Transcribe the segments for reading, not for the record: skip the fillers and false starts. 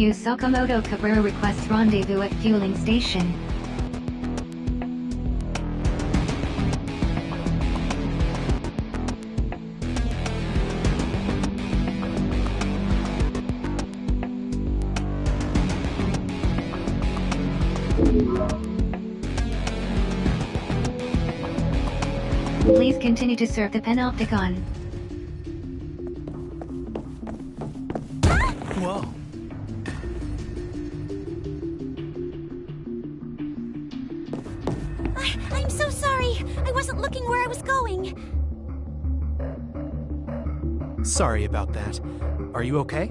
Q Sakamoto Cabrera requests rendezvous at fueling station. Please continue to serve the Panopticon. Whoa. I'm so sorry. I wasn't looking where I was going. Sorry about that. Are you okay?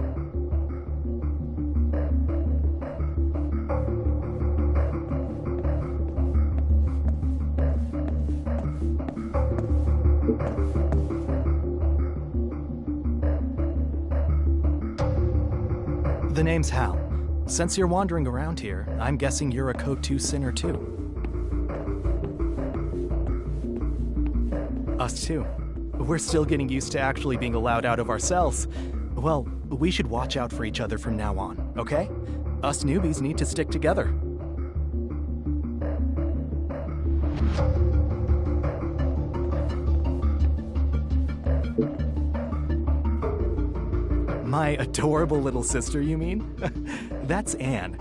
The name's Hal. Since you're wandering around here, I'm guessing you're a Code 2 sinner too. Us too. We're still getting used to actually being allowed out of our cells. Well, we should watch out for each other from now on, okay? Us newbies need to stick together. My adorable little sister, you mean? That's Anne.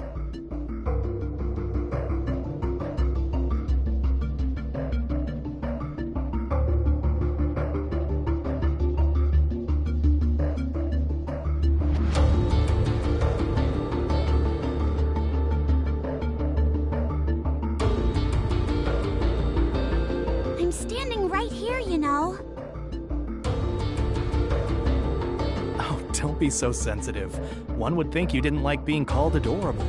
I'm standing right here, you know. Don't be so sensitive. One would think you didn't like being called adorable.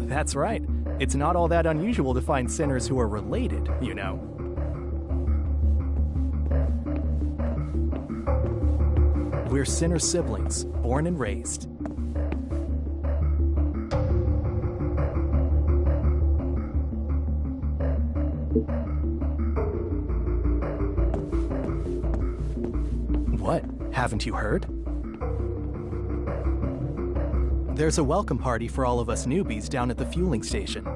That's right. It's not all that unusual to find sinners who are related, you know. We're sinner siblings, born and raised. What? Haven't you heard? There's a welcome party for all of us newbies down at the fueling station.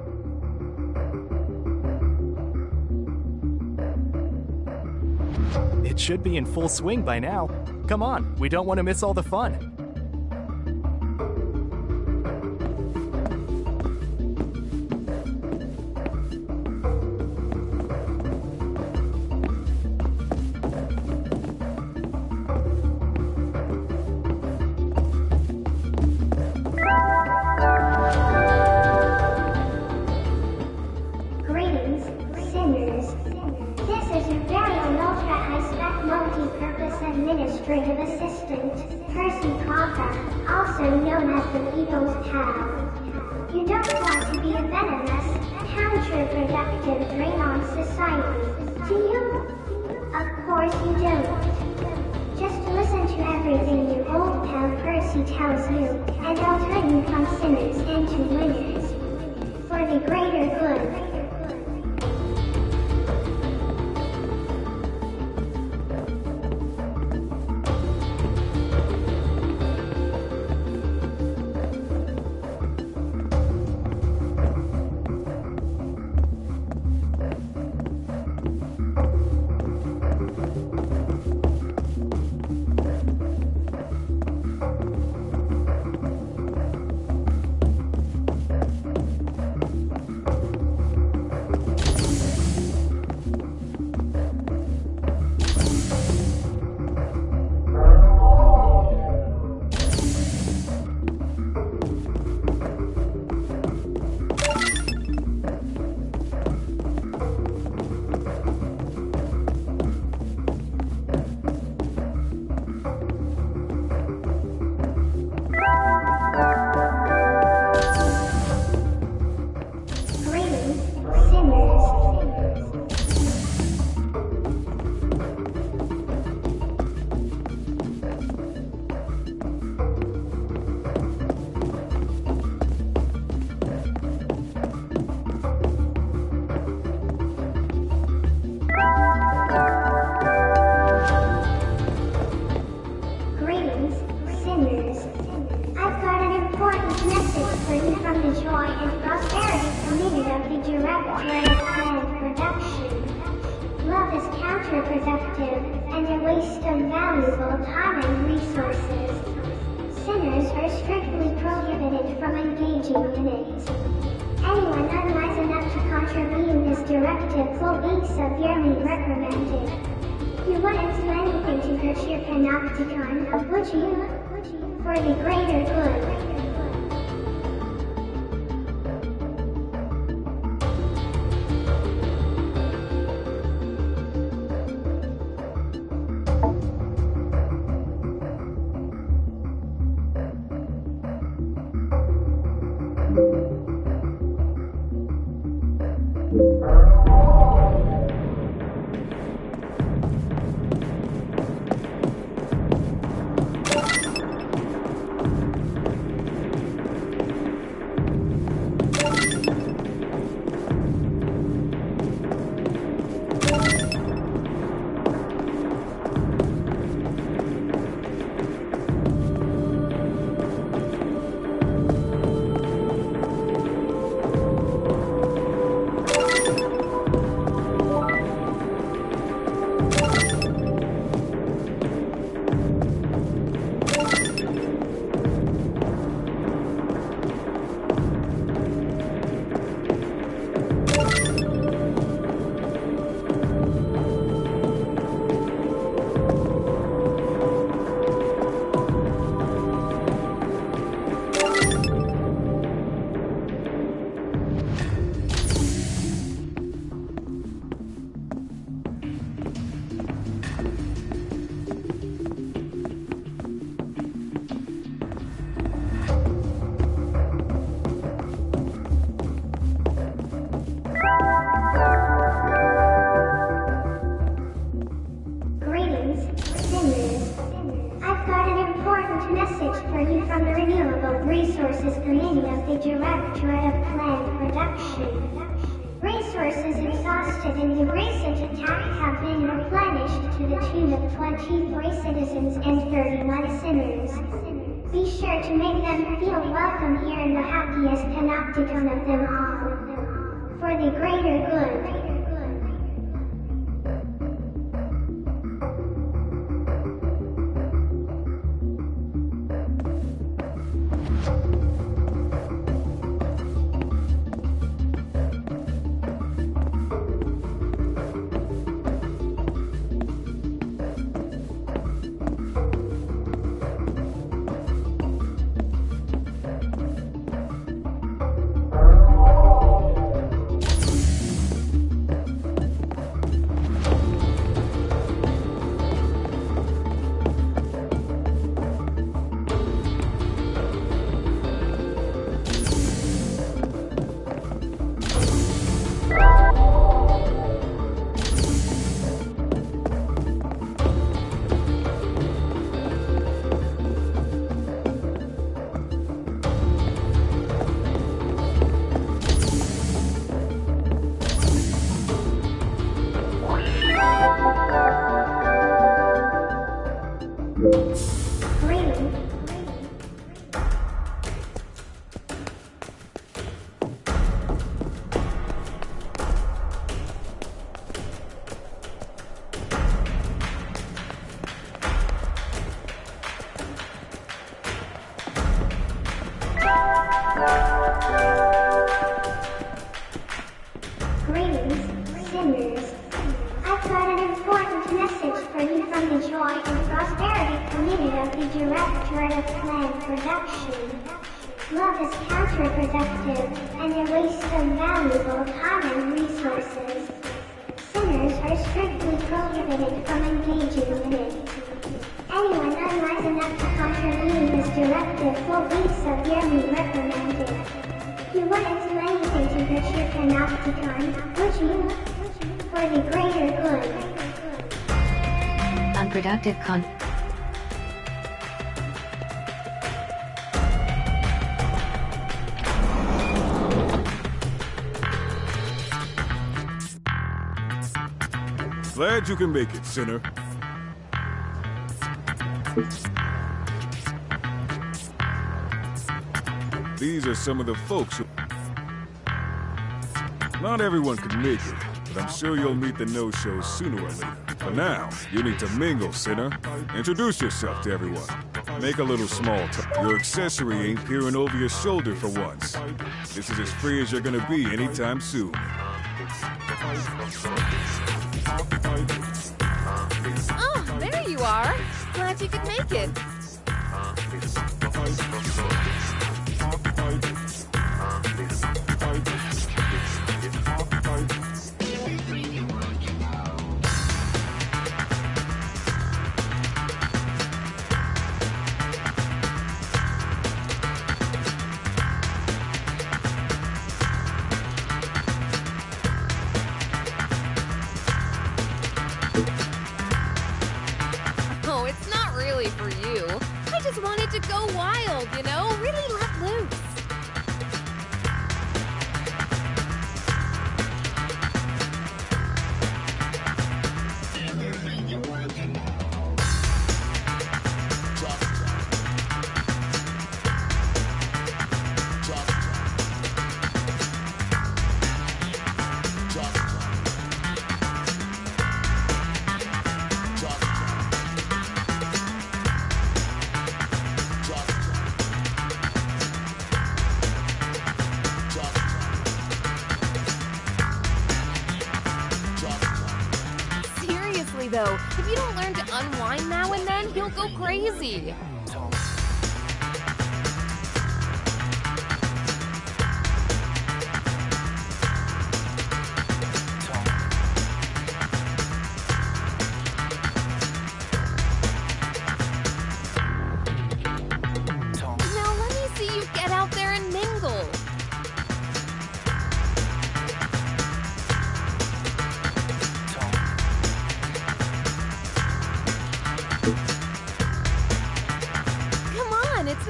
It should be in full swing by now. Come on, we don't want to miss all the fun. Administrative Assistant, Percy Parker, also known as the People's Pal. You don't want to be a venomous, counterproductive drain on society, do you? Of course you don't. Just listen to everything your old pal Percy tells you, and I'll turn you from sinners into winners. For the greater good. counterproductive and a waste of valuable time and resources. Sinners are strictly prohibited from engaging in it. Anyone unwise enough to contravene this directive will be severely reprimanded. You wouldn't do anything to hurt your panopticon, would you? For the greater good. Resources Committee of the Directorate of Planned Production. Resources exhausted in the recent attack have been replenished to the tune of 23 citizens and 31 sinners. Be sure to make them feel welcome here in the happiest panopticon of them all. For the greater good. Greetings, sinners. I've got an important message for you from the Joy and Prosperity Committee of the Directorate of Planned Production. Love is counterproductive and a waste of valuable time and resources. Sinners are strictly prohibited from engaging in it. Anyone unwise enough to contravene this directive will be severely reprimanded. You wouldn't do anything to hurt your panopticon, would you? For the greater good. Unproductive con. Glad you can make it, sinner. These are some of the folks who... Not everyone can make it, but I'm sure you'll meet the no-shows sooner or later. But now, you need to mingle, sinner. Introduce yourself to everyone. Make a little small talk. Your accessory ain't peering over your shoulder for once. This is as free as you're gonna be anytime soon. Oh, there you are. Glad you could make it. Oh, it's not really for you. I just wanted to go wild, you know? Really let loose. Seriously, though, if you don't learn to unwind now and then, he'll go crazy. Now let me see you get out there and mingle. Come on, it's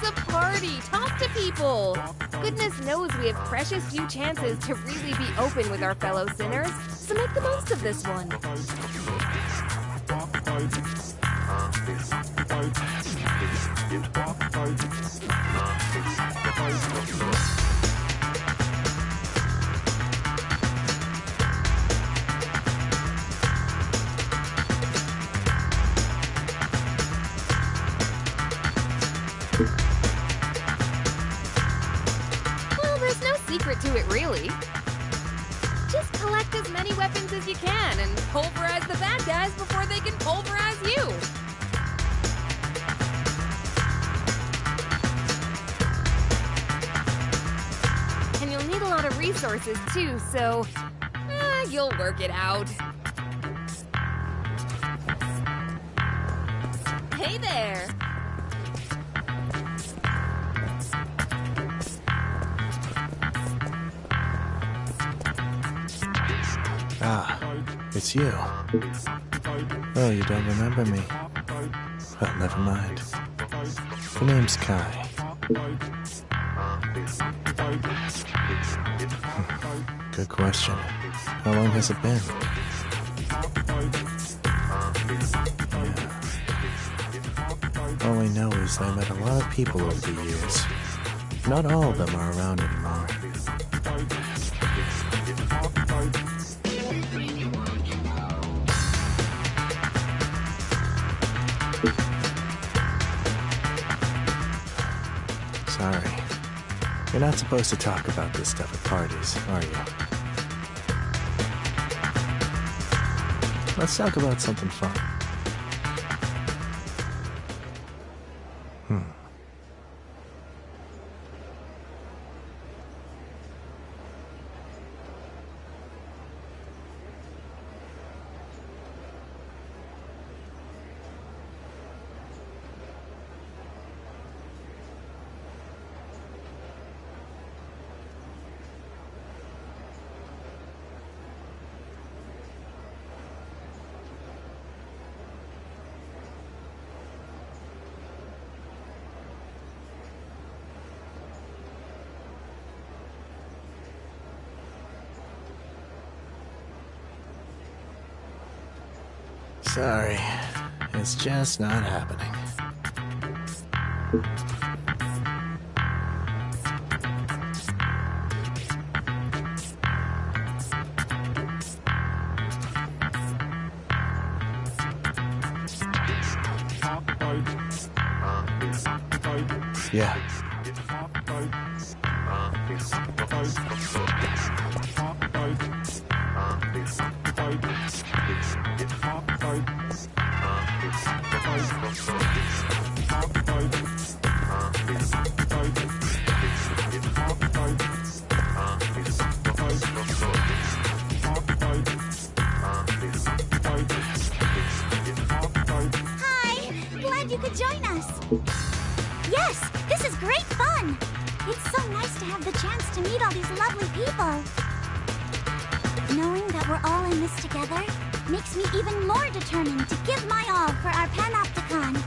a party. Talk to people. Goodness knows we have precious few chances to really be open with our fellow sinners, so make the most of this one. Well, there's no secret to it, really. Just collect as many weapons as you can and pulverize the bad guys before they can pulverize you. And you'll need a lot of resources, too, so you'll work it out. Hey there. Ah, it's you. Oh, you don't remember me? Well, never mind. Your name's Kai. Good question. How long has it been? Yeah. All I know is I met a lot of people over the years. Not all of them are around anymore. Sorry. You're not supposed to talk about this stuff at parties, are you? Let's talk about something fun. Sorry. It's just not happening. Yeah. Hi! Glad you could join us. Yes, this is great fun. It's so nice to have the chance to meet all these lovely people. Knowing that we're all in this together makes me even more determined to give my all for our Panopticon.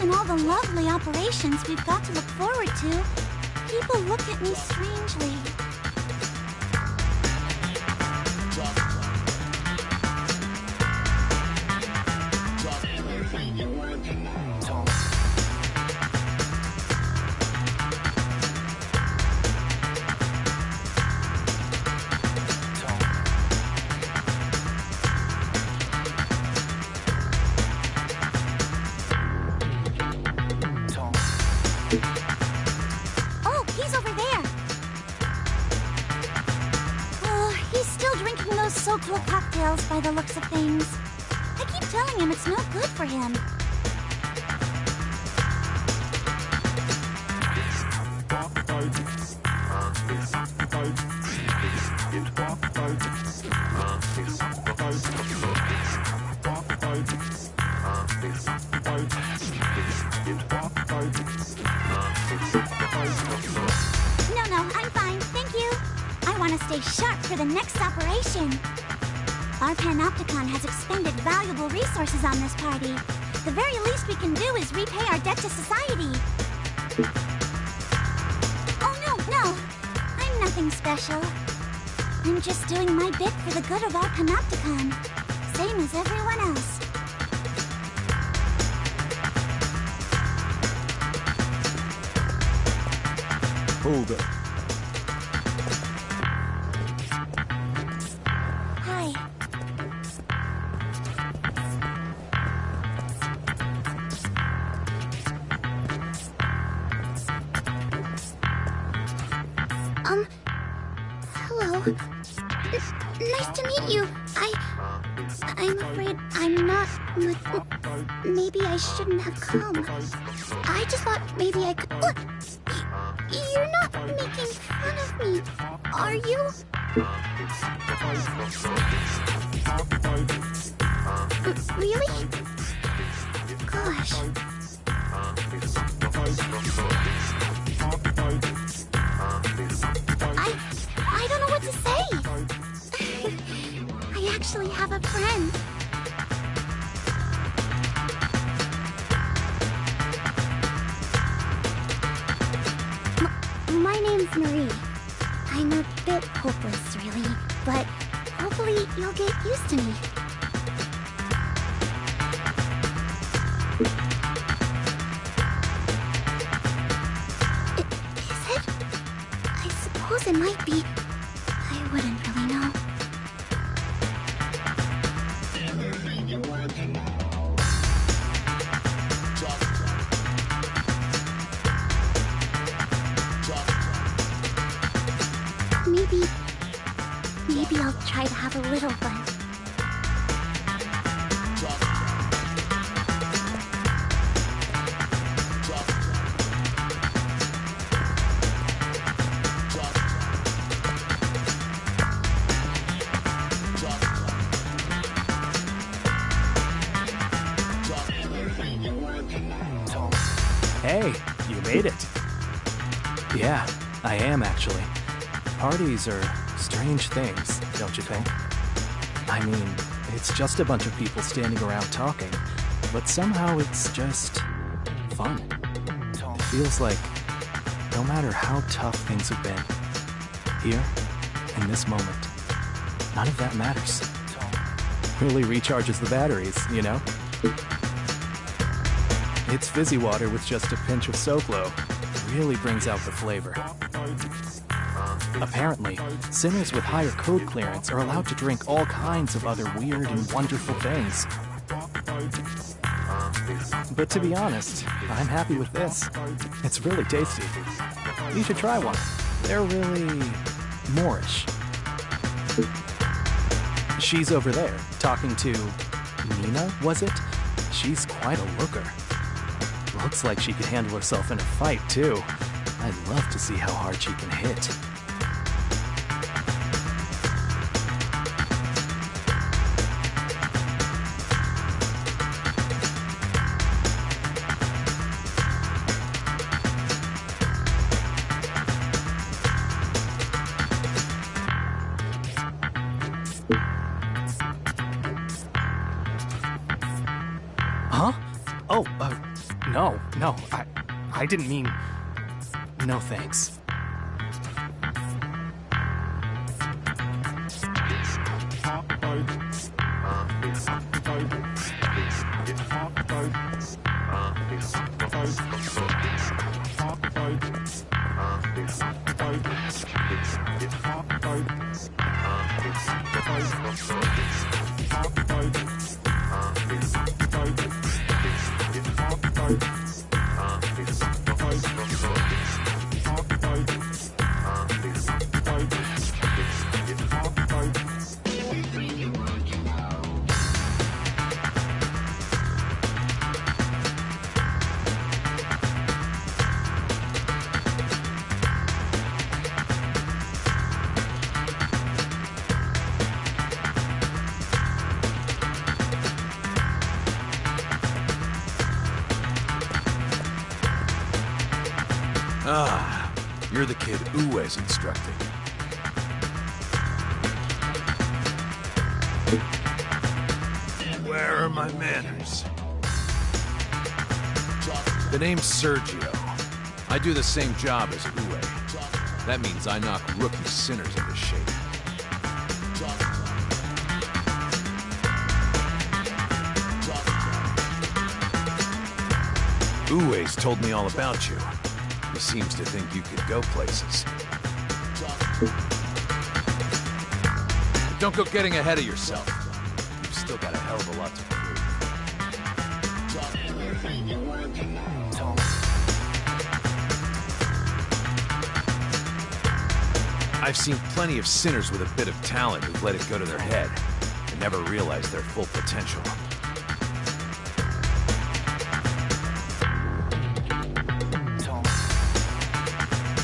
All the lovely operations we've got to look forward to, people look at me strangely. Oh, he's over there. Oh, he's still drinking those so-cool cocktails by the looks of things. I keep telling him it's no good for him. No, I'm fine, thank you. I want to stay sharp for the next operation. Our Panopticon has expended valuable resources on this party. The very least we can do is repay our debt to society. Oh, no. I'm nothing special. I'm just doing my bit for the good of our Panopticon. Same as everyone else. Hold up. Hi. Hello. Nice to meet you. I'm afraid I'm not... Maybe I shouldn't have come. I just thought maybe I could... What? You're not making fun of me, are you? Really? Gosh. I don't know what to say. I actually have a friend. My name's Marie. I'm a bit hopeless, really, but hopefully you'll get used to me. Is it? I suppose it might be. I wouldn't really know. Maybe I'll try to have a little fun. Hey, you made it. Yeah, I am actually. Parties are strange things, don't you think? I mean, It's just a bunch of people standing around talking, but somehow it's just fun. It feels like no matter how tough things have been, here, in this moment, none of that matters. Really recharges the batteries, you know? It's fizzy water with just a pinch of soap glow. Really brings out the flavor. Apparently, sinners with higher code clearance are allowed to drink all kinds of other weird and wonderful things. But to be honest, I'm happy with this. It's really tasty. You should try one. They're really Moorish. She's over there, talking to Nina, was it? She's quite a looker. Looks like she could handle herself in a fight, too. I'd love to see how hard she can hit. Huh? Oh, no, I didn't mean... No thanks. Ah, you're the kid Uwe's instructing. Where are my manners? The name's Sergio. I do the same job as Uwe. That means I knock rookie sinners into shape. Uwe's told me all about you. He seems to think you could go places. Don't go getting ahead of yourself. You've still got a hell of a lot to prove. I've seen plenty of sinners with a bit of talent who've let it go to their head and never realized their full potential.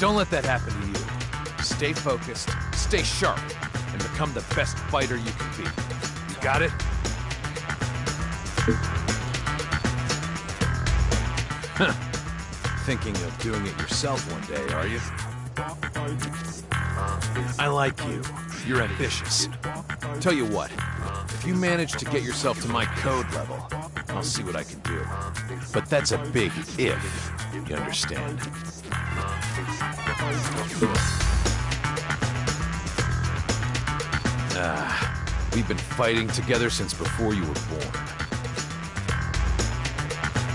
Don't let that happen to you. Stay focused, stay sharp, and become the best fighter you can be. You got it? Huh. Thinking of doing it yourself one day, are you? I like you. You're ambitious. Tell you what, if you manage to get yourself to my code level, I'll see what I can do. But that's a big if, you understand? We've been fighting together since before you were born.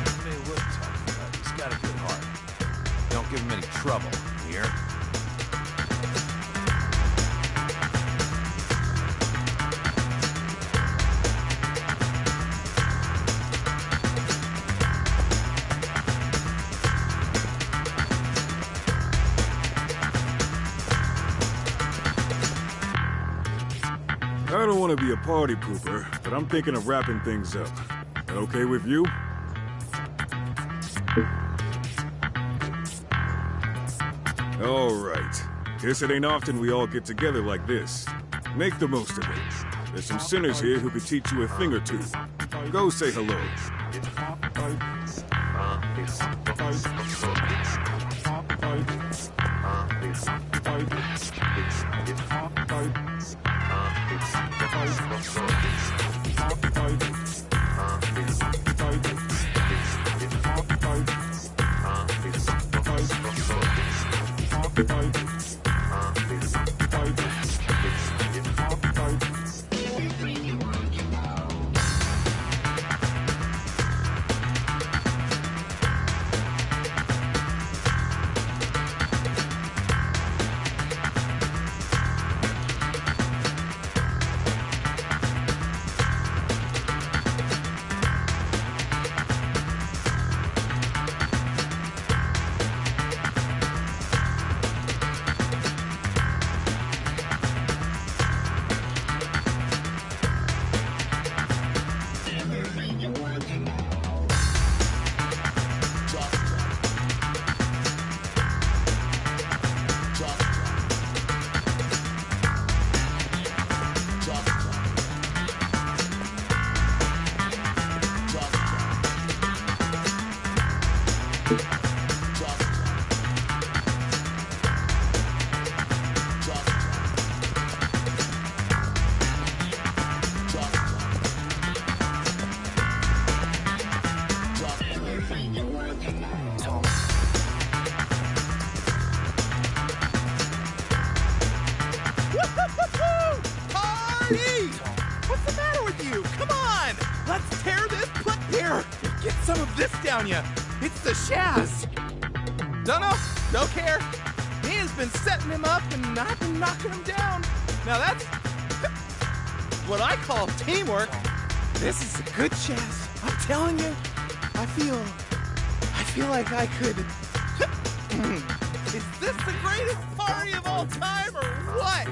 He may look tough, but he's got a good heart. Don't give him any trouble, here? I don't want to be a party pooper, but I'm thinking of wrapping things up. That okay with you? All right. Guess it ain't often we all get together like this. Make the most of it. There's some sinners here who could teach you a thing or two. Go say hello. Party! What's the matter with you? Come on! Let's tear this put here! Get some of this down ya! It's the Shaz! Don't care. Ian's been setting him up and I've been knocking him down. Now that's what I call teamwork. This is a good Shaz. I'm telling you, I feel like I could. Is this the greatest party of all time or what?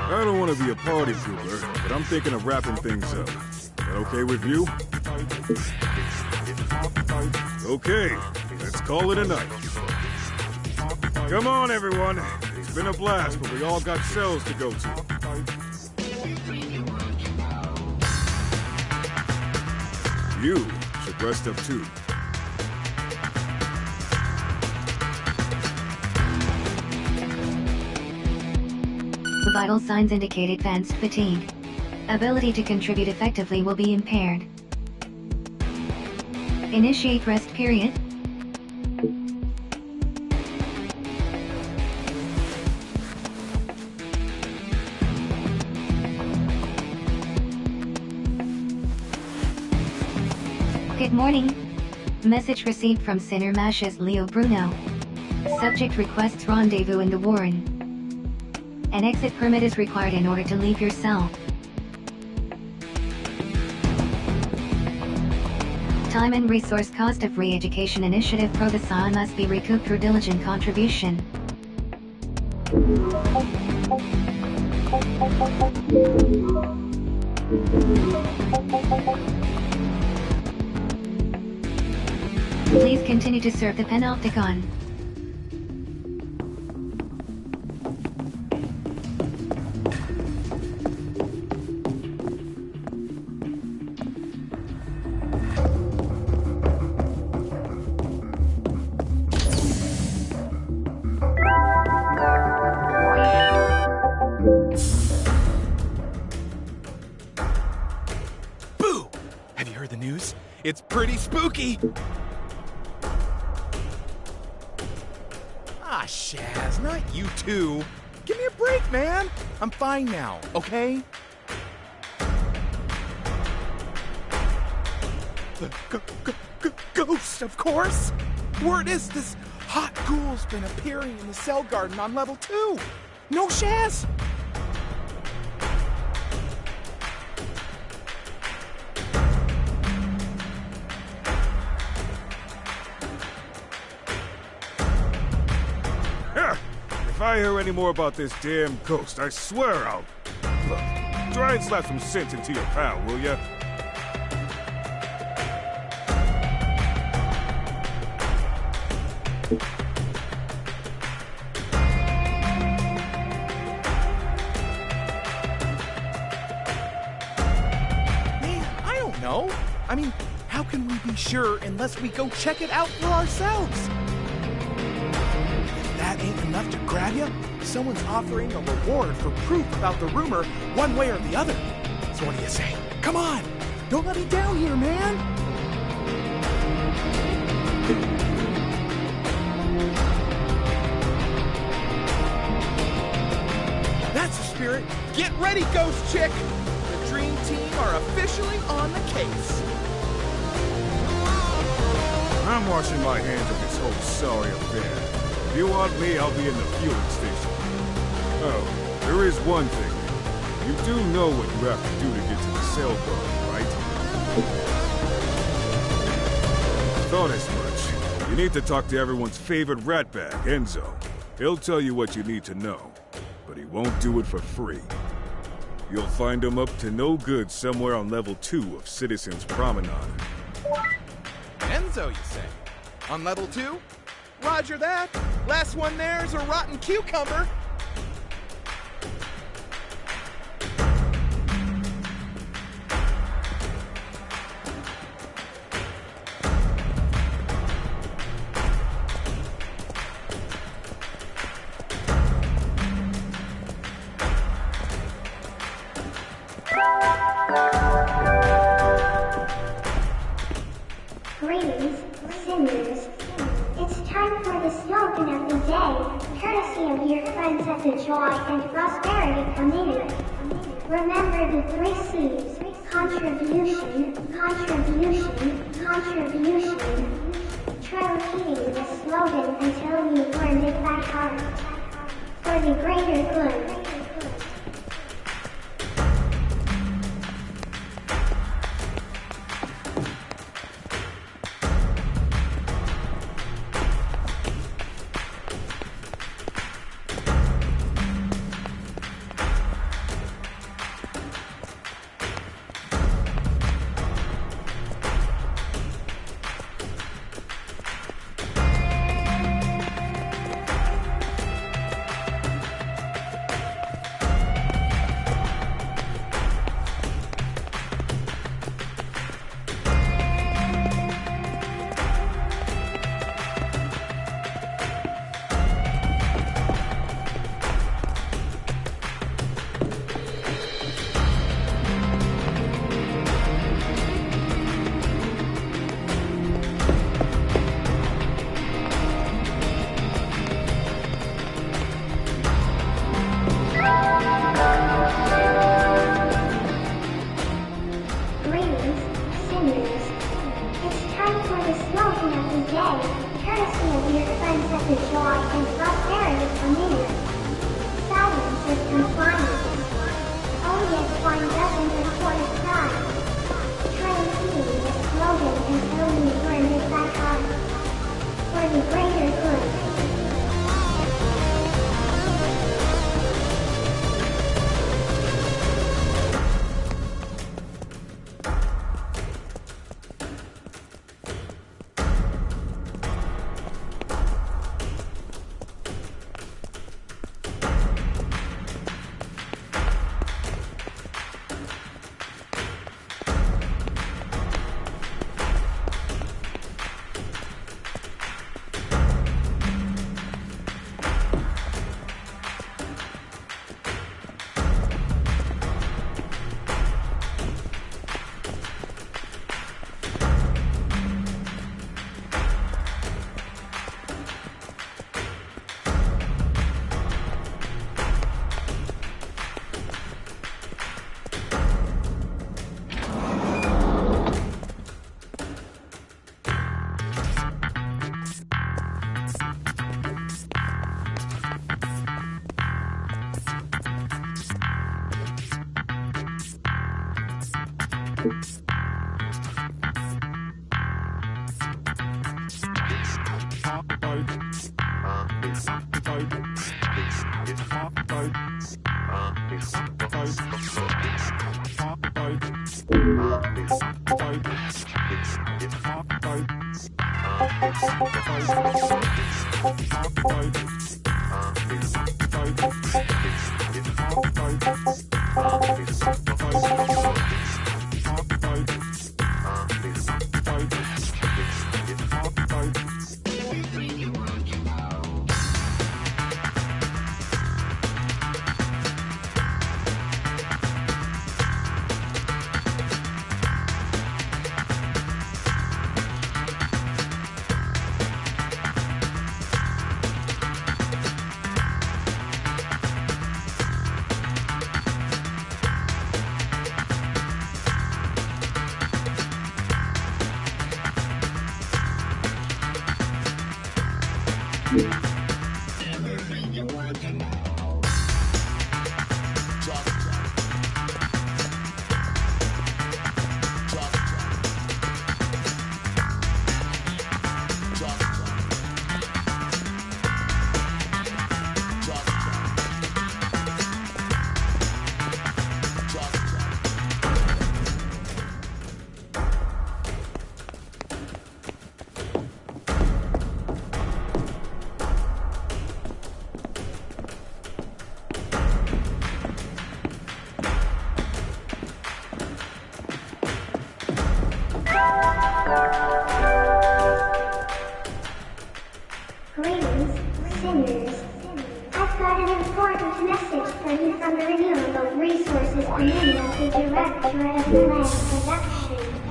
I don't want to be a party pooper, but I'm thinking of wrapping things up. Is that okay with you? Okay, let's call it a night. Come on, everyone. It's been a blast, but we all got cells to go to. You should rest up too. Vital signs indicate advanced fatigue. Ability to contribute effectively will be impaired. Initiate rest period. Good morning. Message received from Sinner Mash's Leo Bruno. Subject requests rendezvous in the Warren. An exit permit is required in order to leave your cell. Time and resource cost of re-education initiative pro the SAA must be recouped through diligent contribution. Please continue to serve the Panopticon. Boo! Have you heard the news? It's pretty spooky. Ah, Shaz, not you two. Give me a break, man. I'm fine now, okay? The ghost, of course. Word is this hot ghoul's been appearing in the cell garden on level 2. No, Shaz? If I hear any more about this damn ghost, I swear I'll... Look, try and slap some sense into your pal, will ya? Man, I don't know. I mean, how can we be sure unless we go check it out for ourselves? If that ain't enough to grab you, someone's offering a reward for proof about the rumor one way or the other. So what do you say? Come on! Don't let me down here, man! That's the spirit! Get ready, Ghost Chick! The Dream Team are officially on the case. I'm washing my hands of this whole sorry affair. If you want me, I'll be in the fueling station. Oh, there is one thing. You do know what you have to do to get to the sailboat, right? Thought as much. You need to talk to everyone's favorite ratbag, Enzo. He'll tell you what you need to know, but he won't do it for free. You'll find him up to no good somewhere on level 2 of Citizens Promenade. Enzo, you say? On level 2? Roger that. Last one there's a rotten cucumber. Greetings, seniors. It's time for the slogan of the day, courtesy of your friends at the Joy and Prosperity Committee. Remember the 3 C's: contribution, contribution, contribution. Try repeating the slogan until you learn it by heart. For the greater good. Greetings, sinners. I've got an important message for you from the Renewable Resources Committee of the Directorate of Land Production.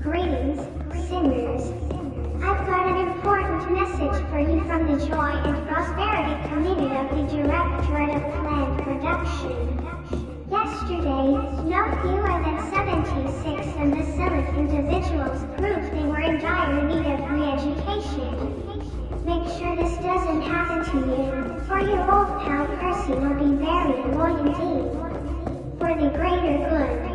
Greetings, sinners. I've got an important message for you from the Joy and Prosperity Committee of the Directorate of Land Production. Yesterday, no fewer than 76 imbecilic individuals proved they were in dire need of re-education. Make sure this doesn't happen to you, or your old pal Percy will be very annoyed indeed. For the greater good.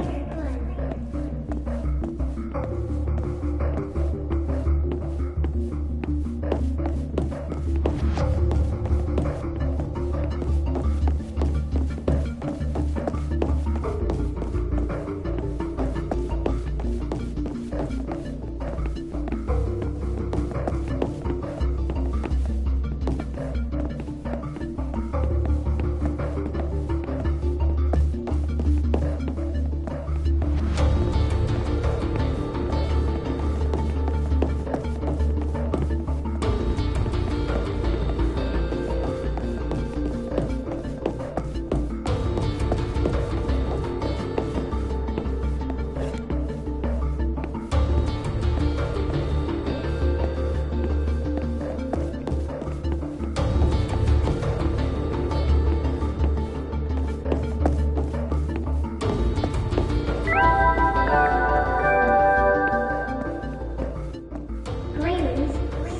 Greetings,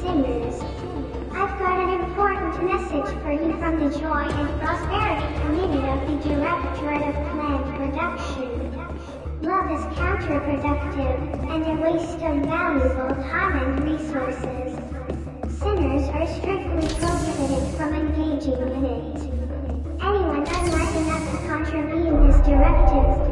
sinners. I've got an important message for you from the Joy and Prosperity Committee of the Directorate of Land Production. Love is counterproductive and a waste of valuable time and resources. Sinners are strictly prohibited from engaging in it. Anyone unlike enough to contravene this directive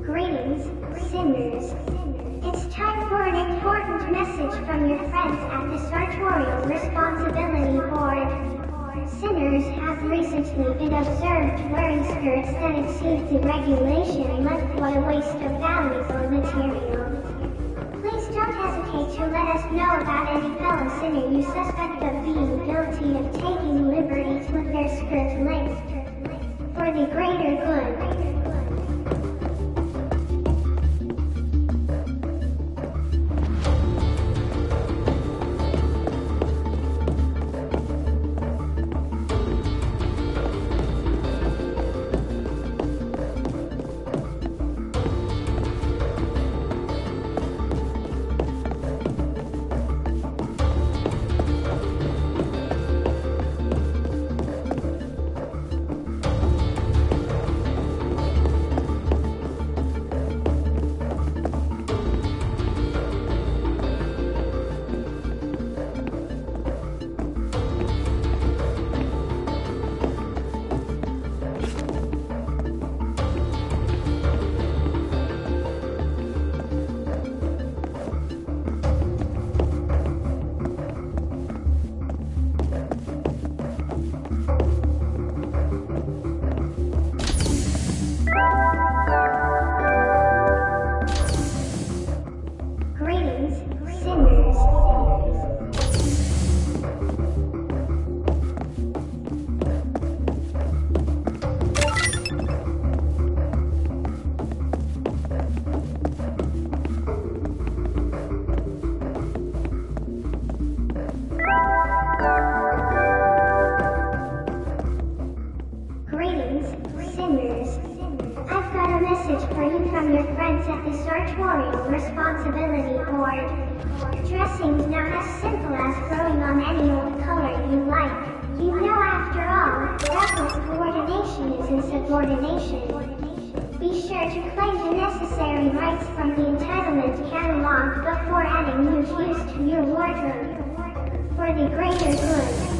Greetings, sinners. It's time for an important message from your friends at the Sartorial Responsibility Board. Sinners have recently been observed wearing skirts that exceed the regulation left what a waste of valuable material. Please don't hesitate to let us know about any fellow sinner you suspect of being guilty of taking liberties with their skirt length. For the greater good. responsibility board. Dressing's not as simple as throwing on any old color you like. You know, after all, reckless coordination is insubordination. Be sure to claim the necessary rights from the entitlement catalog before adding new hues to your wardrobe. For the greater good.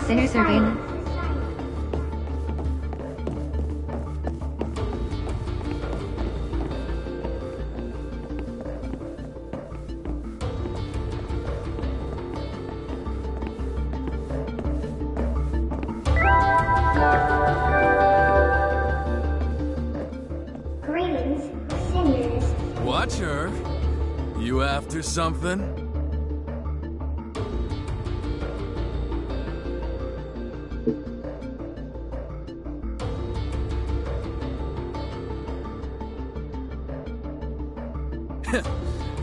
Sinner surveillance. Greetings, sinners. Watch her. You after something?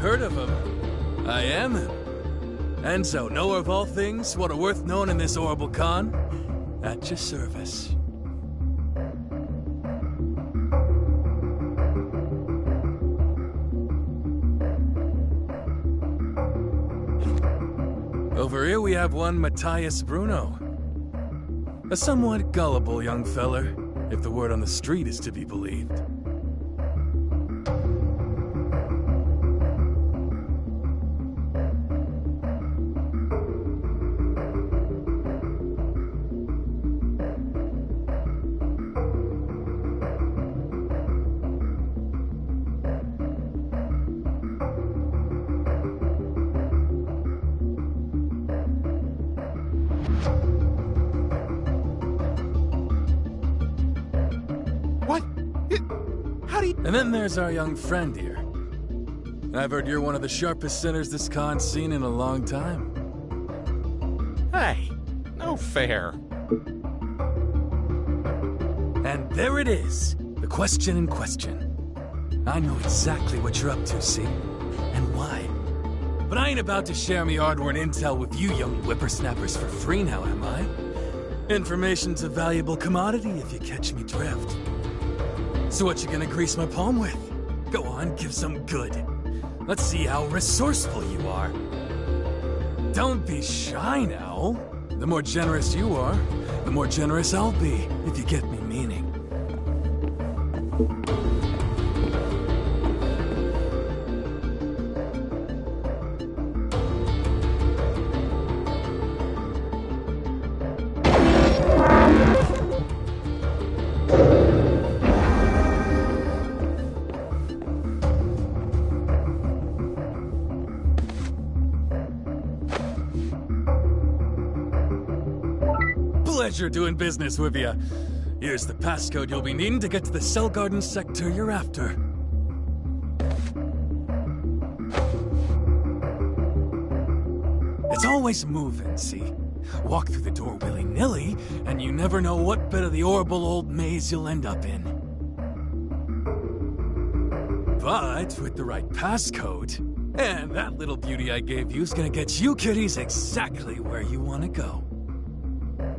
Heard of him? I am him. Enzo, knower of all things, what are worth knowing in this horrible con? At your service. Over here we have one Matthias Bruno. A somewhat gullible young feller, if the word on the street is to be believed. And then there's our young friend here. I've heard you're one of the sharpest sinners this con's seen in a long time. Hey, no fair. And there it is, the question in question. I know exactly what you're up to, see? And why. But I ain't about to share me hard-won intel with you young whippersnappers for free now, am I? Information's a valuable commodity if you catch me drift. So what you gonna grease my palm with? Go on, give some good. Let's see how resourceful you are. Don't be shy now. The more generous you are, the more generous I'll be, if you get me meaning. Pleasure doing business with ya. Here's the passcode you'll be needing to get to the Cell Garden sector you're after. It's always moving, see? Walk through the door willy-nilly, and you never know what bit of the horrible old maze you'll end up in. But with the right passcode, and that little beauty I gave you's gonna get you kiddies exactly where you want to go.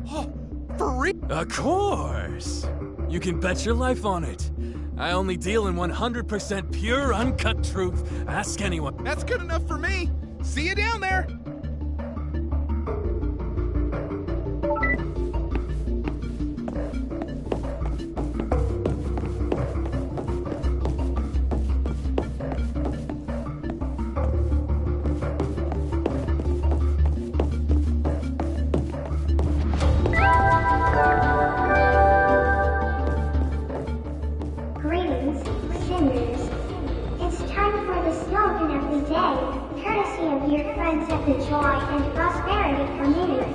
Oh, for real? Of course! You can bet your life on it. I only deal in 100% pure, uncut truth. Ask anyone. That's good enough for me. See you down there. Greetings, sinners. It's time for the slogan of the day, courtesy of your friends at the Joy and Prosperity Community.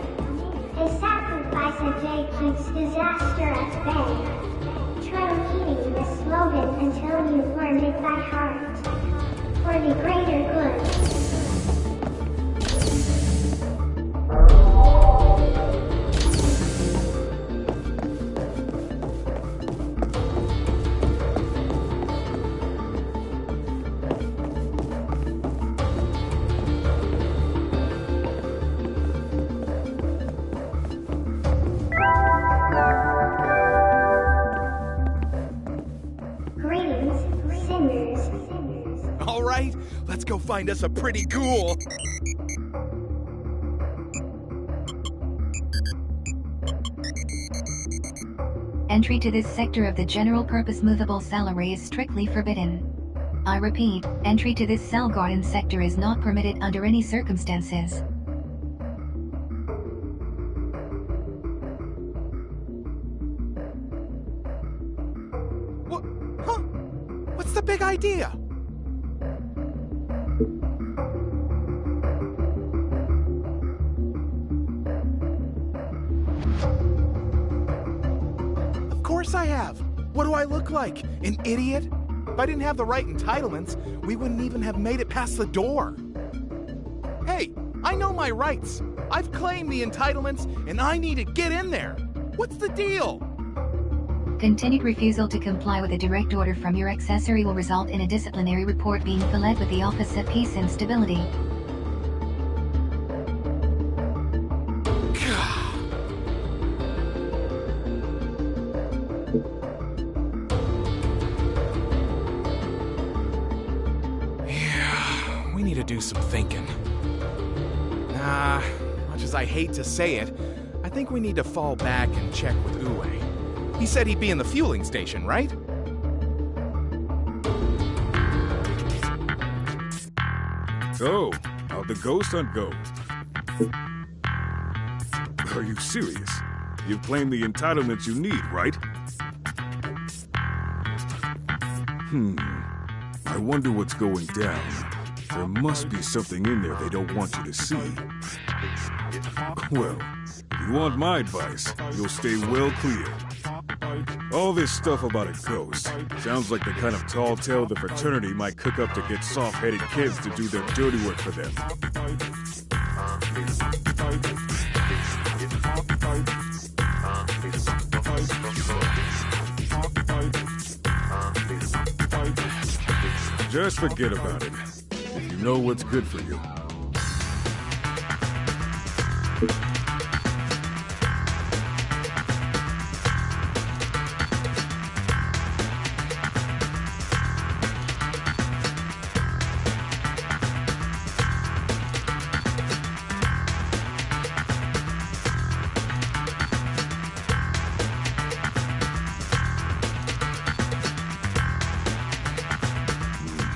A sacrifice a day keeps disaster at bay. Try repeating the slogan until you've learned it by heart. For the greater good. Greetings, sinners. All right, let's go find us a pretty ghoul. Entry to this sector of the general-purpose movable cell array is strictly forbidden. I repeat, entry to this cell garden sector is not permitted under any circumstances. What? Huh? What's the big idea? Of course I have. What do I look like? An idiot? If I didn't have the right entitlements, we wouldn't even have made it past the door. Hey, I know my rights. I've claimed the entitlements, and I need to get in there. What's the deal? Continued refusal to comply with a direct order from your accessory will result in a disciplinary report being filed with the Office of Peace and Stability. Yeah, we need to do some thinking. Much as I hate to say it, I think we need to fall back and check with Uwe. He said he'd be in the fueling station, right? So, how'd the ghost hunt go? Are you serious? You've claimed the entitlements you need, right? I wonder what's going down. There must be something in there they don't want you to see. Well, if you want my advice, you'll stay well clear. All this stuff about a ghost sounds like the kind of tall tale the fraternity might cook up to get soft-headed kids to do their dirty work for them. Just forget about it, if you know what's good for you.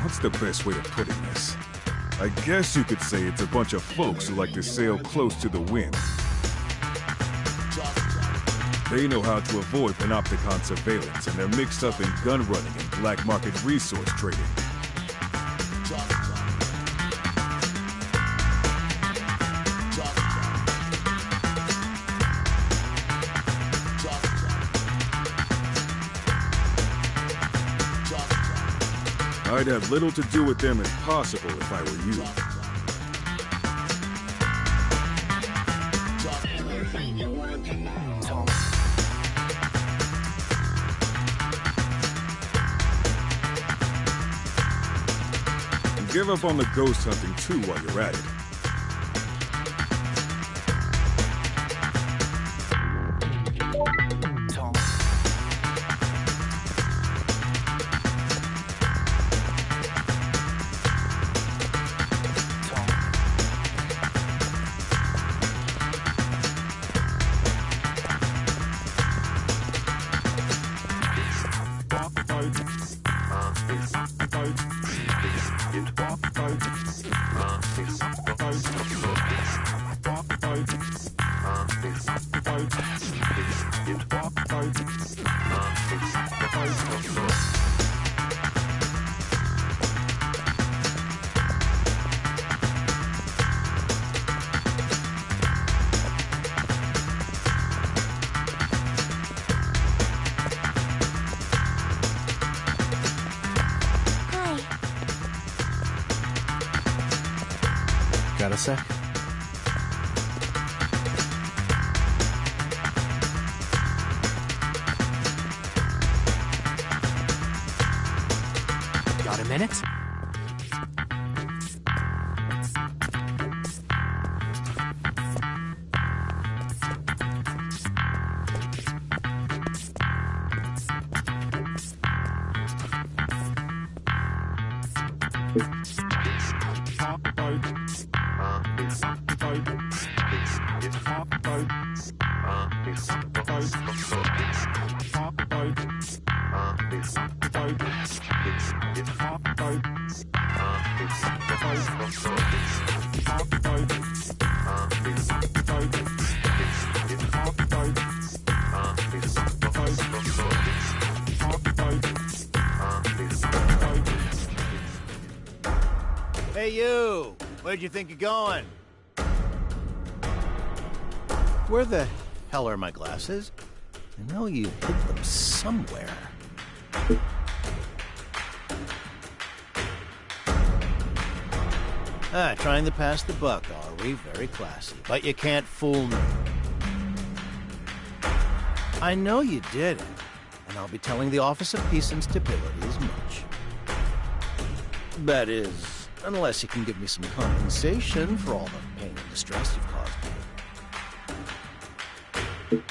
What's the best way of putting this? I guess you could say it's a bunch of folks who like to sail close to the wind. They know how to avoid panopticon surveillance, and they're mixed up in gun running and black market resource trading. I'd have little to do with them as possible if I were you. And give up on the ghost hunting too while you're at it. Got a sec? Got a minute? Hey, you! Where'd you think you're going? Where the hell are my glasses? I know you hid them somewhere. Trying to pass the buck, are we? Very classy. But you can't fool me. I know you did it, and I'll be telling the Office of Peace and Stability as much. That is, unless you can give me some compensation for all the pain and distress you've caused me.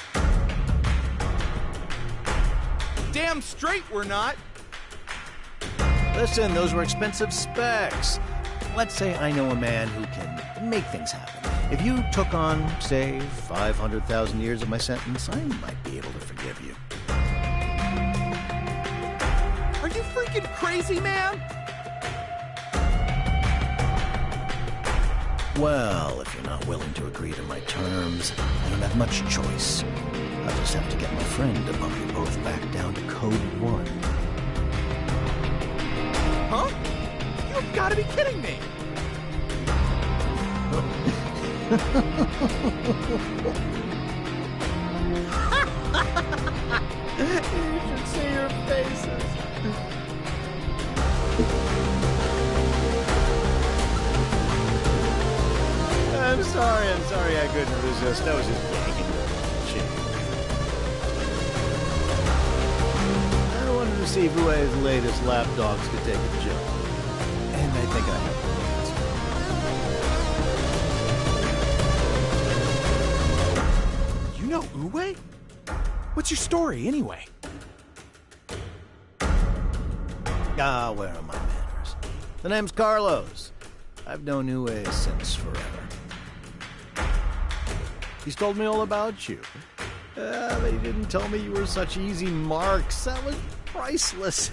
Damn straight we're not! Listen, those were expensive specs. Let's say I know a man who can make things happen. If you took on, say, 500,000 years of my sentence, I might be able to forgive you. Are you freaking crazy, man? Well, if you're not willing to agree to my terms, I don't have much choice. I'll just have to get my friend to bump you both back down to Code 1. Huh? You've got to be kidding me! You should see your faces. I'm sorry I couldn't resist. I was just gagging. I wanted to see if Ue's latest lapdogs could take a joke. And I think I have the answer. You know Uwe? What's your story, anyway? Ah, where are my manners? The name's Carlos. I've known Uwe since forever. He's told me all about you. But he didn't tell me you were such easy marks. That was priceless.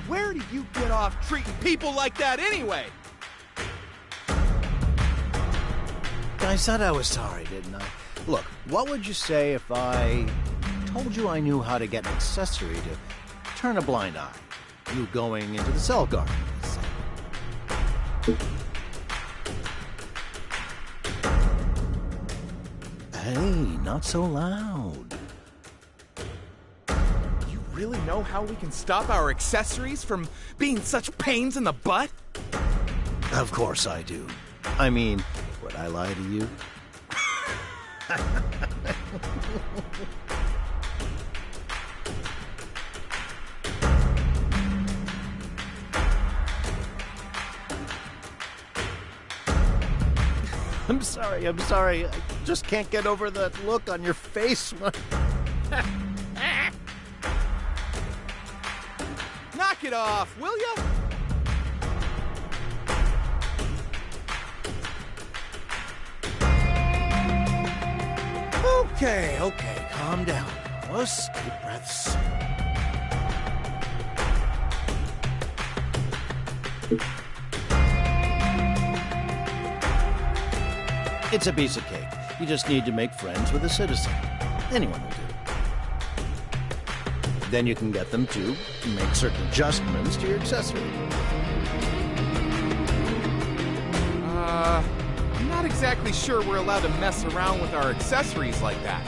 Where do you get off treating people like that, anyway? I said I was sorry, didn't I? Look, what would you say if I told you I knew how to get an accessory to turn a blind eye? You going into the cell garden, let's say. Hey, not so loud. You really know how we can stop our accessories from being such pains in the butt? Of course I do. I mean, would I lie to you? I'm sorry. I just can't get over that look on your face. Knock it off, will ya? Okay, calm down. Carlos, deep breaths. It's a piece of cake. You just need to make friends with a citizen. Anyone will do. Then you can get them to make certain adjustments to your accessory. I'm not exactly sure we're allowed to mess around with our accessories like that.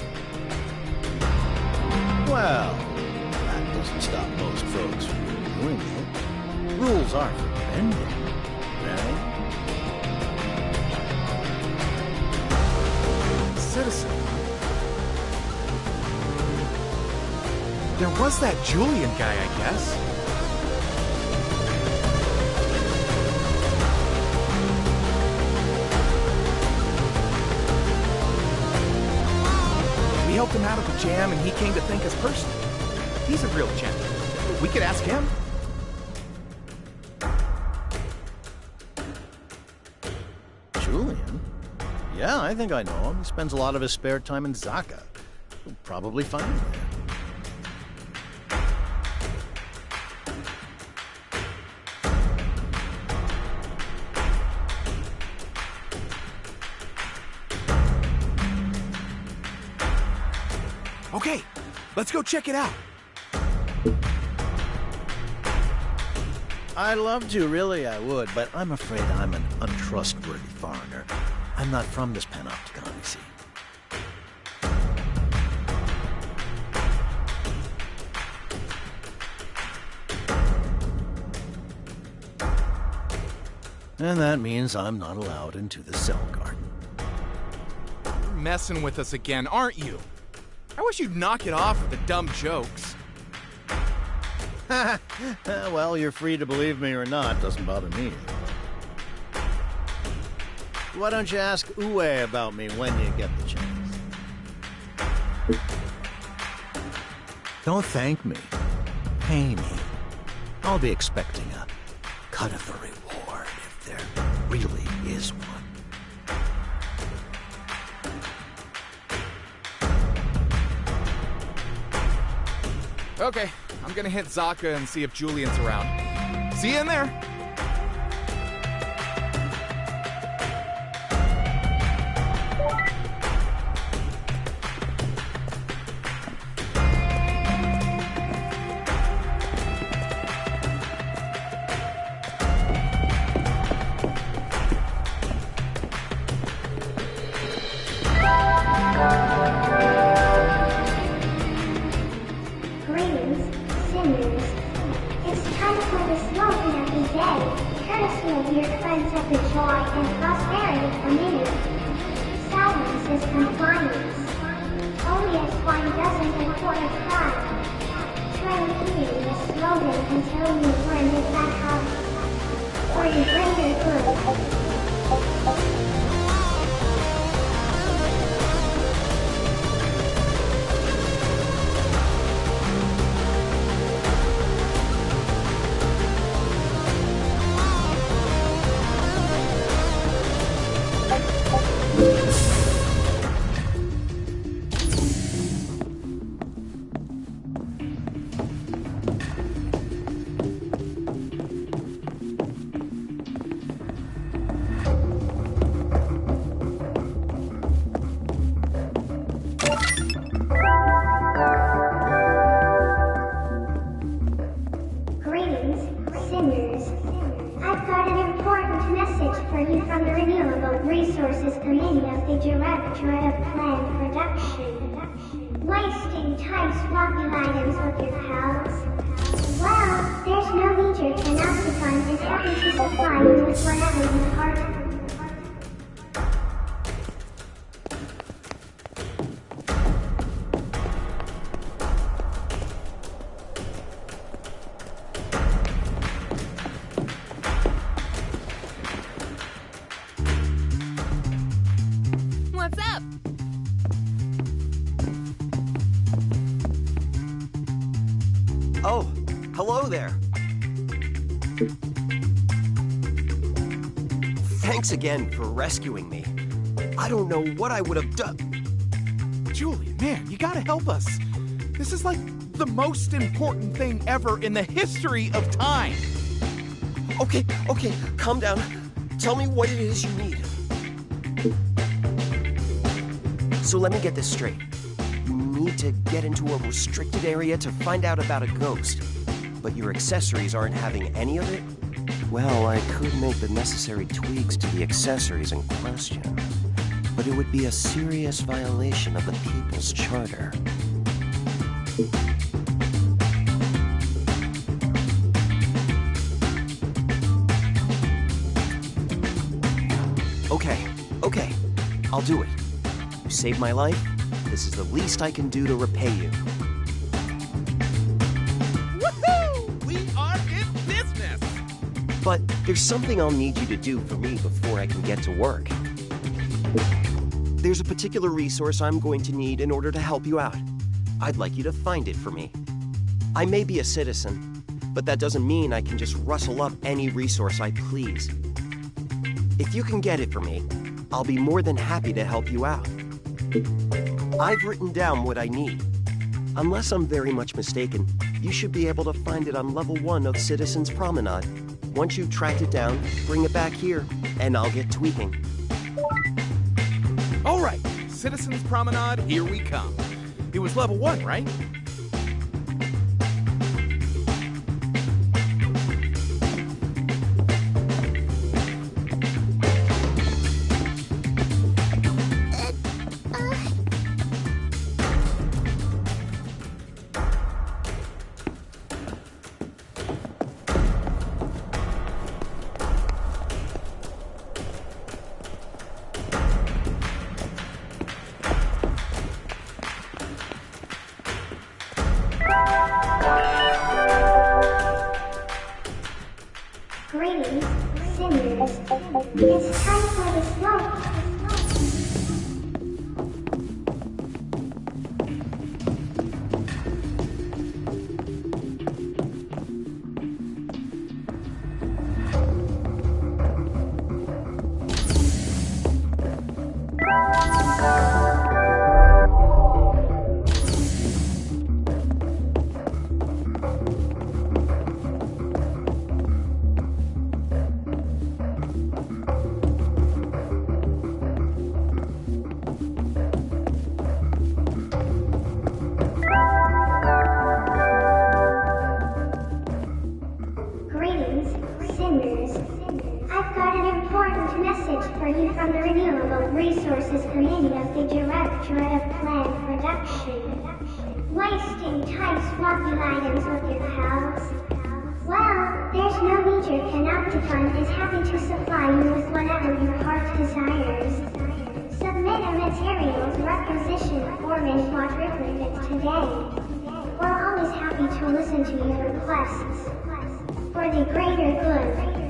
Well, that doesn't stop most folks from doing it. Rules are for bending, right? Citizen. There was that Julian guy, I guess. We helped him out of the jam and he came to thank us personally. He's a real gent. We could ask him. Julian? Yeah, I think I know him. He spends a lot of his spare time in Zaka. We'll probably find him there. Okay, let's go check it out. I'd love to, really I would, but I'm afraid I'm an untrustworthy foreigner. I'm not from this panopticon, you see. And that means I'm not allowed into the cell garden. You're messing with us again, aren't you? I wish you'd knock it off with the dumb jokes. Well, you're free to believe me or not. Doesn't bother me. Why don't you ask Uwe about me when you get the chance? Don't thank me. Pay me. I'll be expecting a cut of the reward if they're really this one. Okay, I'm gonna hit Zaka and see if Julian's around. See you in there. Greetings, seniors. It's time for the slogan of the day, courtesy of your friends at the Joy and Prosperity Committee. Silence is compliance. Only a swine doesn't report a crime. Try repeating the slogan until you learn it by heart. For your greater good. Greetings, seniors. I've got an important message for you from the Renewable Resources Committee of the Directorate of Planned Production. Wasting time swapping items with your pals? Well, there's no need your Panopticon is happy to supply you with whatever you heart. What's up? Oh, hello there. Thanks again for rescuing me. I don't know what I would have done. Julian, man, you gotta help us. This is like the most important thing ever in the history of time. Okay, calm down. Tell me what it is you need. So let me get this straight. You need to get into a restricted area to find out about a ghost, but your accessories aren't having any of it? Well, I could make the necessary tweaks to the accessories in question, but it would be a serious violation of the People's Charter. Okay, I'll do it. You saved my life. This is the least I can do to repay you. Woohoo! We are in business! But there's something I'll need you to do for me before I can get to work. There's a particular resource I'm going to need in order to help you out. I'd like you to find it for me. I may be a citizen, but that doesn't mean I can just rustle up any resource I please. If you can get it for me, I'll be more than happy to help you out. I've written down what I need. Unless I'm very much mistaken, you should be able to find it on level 1 of Citizen's Promenade. Once you've tracked it down, bring it back here, and I'll get tweaking. All right, Citizens Promenade, here we come. It was level 1, right? Greetings, seniors. It's time for the smoke. for you from the Renewable Resources Committee of the Directorate of Plant Production. Wasting time swapping items with your pals? Well, there's no need. Your Canopticon is happy to supply you with whatever your heart desires. Submit a materials requisition form in quadruplicates today. We're always happy to listen to your requests. For the greater good.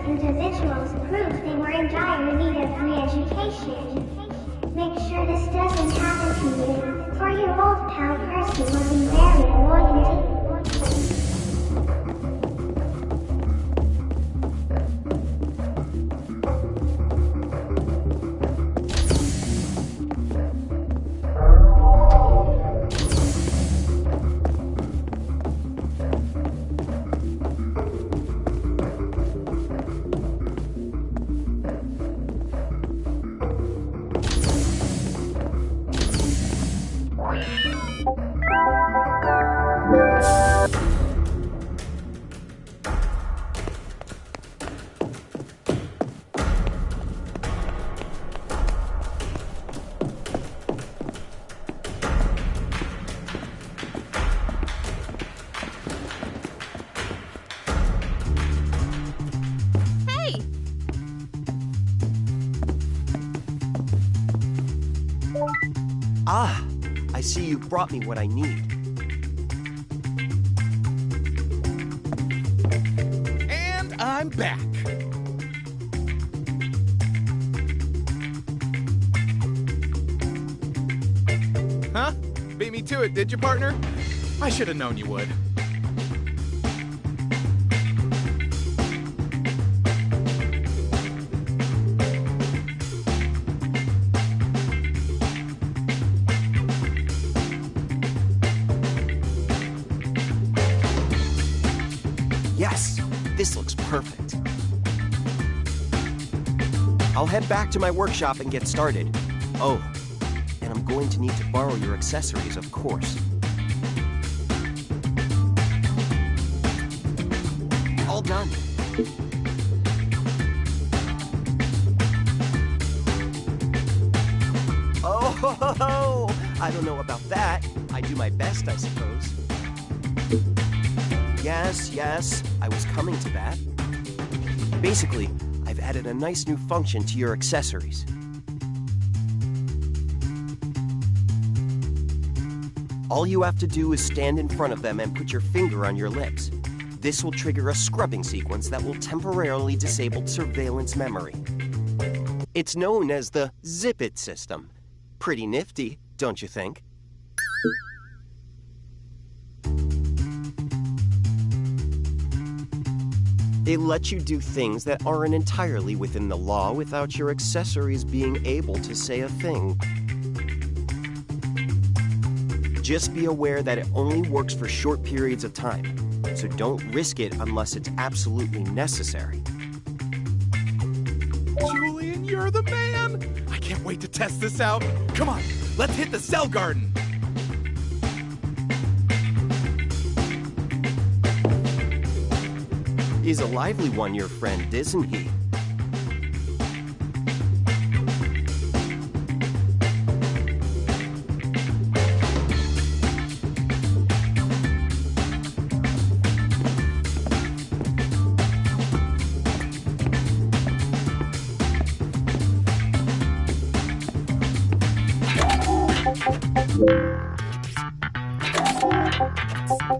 Individuals proved they were in dire need of re-education. Make sure this doesn't happen to you, for your old pal Percy will be very annoyed. Ah, I see you brought me what I need. And I'm back. Huh? Beat me to it, did you, partner? I should have known you would. Yes, this looks perfect. I'll head back to my workshop and get started. Oh, and I'm going to need to borrow your accessories, of course. All done. Oh, ho, ho, ho. I don't know about that. I do my best, I suppose. Yes, I was coming to that. Basically, I've added a nice new function to your accessories. All you have to do is stand in front of them and put your finger on your lips. This will trigger a scrubbing sequence that will temporarily disable surveillance memory. It's known as the Zip It system. Pretty nifty, don't you think? It lets you do things that aren't entirely within the law without your accessories being able to say a thing. Just be aware that it only works for short periods of time, so don't risk it unless it's absolutely necessary. Julian, you're the man! I can't wait to test this out. Come on, let's hit the cell garden. He's a lively one, your friend, isn't he? Oh,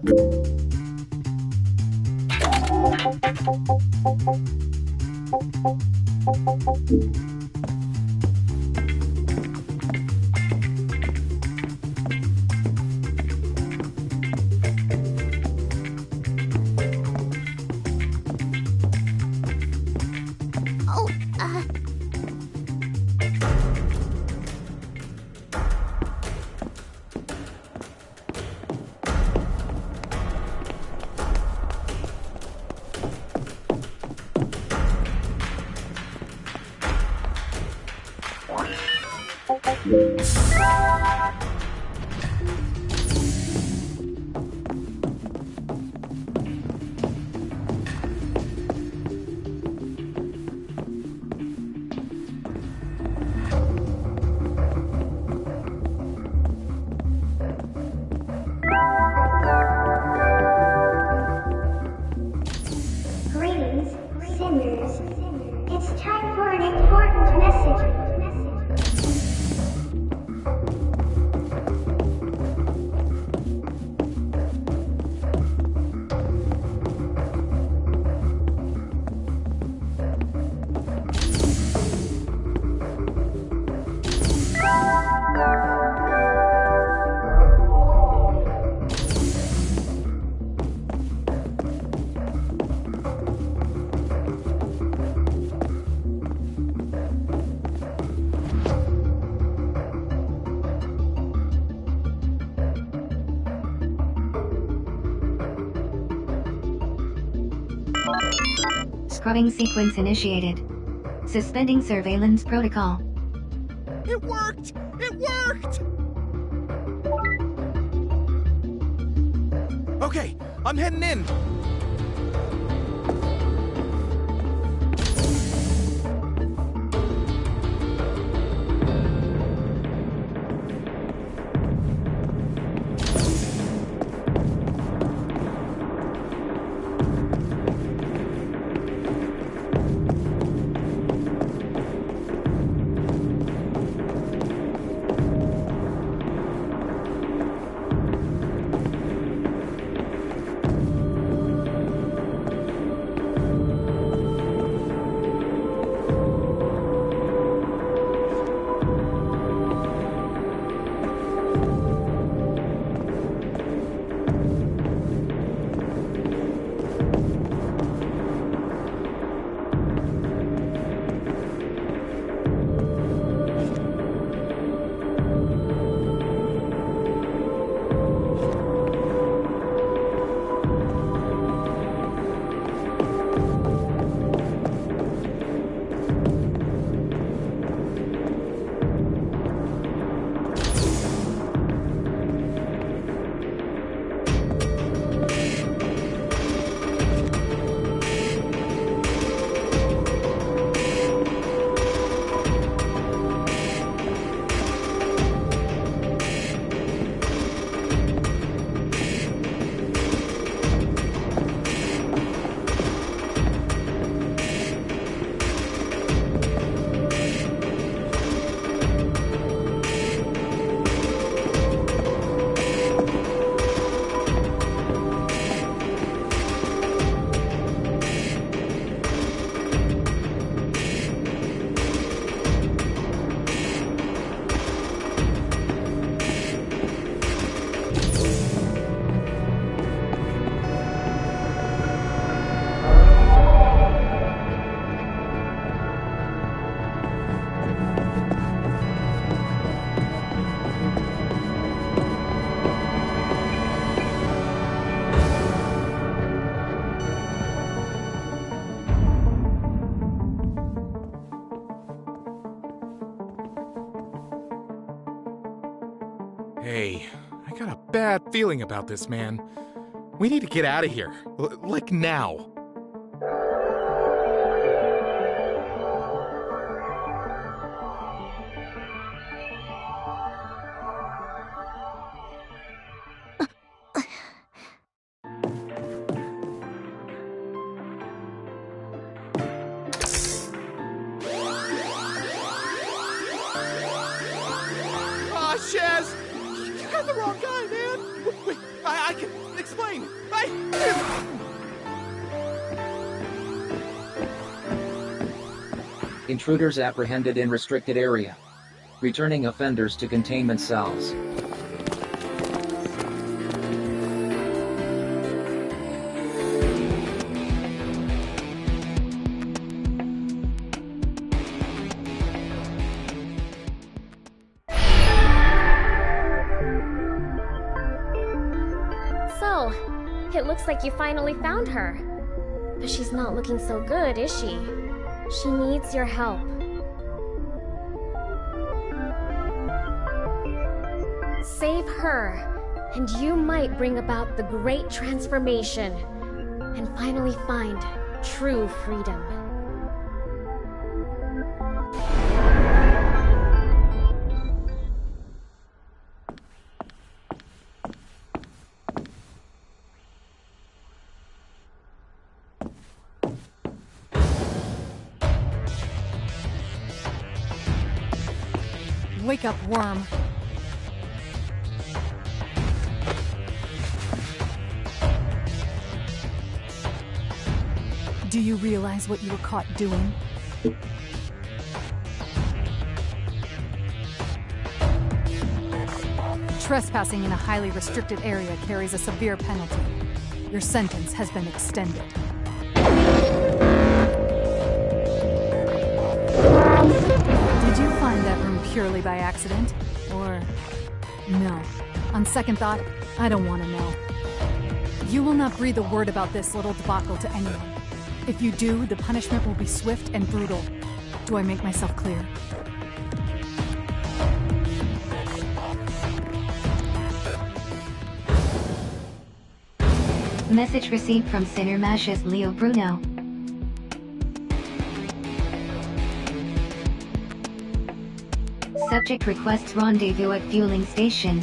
Greetings, sinners. It's time for an important message. Scrubbing sequence initiated. Suspending surveillance protocol. It worked! It worked! Okay, I'm heading in. Hey, I got a bad feeling about this, man. We need to get out of here. Like now. Aw, Chaz! You got the wrong guy, man! Wait, I can Intruders apprehended in restricted area. Returning offenders to containment cells. So, it looks like you finally found her. But she's not looking so good, is she? She needs your help. Save her, and you might bring about the great transformation, and finally find true freedom. Wake up, worm. Do you realize what you were caught doing? Trespassing in a highly restricted area carries a severe penalty. Your sentence has been extended. Did you find that room purely by accident? Or... no? On second thought, I don't want to know. You will not breathe a word about this little debacle to anyone. If you do, the punishment will be swift and brutal. Do I make myself clear? Message received from Sinner Mash's Leo Bruno. Subject requests rendezvous at fueling station.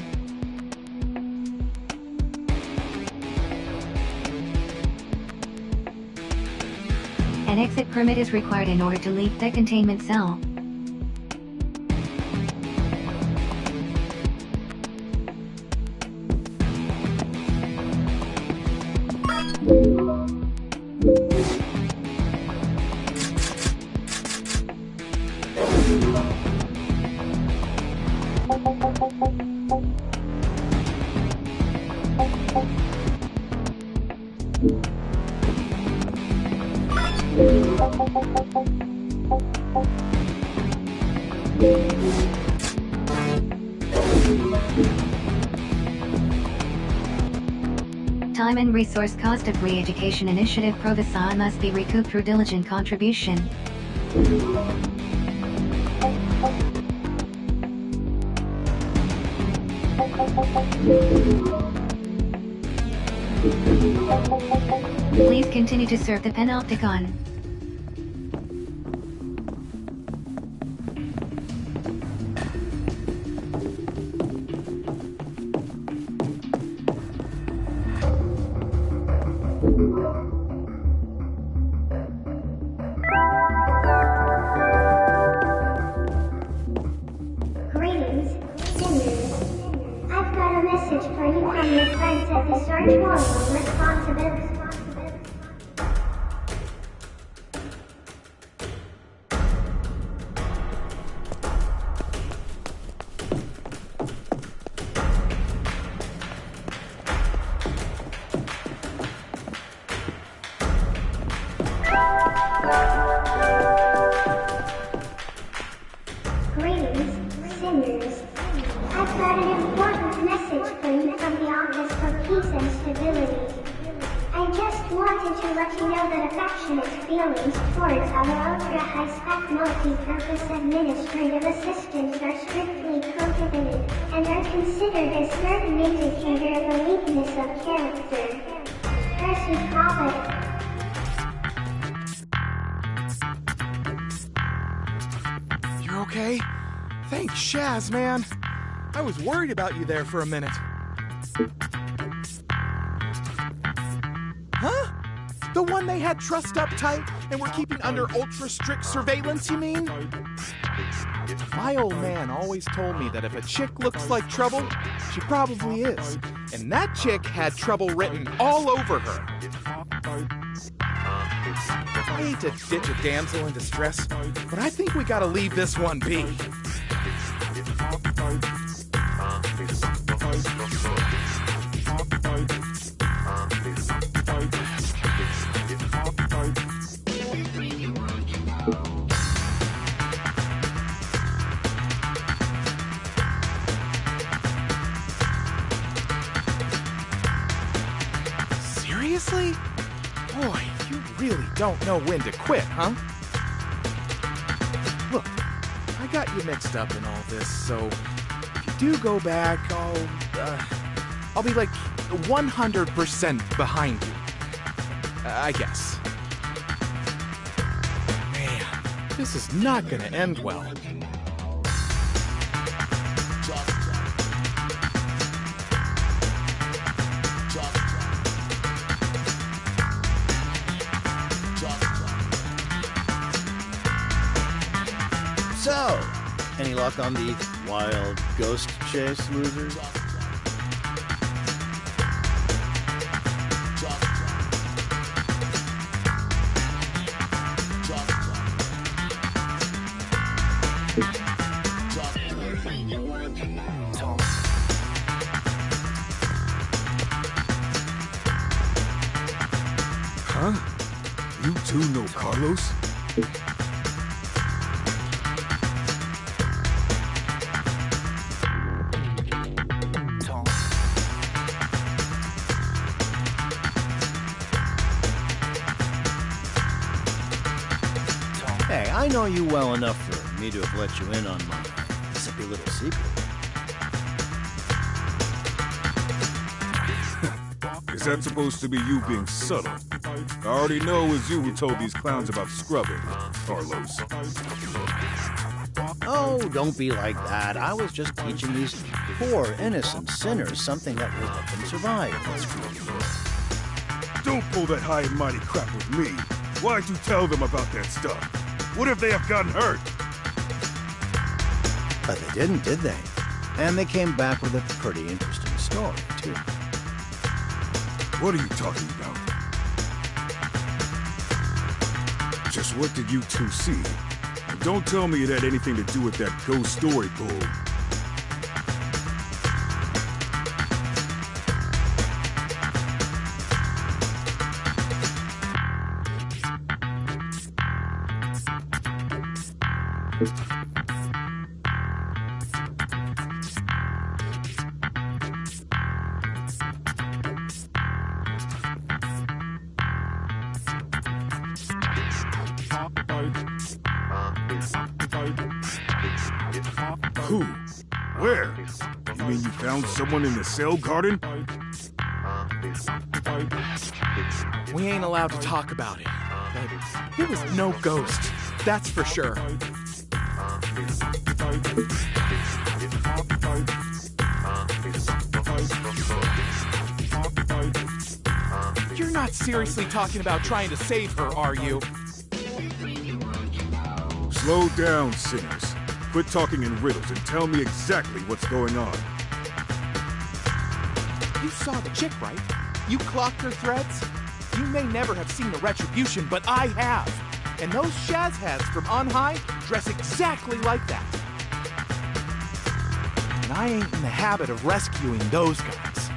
An exit permit is required in order to leave the containment cell. Time and resource cost of re-education initiative Provisa must be recouped through diligent contribution. Please continue to serve the Panopticon. Greetings, seniors. I've got a message for you from your friends at the Sartorial Responsibility. Greetings, seniors. I've got an important message for you from the Office for Peace and Stability. I just wanted to let you know that affectionate feelings towards our ultra-high-spec multi-purpose administrative assistants are strictly prohibited, and are considered a certain indicator of a weakness of character. Percy Collett. You okay? Thanks, Shaz, man. I was worried about you there for a minute. Huh? The one they had trussed up tight and were keeping under ultra-strict surveillance, you mean? My old man always told me that if a chick looks like trouble, she probably is. And that chick had trouble written all over her. I hate to ditch a damsel in distress, but I think we gotta leave this one be. Seriously? Boy, you really don't know when to quit, huh? Look, I got you mixed up in all this, so if you do go back, I'll be like 100% behind you. I guess. Man, this is not gonna end well. So, any luck on the wild ghost chase, losers? Huh? You two know Carlos? Hey, I know you well enough for me to have let you in on my zippy little secret. Is that supposed to be you being subtle? I already know it was you who told these clowns about scrubbing, Carlos. Oh, don't be like that. I was just teaching these poor, innocent sinners something that will help them survive in this cruel world. Don't pull that high and mighty crap with me. Why'd you tell them about that stuff? What if they have gotten hurt? But they didn't, did they? And they came back with a pretty interesting story, too. What are you talking about? Just what did you two see? And don't tell me it had anything to do with that ghost story bull. Who? Where? You mean you found someone in the cell garden? We ain't allowed to talk about it, but it was no ghost, that's for sure. You're not seriously talking about trying to save her, are you? Slow down, sinners. Quit talking in riddles and tell me exactly what's going on. You saw the chick, right? You clocked her threads? You may never have seen the retribution, but I have. And those Shaz hats from on high dress exactly like that. And I ain't in the habit of rescuing those guys.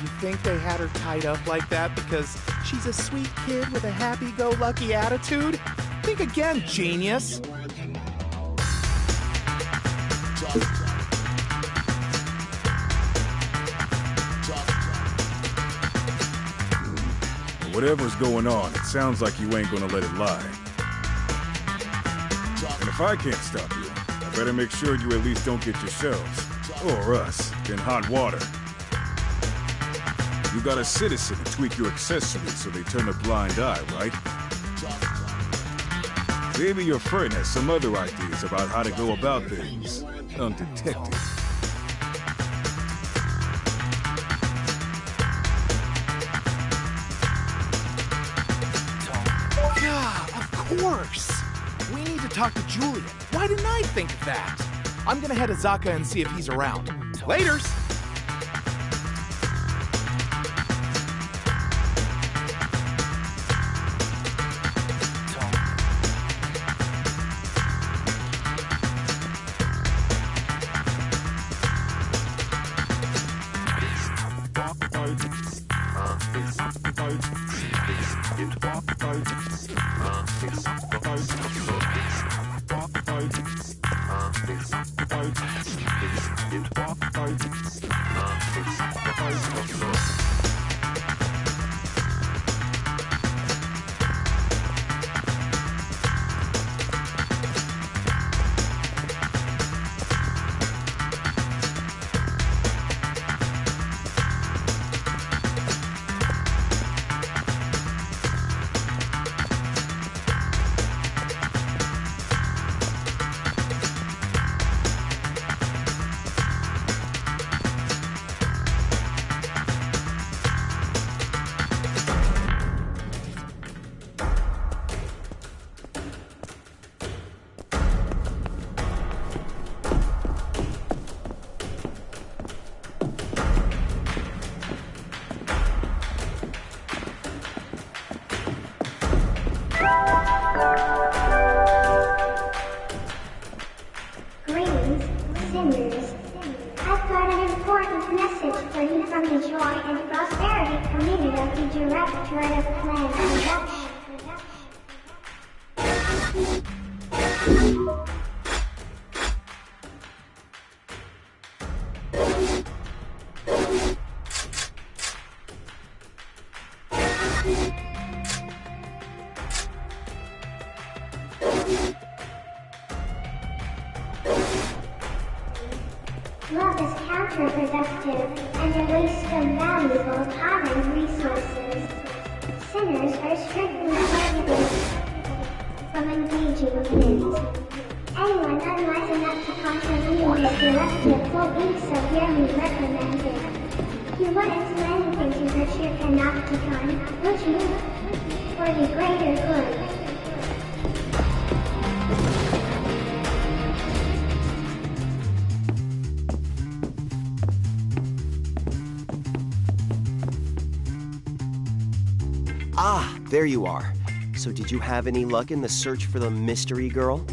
You think they had her tied up like that because she's a sweet kid with a happy-go-lucky attitude? Think again, genius. Whatever's going on, it sounds like you ain't gonna let it lie. And if I can't stop you, I better make sure you at least don't get yourselves, or us, in hot water. You got a citizen to tweak your accessories so they turn a blind eye, right? Maybe your friend has some other ideas about how to go about things undetected. Of course! We need to talk to Julian. Why didn't I think of that? I'm gonna head to Zaka and see if he's around. Laters! from the joy and prosperity created of the Directorate of Plan Production. Love is counterproductive and a waste of valuable time and resources. Sinners are strictly prohibited from engaging in it. Anyone unwise enough to contravene this directive will be severely reprimanded. You wouldn't do anything to hurt your Panopticon, would you? For the greater good. Ah, there you are. So did you have any luck in the search for the mystery girl?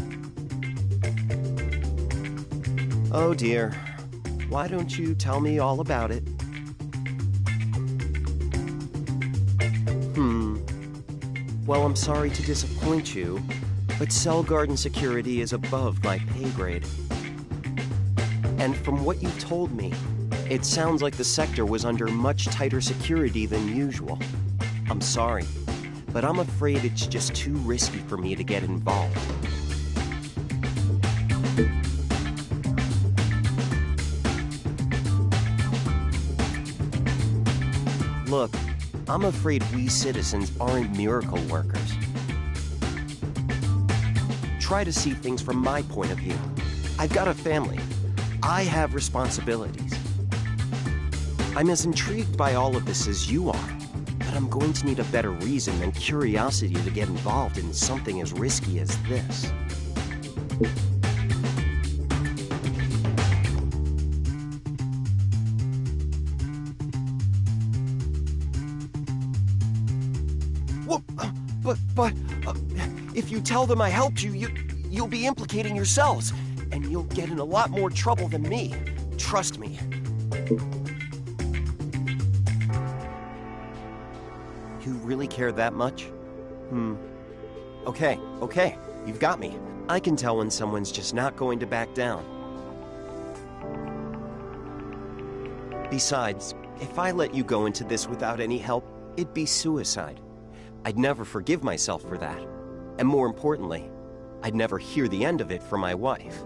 Oh dear. Why don't you tell me all about it? Well, I'm sorry to disappoint you, but Cell Garden security is above my pay grade. And from what you told me, it sounds like the sector was under much tighter security than usual. I'm sorry, but I'm afraid it's just too risky for me to get involved. Look, I'm afraid we citizens aren't miracle workers. Try to see things from my point of view. I've got a family. I have responsibilities. I'm as intrigued by all of this as you are. But I'm going to need a better reason than curiosity to get involved in something as risky as this. But, if you tell them I helped you, you'll be implicating yourselves, and you'll get in a lot more trouble than me. Trust me. You really care that much? Okay, you've got me. I can tell when someone's just not going to back down. Besides, if I let you go into this without any help, it'd be suicide. I'd never forgive myself for that. And more importantly, I'd never hear the end of it from my wife.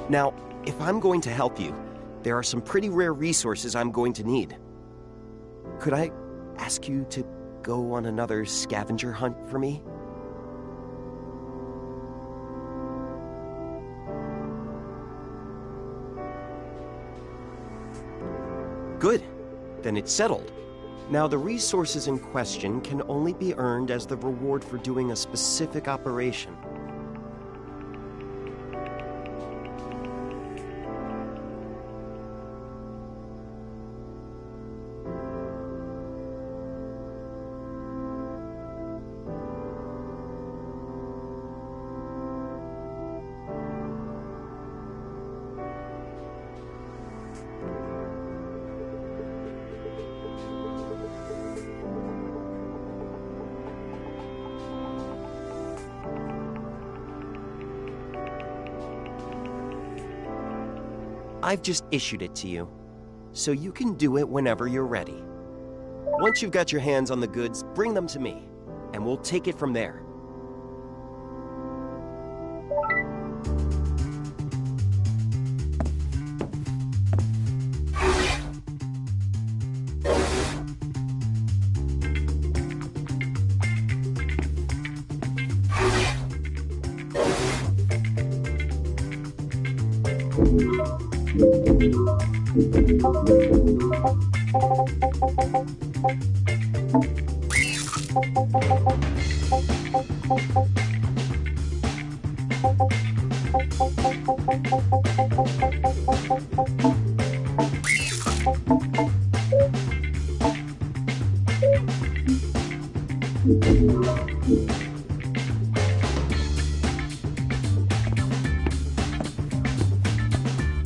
Now, if I'm going to help you, there are some pretty rare resources I'm going to need. Could I ask you to go on another scavenger hunt for me? Good. Then it's settled. Now, the resources in question can only be earned as the reward for doing a specific operation. I've just issued it to you, so you can do it whenever you're ready. Once you've got your hands on the goods, bring them to me, and we'll take it from there.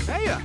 Heya!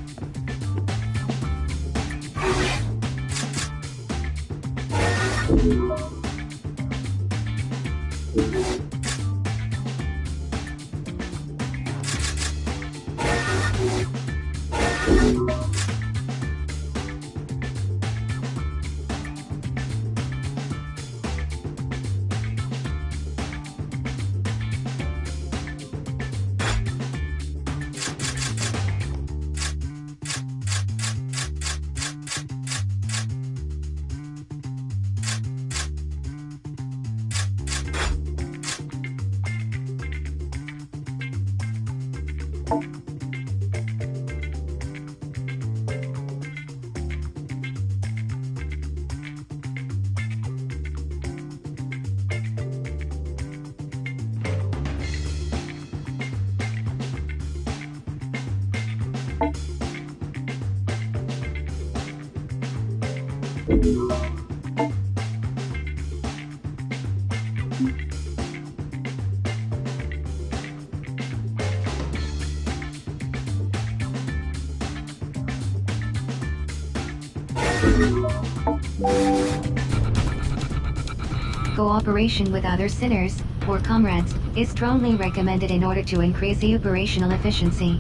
Cooperation with other sinners, or comrades, is strongly recommended in order to increase the operational efficiency.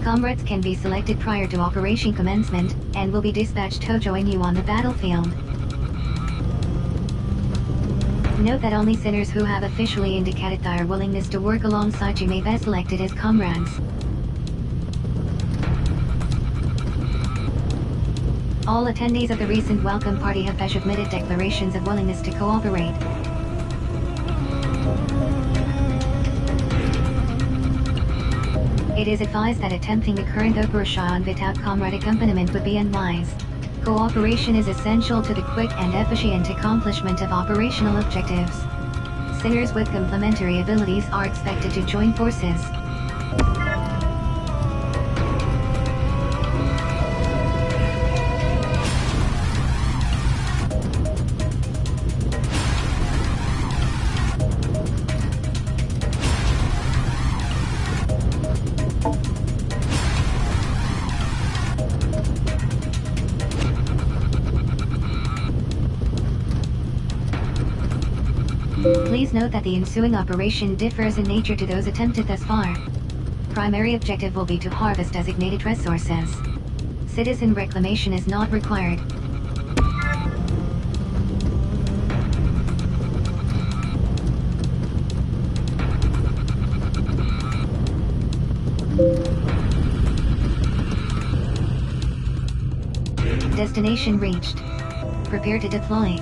Comrades can be selected prior to operation commencement, and will be dispatched to join you on the battlefield. Note that only sinners who have officially indicated their willingness to work alongside you may be selected as comrades. All attendees of the recent welcome party have submitted declarations of willingness to cooperate. It is advised that attempting the current operation without comrade accompaniment would be unwise. Cooperation is essential to the quick and efficient accomplishment of operational objectives. Sinners with complementary abilities are expected to join forces. Please note that the ensuing operation differs in nature to those attempted thus far. Primary objective will be to harvest designated resources. Citizen reclamation is not required. Destination reached. Prepare to deploy.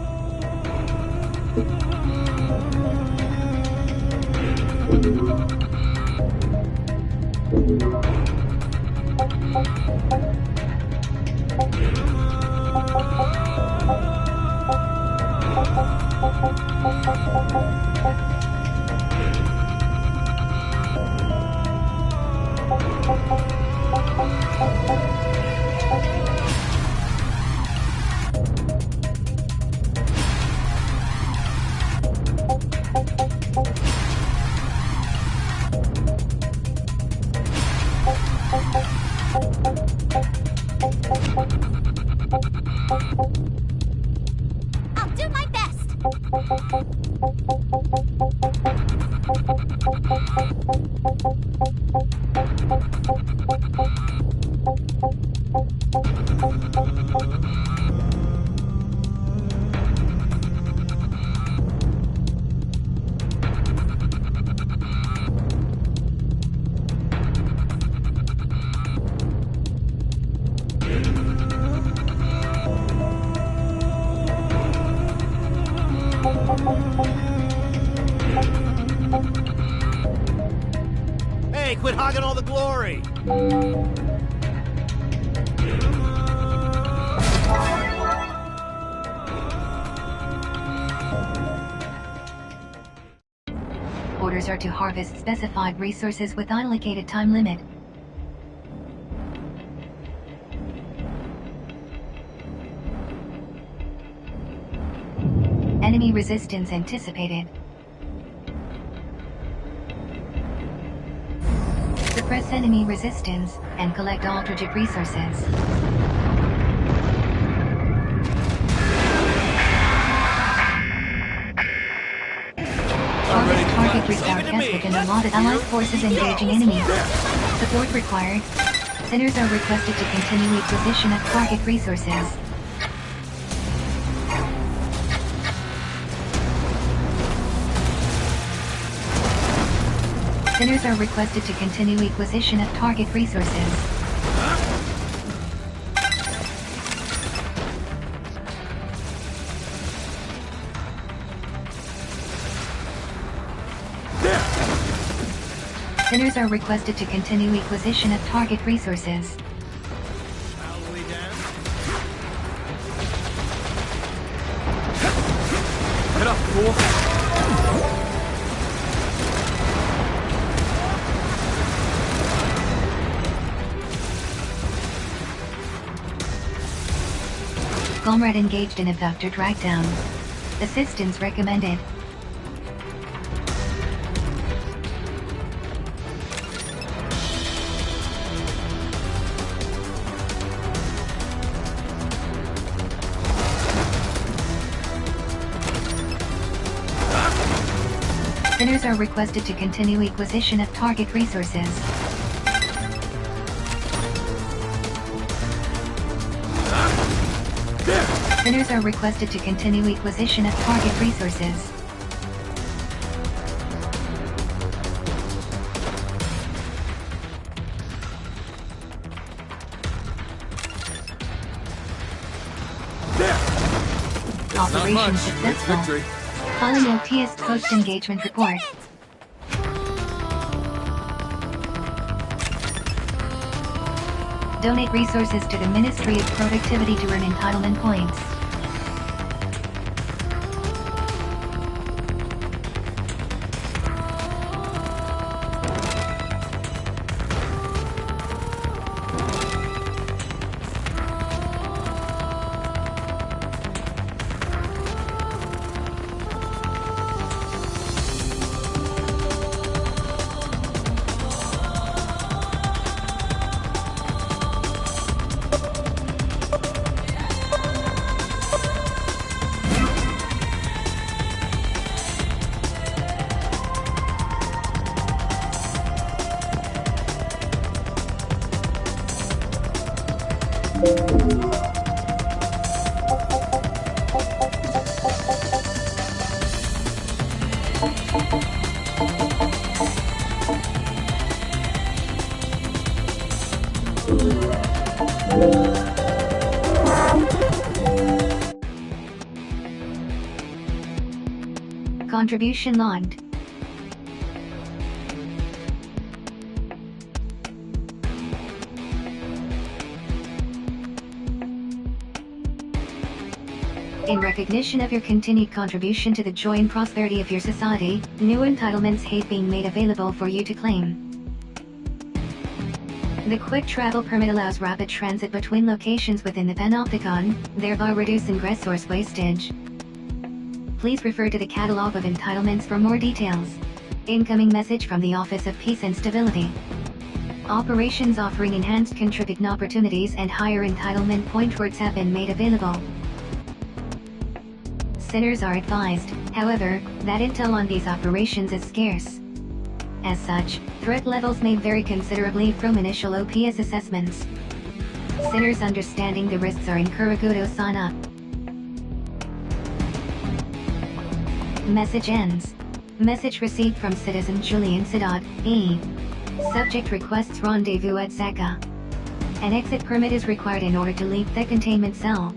I'll do my best. Hey, quit hogging all the glory! Order orders are to harvest specified resources with unallocated time limit. Enemy resistance anticipated. Suppress enemy resistance, and collect all tragic resources. Harvest target restart test within allotted allied forces engaging enemies. Support required. Sinners are requested to continue acquisition of target resources. Sinners are requested to continue acquisition of target resources. Sinners are requested to continue acquisition of target resources. Get up, fool! Comrade engaged in abductor dragdown. Assistance recommended. Sinners are requested to continue acquisition of target resources. Sinners are requested to continue acquisition of target resources. Operation successful. Victory. Following LTS post-engagement report. Donate resources to the Ministry of Productivity to earn entitlement points. Contribution logged. In recognition of your continued contribution to the joy and prosperity of your society, new entitlements have been made available for you to claim. The Quick Travel Permit allows rapid transit between locations within the Panopticon, thereby reducing resource wastage. Please refer to the catalog of entitlements for more details. Incoming message from the Office of Peace and Stability. Operations offering enhanced contribution opportunities and higher entitlement point rewards have been made available. Sinners are advised, however, that intel on these operations is scarce. As such, threat levels may vary considerably from initial OPS assessments. Sinners understanding the risks are encouraged to sign up. Message ends. Message received from Citizen Julian Sidot, E. Subject requests rendezvous at Zaka. An exit permit is required in order to leave the containment cell.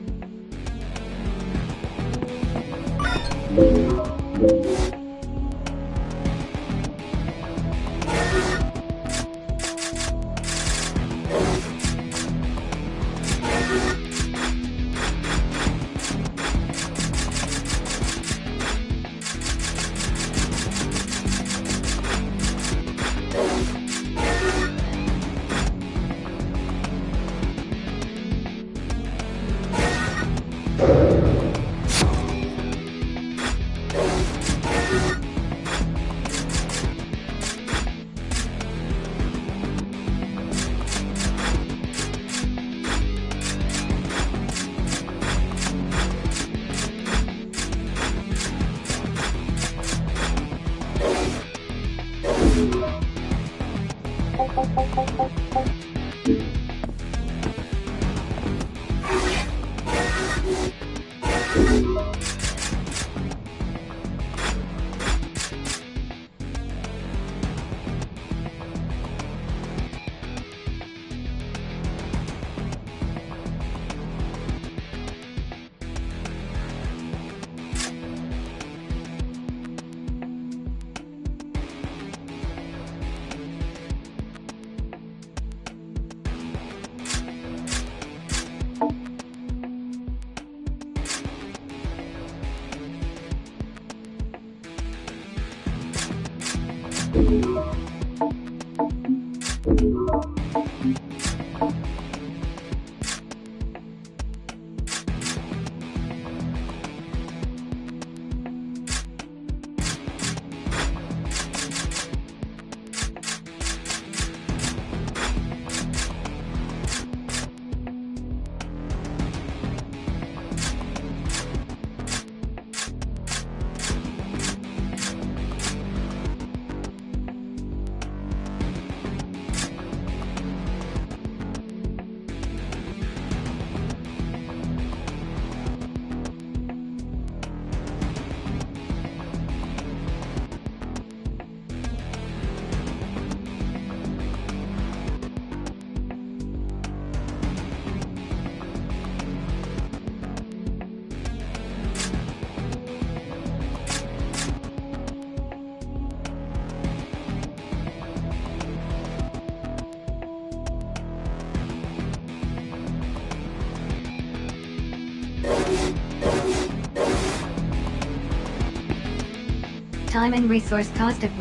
Time and resource cost of...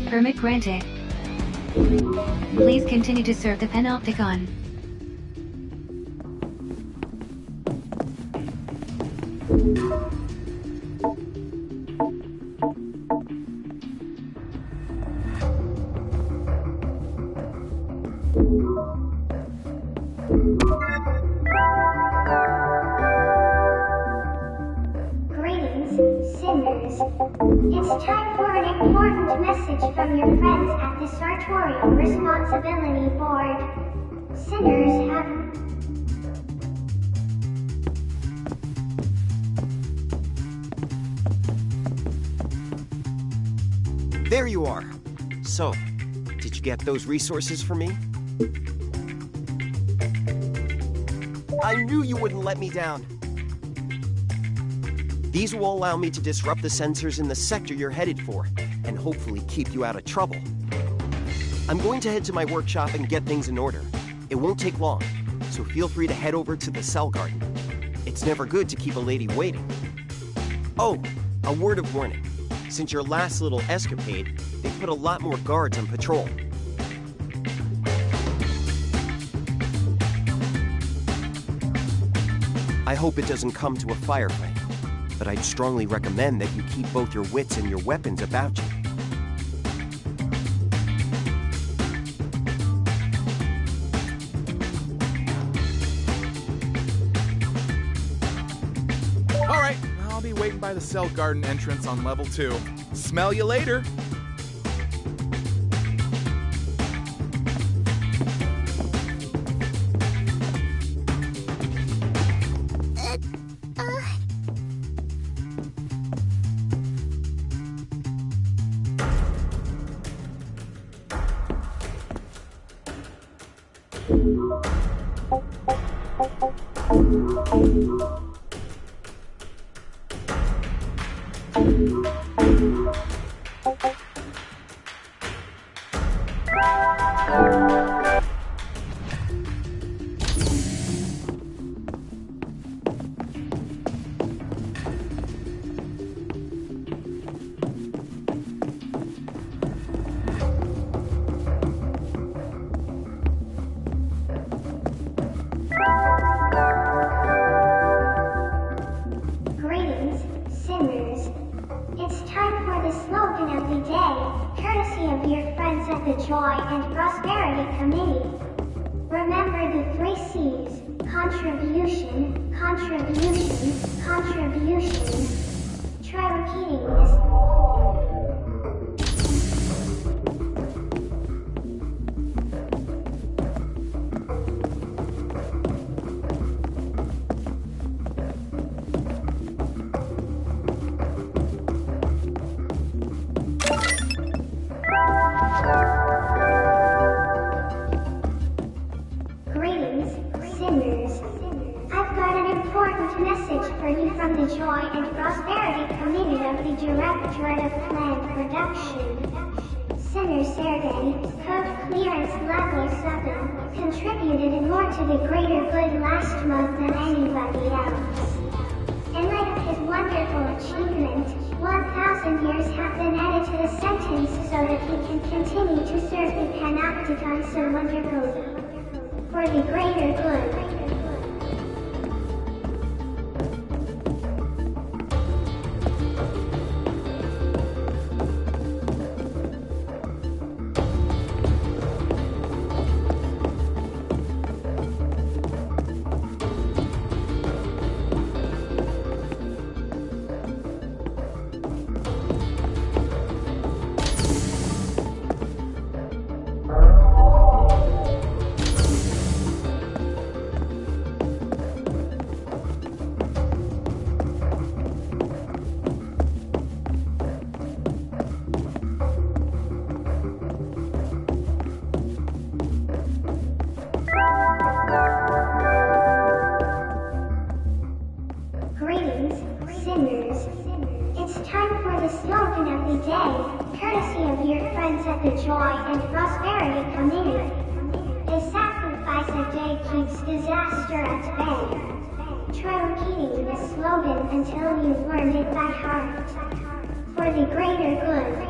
Permit granted. Please continue to serve the Panopticon. Sinners. It's time for an important message from your friends at the Sartorial Responsibility Board. Sinners have... There you are. So, did you get those resources for me? I knew you wouldn't let me down. These will allow me to disrupt the sensors in the sector you're headed for, and hopefully keep you out of trouble. I'm going to head to my workshop and get things in order. It won't take long, so feel free to head over to the cell garden. It's never good to keep a lady waiting. Oh, a word of warning. Since your last little escapade, they put a lot more guards on patrol. I hope it doesn't come to a firefight. But I'd strongly recommend that you keep both your wits and your weapons about you. All right, I'll be waiting by the cell garden entrance on level 2. Smell you later. Contribution, contribution, contribution. Try repeating this. Joy and Prosperity Committee of the Directorate of Planned Production. Senator Sergey, Code Clearance Level 7, contributed more to the greater good last month than anybody else. In light of his wonderful achievement, 1,000 years have been added to the sentence so that he can continue to serve the Panopticon so wonderfully. For the greater good. Until you've learned it by heart. For the greater good.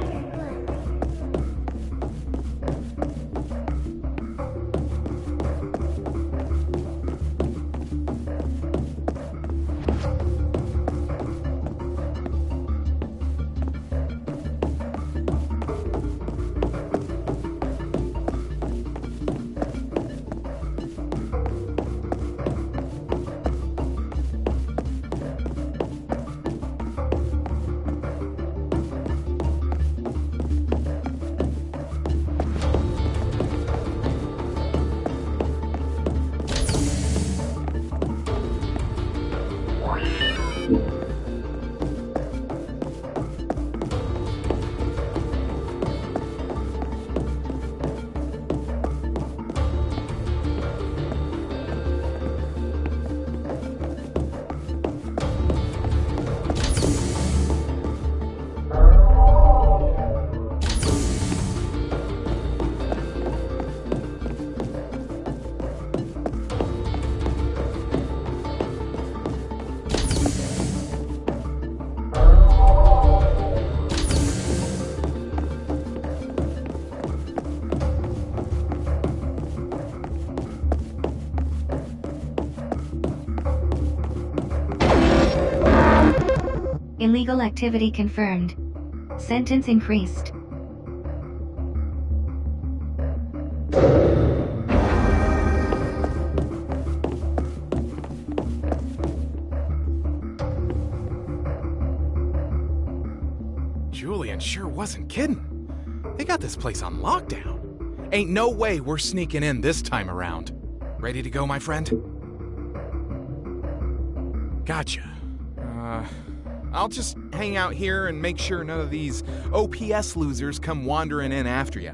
Illegal activity confirmed. Sentence increased. Julian sure wasn't kidding. They got this place on lockdown. Ain't no way we're sneaking in this time around. Ready to go, my friend? Gotcha. I'll just hang out here and make sure none of these OPS losers come wandering in after you.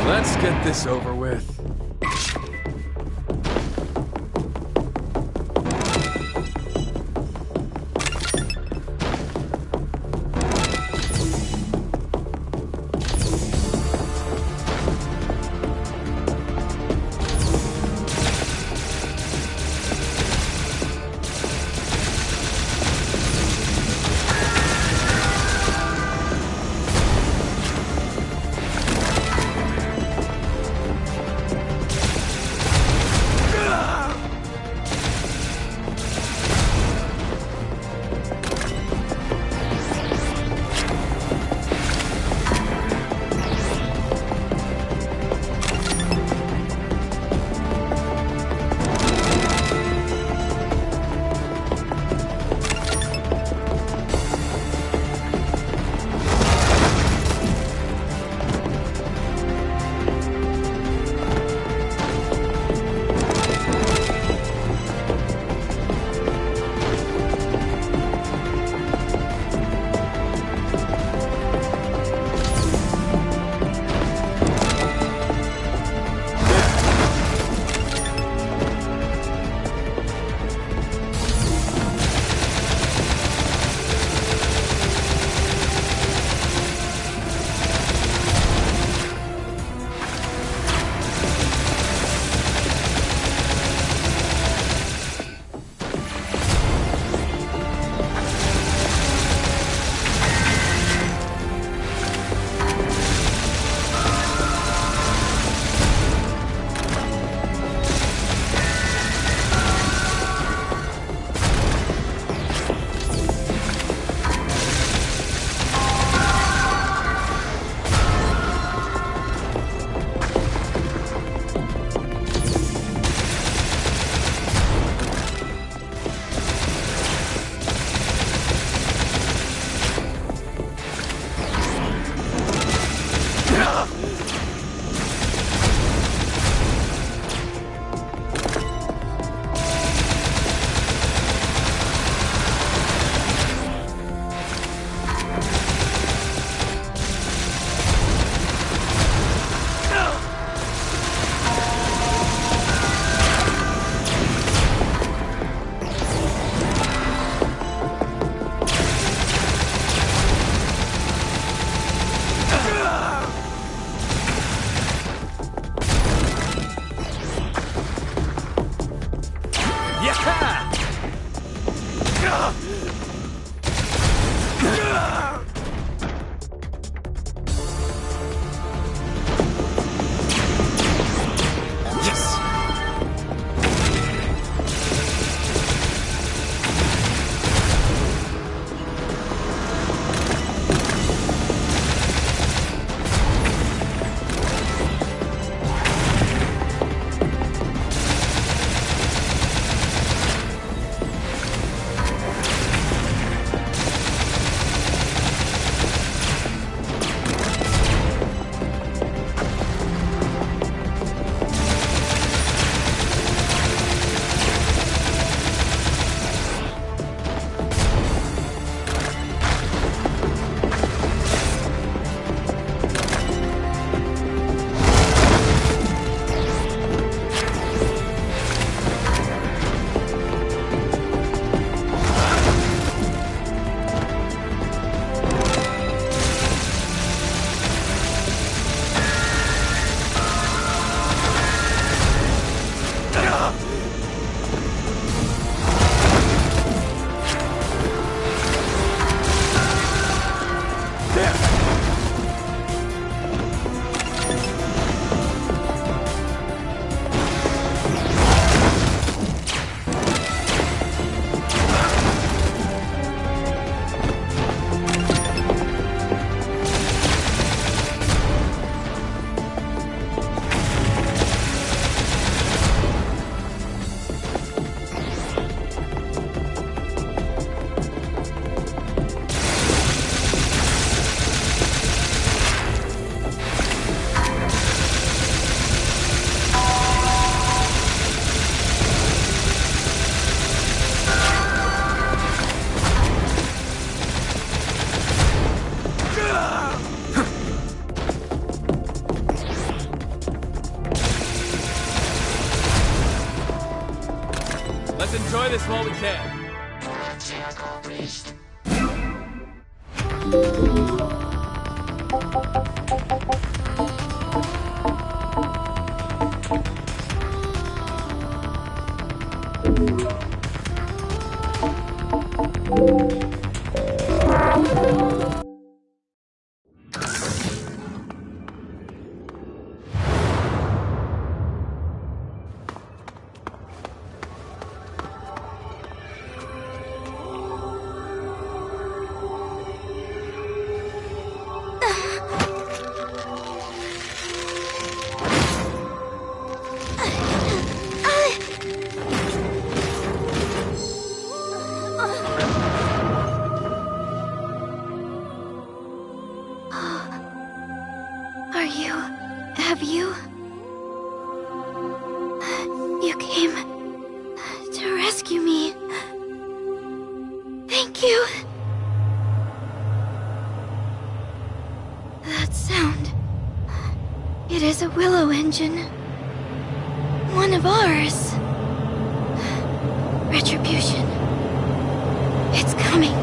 Let's get this over with. enjoy this while we can. Have you? You came to rescue me. Thank you. That sound. It is a willow engine. One of ours. Retribution. It's coming.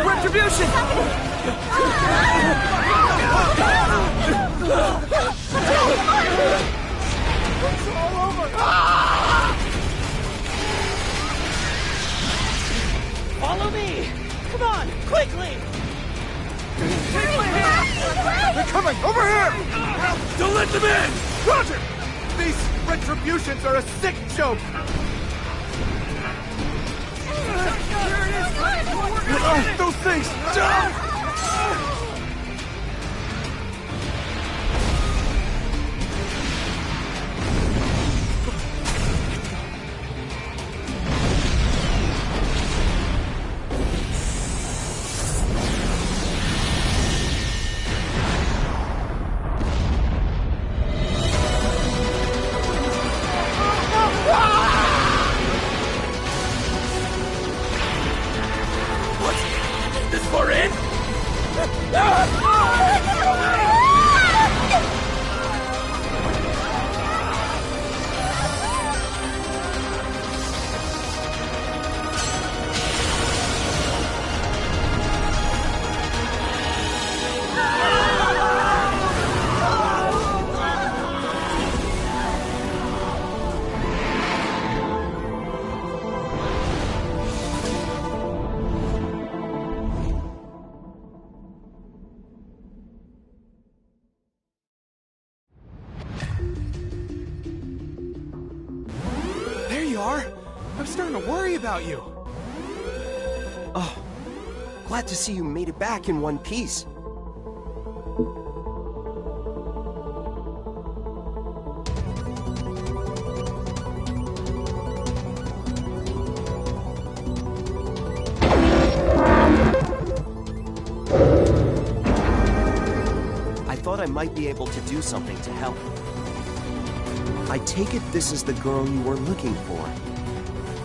Retribution! It's all over! Follow me! Come on, quickly! Take my hand! They're coming! Over here! Don't let them in! Roger! These retributions are a sick joke! Here it is! Oh, those things! We're in? There you are. I'm starting to worry about you. Oh, glad to see you made it back in one piece. I thought I might be able to do something to help. I take it this is the girl you were looking for.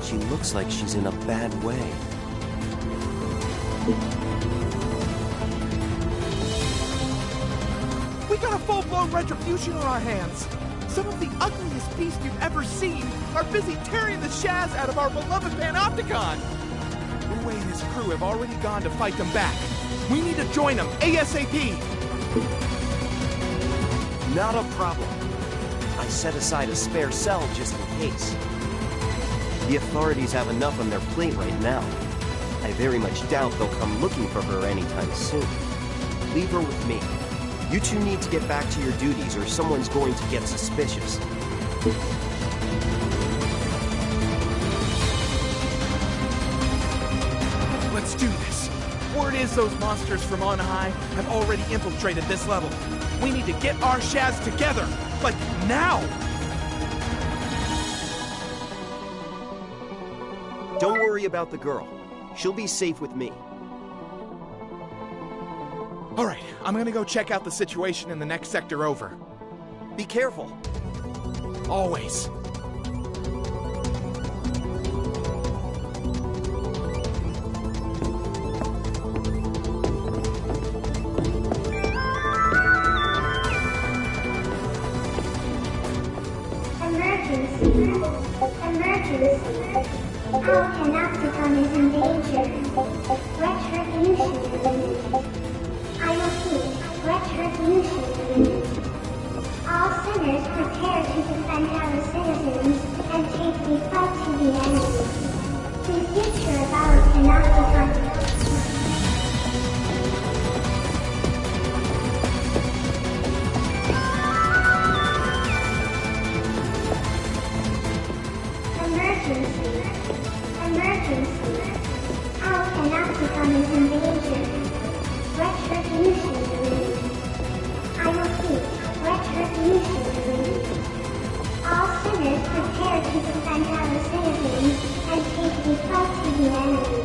She looks like she's in a bad way. We got a full-blown retribution on our hands. Some of the ugliest beasts you've ever seen are busy tearing the Shaz out of our beloved Panopticon. Uwe and his crew have already gone to fight them back. We need to join them ASAP. Not a problem. I set aside a spare cell just in case. The authorities have enough on their plate right now. I very much doubt they'll come looking for her anytime soon. Leave her with me. You two need to get back to your duties or someone's going to get suspicious. Let's do this. Word is those monsters from on high have already infiltrated this level. We need to get our Shaz together, like now! Don't worry about the girl. She'll be safe with me. All right, I'm gonna go check out the situation in the next sector over. Be careful. always. Emergency. Our Panopticon is in danger. Retribution imminent. I repeat, retribution imminent. All sinners prepare to defend our citizens and take the fight to the enemy. The future of our Panopticon. Emergency. Our Panopticon is in danger. Retribution imminent. I repeat, retribution imminent. All sinners prepare to defend our citizens and take the fight to the enemy.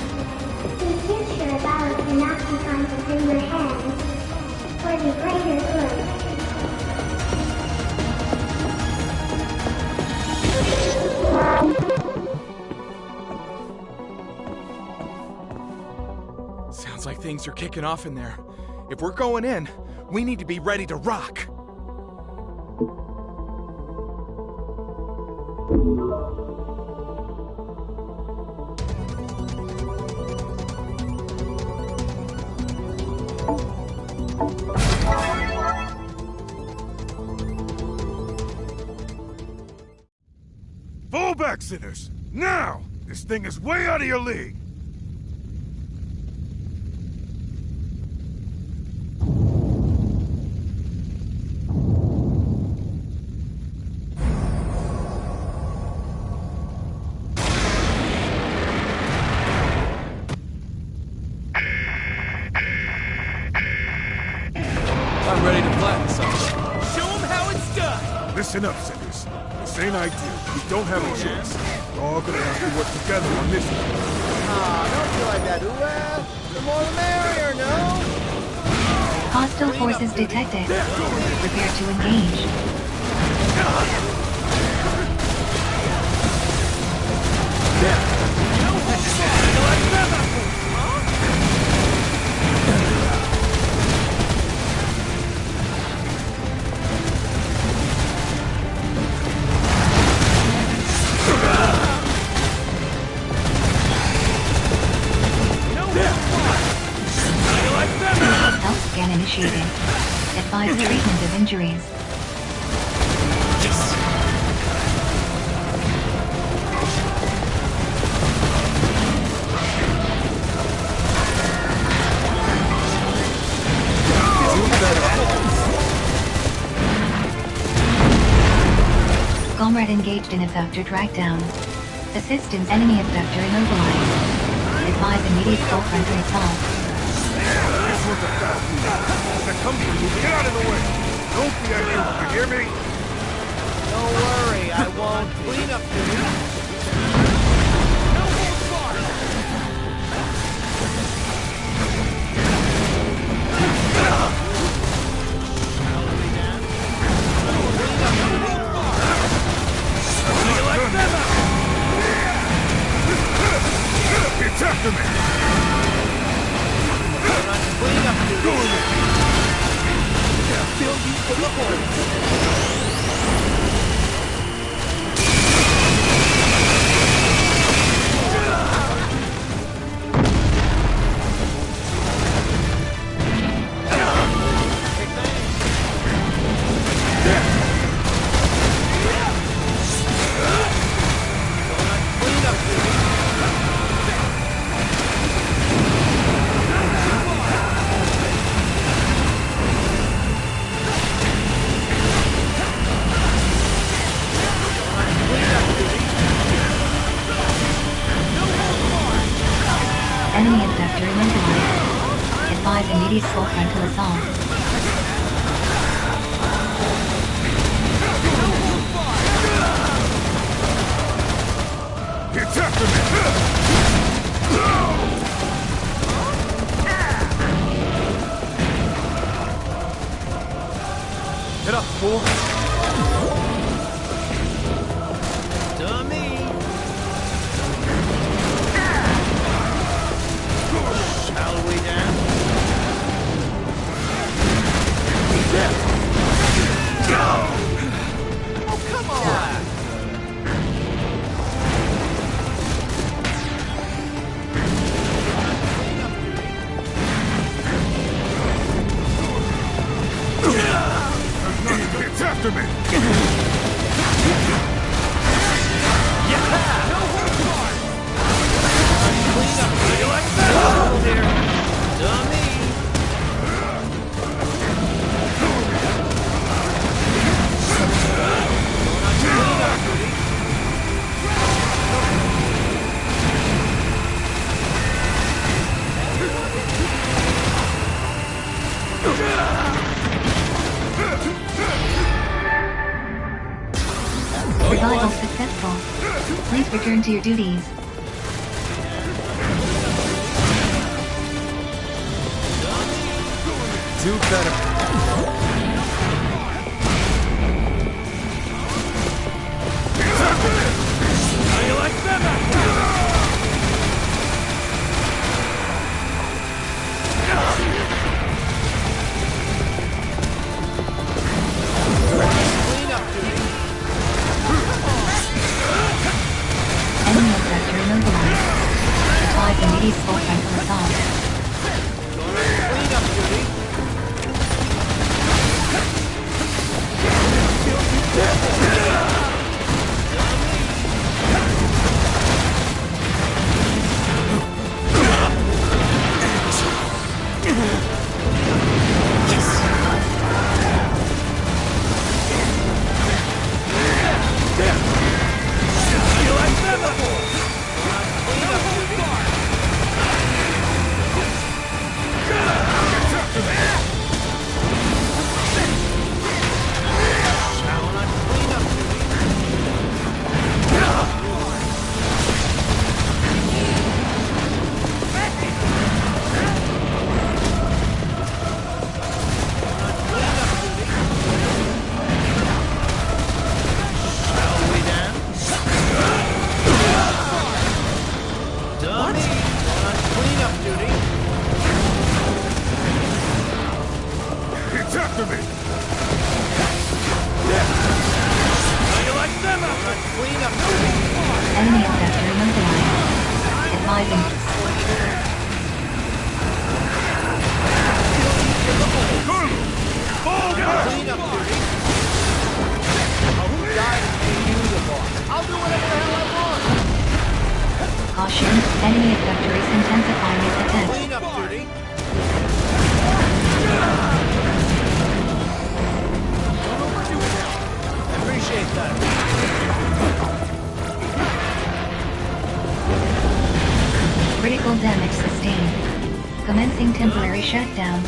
The future of our Panopticon is in your hands. For the greater good. Sounds like things are kicking off in there. If we're going in, we need to be ready to rock. Fall back, sinners! Now! This thing is way out of your league! I'm ready to flatten something. Show them how it's done! Listen up, sinners. This ain't ideal. We don't have a choice. We're all gonna have to work together on this one. Don't feel like that. Well, the more the merrier, no? Hostile forces detected. Prepare to engage. Health scan initiated. Advise treatment of injuries. Comrade engaged in abductor drag down. Assistance enemy abductor immobilized. Advise immediate full frontal assault. This one's a fast move. That comes from you. Get out of the way! Don't be a you, you hear me? Don't worry, I won't. Clean up duty. It's after me! Clean up duty. Go with Fill you full of holes. Enemy abductor immobilized. Advise immediate full frontal assault. It's after me! Get up, fool! Please return to your duties. Do better. How you like that? Enemy sector immobilized. Advise immediate assault rifle assault. Clean up duty. You like that? Clean up duty. Enemy sector immobilized. Advising. Caution, enemy sector is intensifying its attack. Clean up duty. Appreciate that. Critical damage sustained. Commencing temporary shutdown.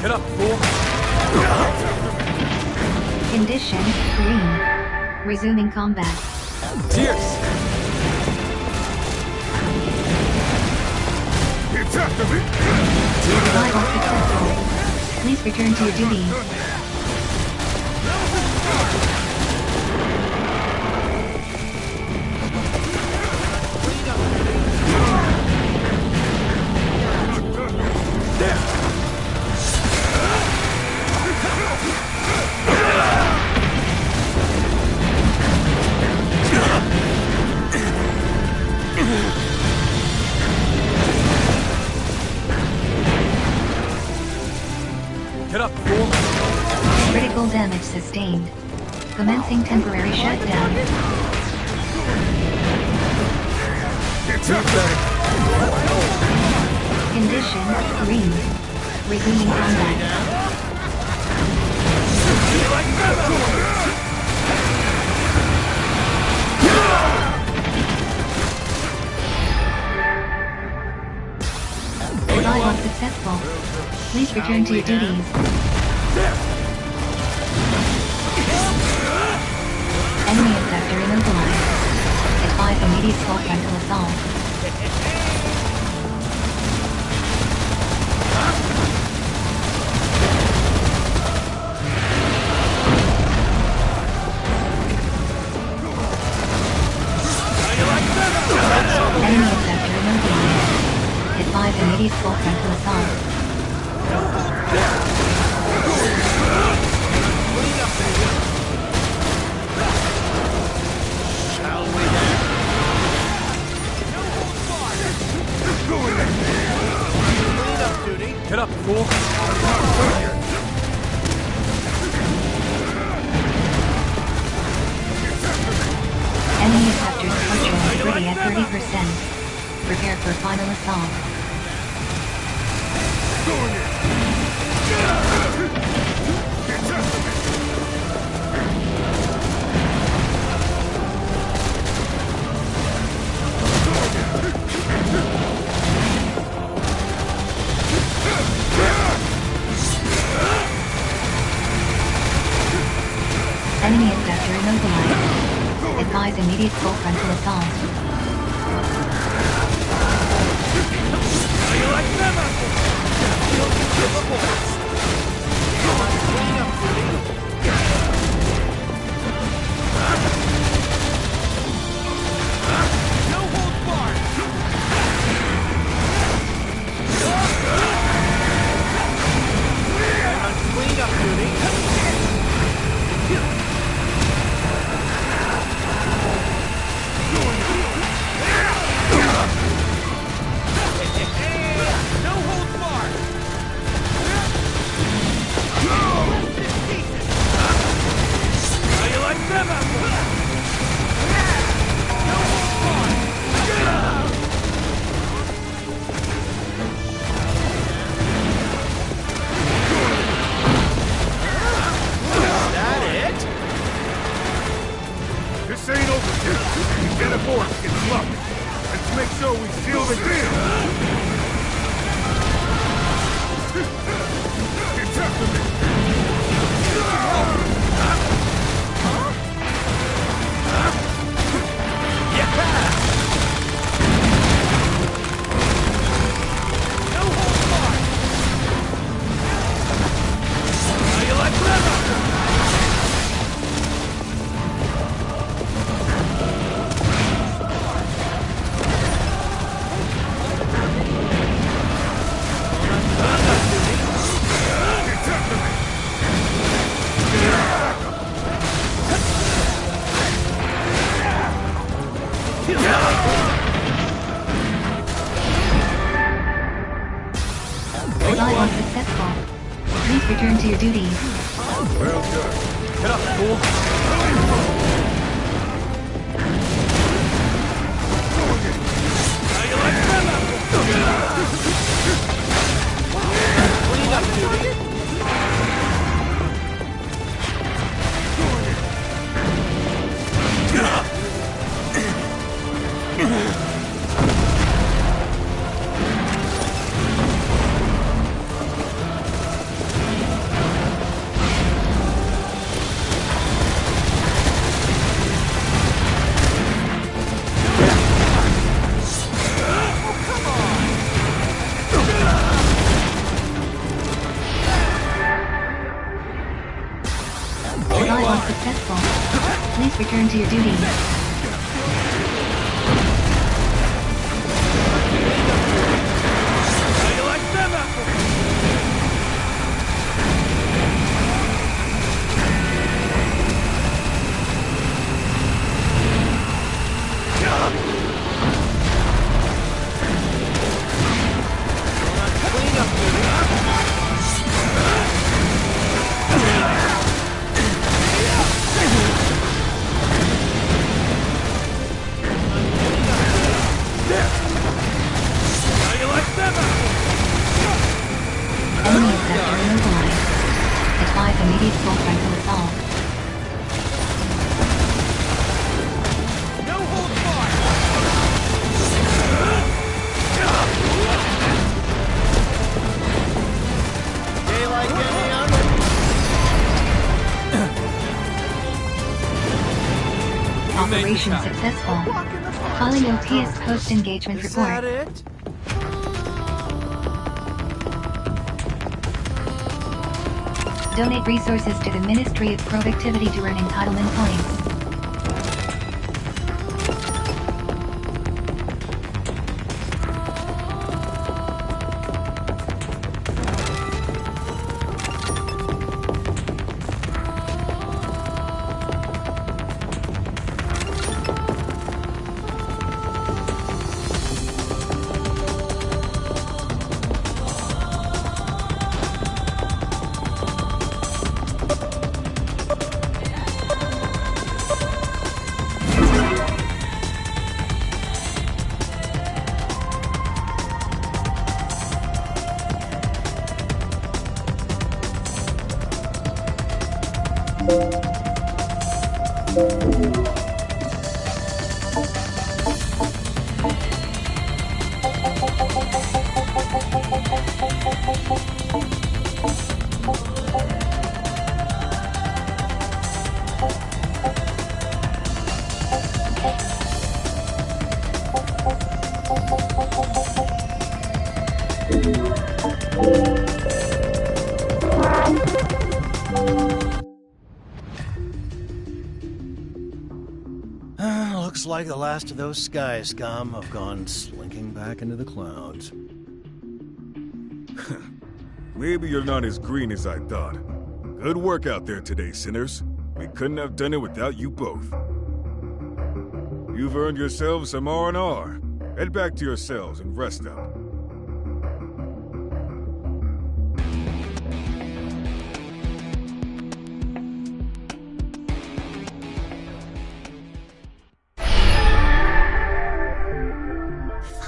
Get up, fool. Condition, green. Resuming combat. Cheers. Survival successful. Please return to your duties. Get up, fool. Critical damage sustained. Commencing temporary shutdown. Condition, green. Resuming combat. Survival successful. Please return to your duties. Enemy sector immobilized. Advise immediate assault frontal assault. Enemy sector immobilized. Advise immediate assault frontal assault. Get up, fool. Enemy sector structural integrity at 30%. Prepare for final assault. Enemy sector immobilized. immediate full frontal assault. How you like them apples? You'll be to the horse. Clean up, Woody. No holds barred. Clean up, Woody. No holds barred. How you like them apples? No holds barred. Is that it? This ain't over yet. You get aboard, get sloppy. Let's make sure we seal the deal. It's after me. No holds barred. How you like them? Volleyball successful. Please return to your duties. Well done. Get up, fool. How you like them apples? Clean up, duty. Volleyball successful. Please return to your duties. How you like them apples? Clean up, how you like them apples? Enemy sector immobilized. Advise immediate full frontal assault. No holds barred. Daylight any other? Operation successful. Calling OTS post-engagement Is that report. it? Donate resources to the Ministry of Productivity to earn entitlement points. Looks like the last of those sky scum have gone slinking back into the clouds. Maybe you're not as green as I thought. Good work out there today, sinners. We couldn't have done it without you both. You've earned yourselves some R&R. Head back to your cells and rest up.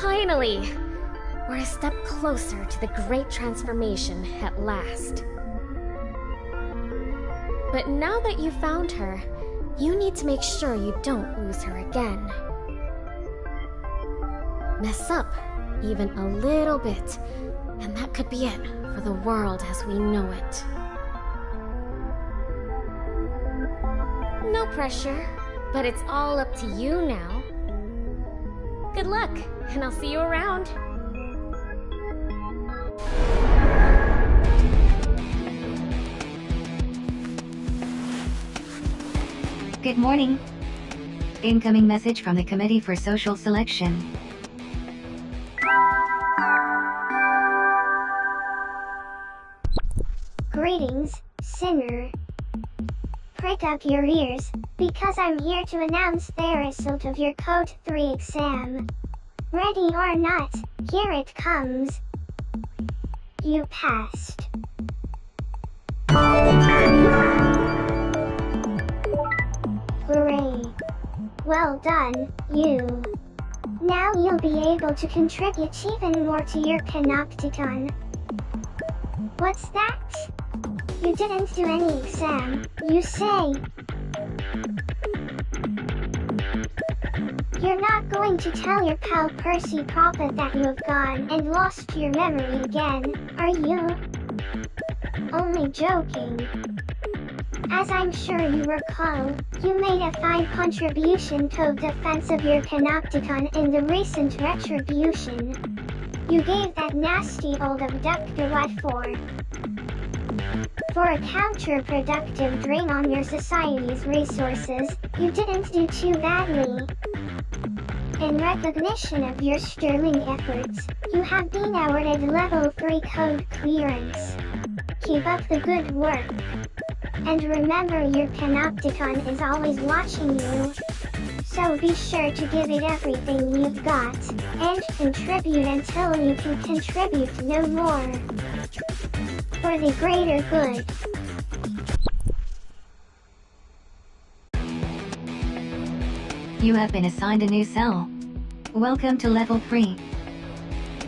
Finally! We're a step closer to the great transformation at last. But now that you've found her, you need to make sure you don't lose her again. Mess up, even a little bit, and that could be it for the world as we know it. No pressure, but it's all up to you now. Good luck, and I'll see you around. Good morning. Incoming message from the Committee for Social Selection. Greetings, Sinner. Prick up your ears, because I'm here to announce the result of your Code 3 exam. Ready or not, here it comes. You passed. Hooray. Well done, you. Now you'll be able to contribute even more to your Panopticon. What's that? You didn't do any exam, you say? You're not going to tell your pal Percy Prophet that you have gone and lost your memory again, are you? Only joking. As I'm sure you recall, you made a fine contribution to the defense of your Panopticon in the recent retribution. You gave that nasty old abductor what for? For a counterproductive drain on your society's resources, you didn't do too badly. In recognition of your sterling efforts, you have been awarded level 3 code clearance. Keep up the good work. And remember your Panopticon is always watching you. So be sure to give it everything you've got, and contribute until you can contribute no more. For the greater good. You have been assigned a new cell. Welcome to Level 3.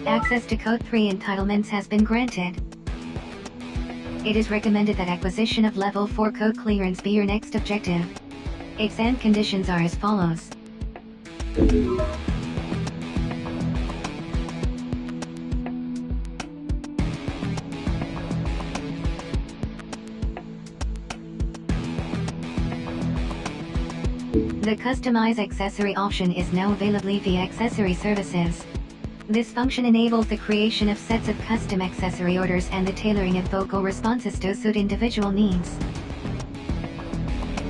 Access to Code 3 entitlements has been granted. It is recommended that acquisition of Level 4 code clearance be your next objective. Exam conditions are as follows. The Customize Accessory option is now available via Accessory Services. This function enables the creation of sets of custom accessory orders and the tailoring of vocal responses to suit individual needs.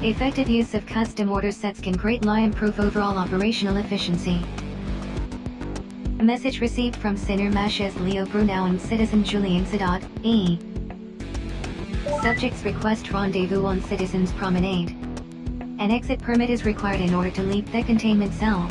Effective use of custom order sets can greatly improve overall operational efficiency. Message received from Sinner Mashes Leo Brunau and Citizen Julian Zadot, E. Subjects request rendezvous on Citizens Promenade. An exit permit is required in order to leave the containment cell.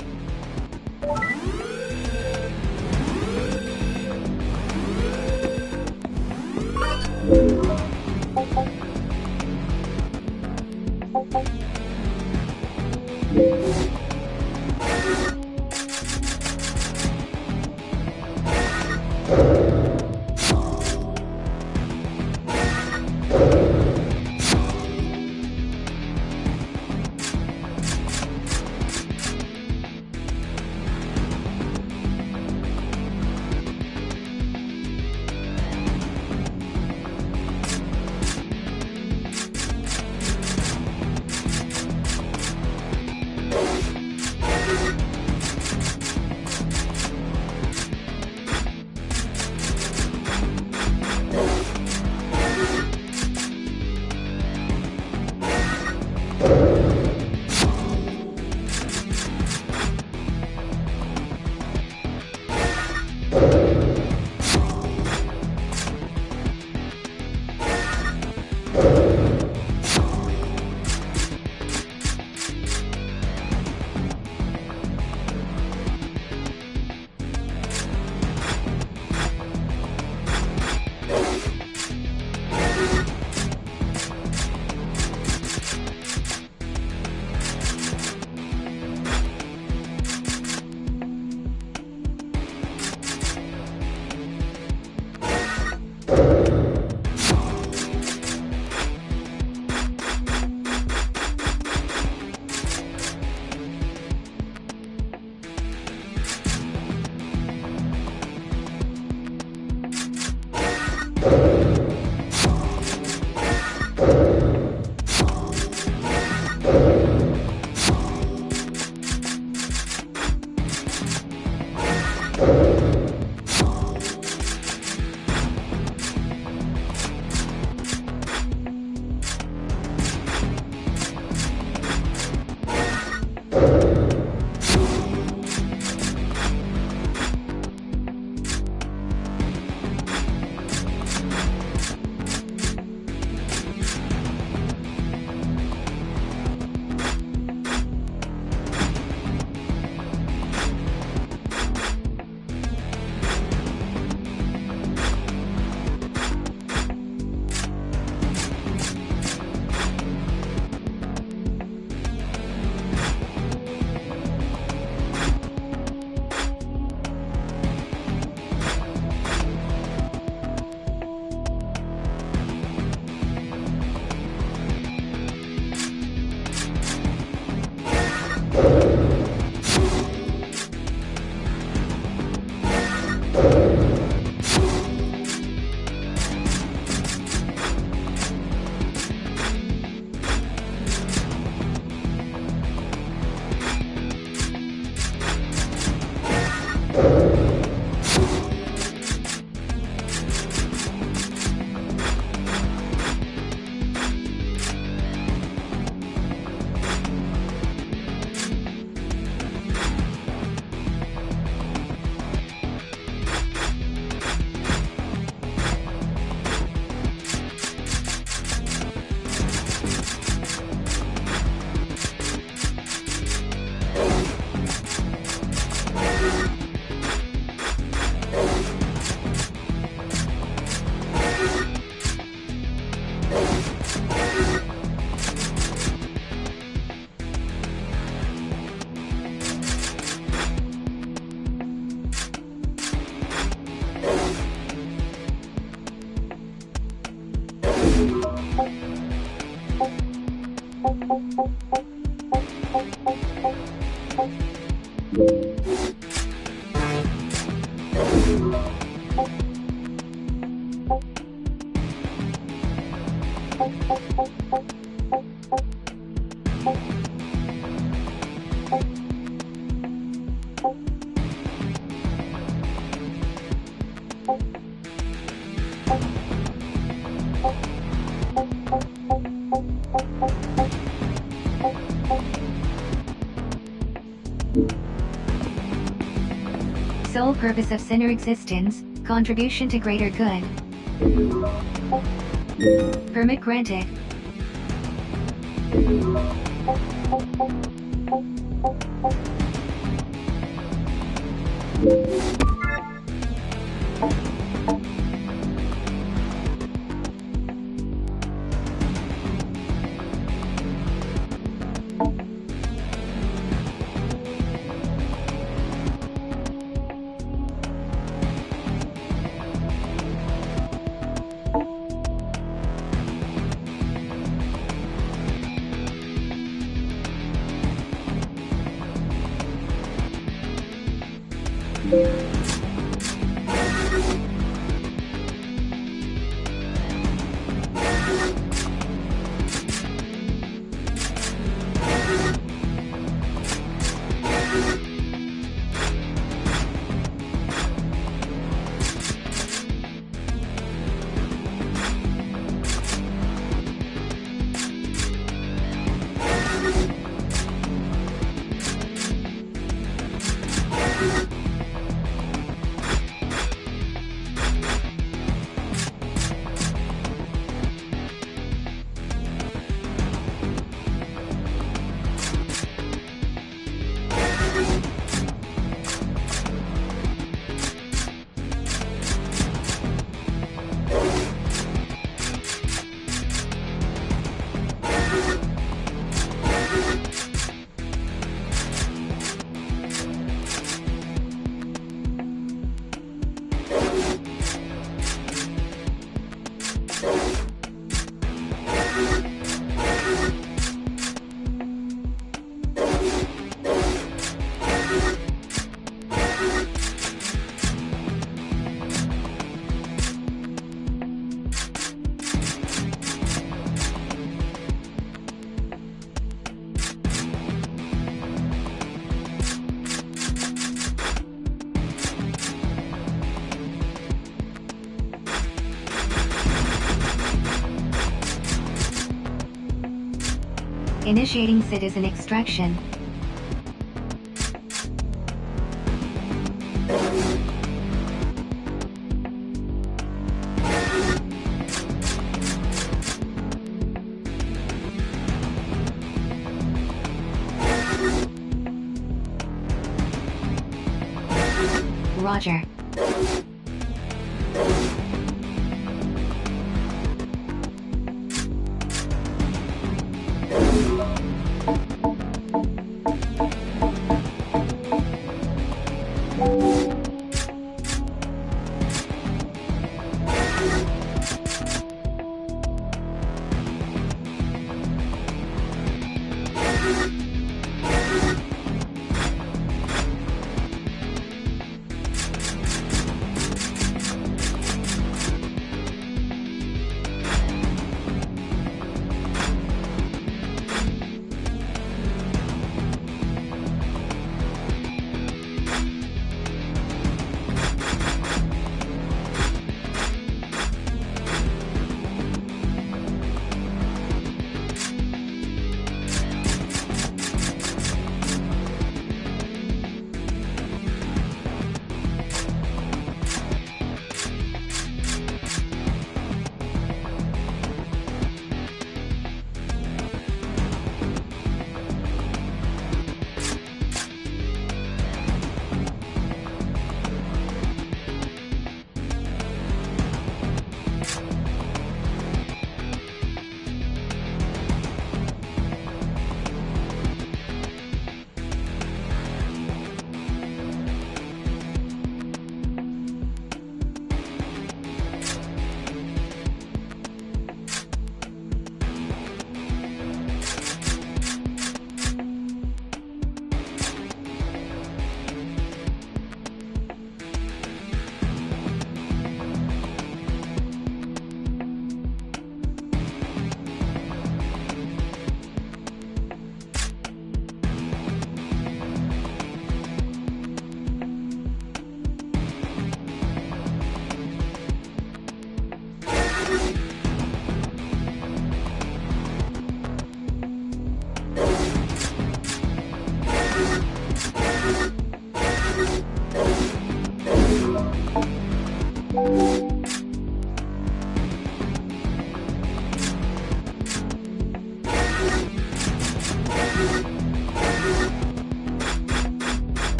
Sole purpose of sinner existence, contribution to greater good. Permit granted. Initiating citizen extraction. Roger.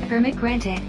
Permit granted.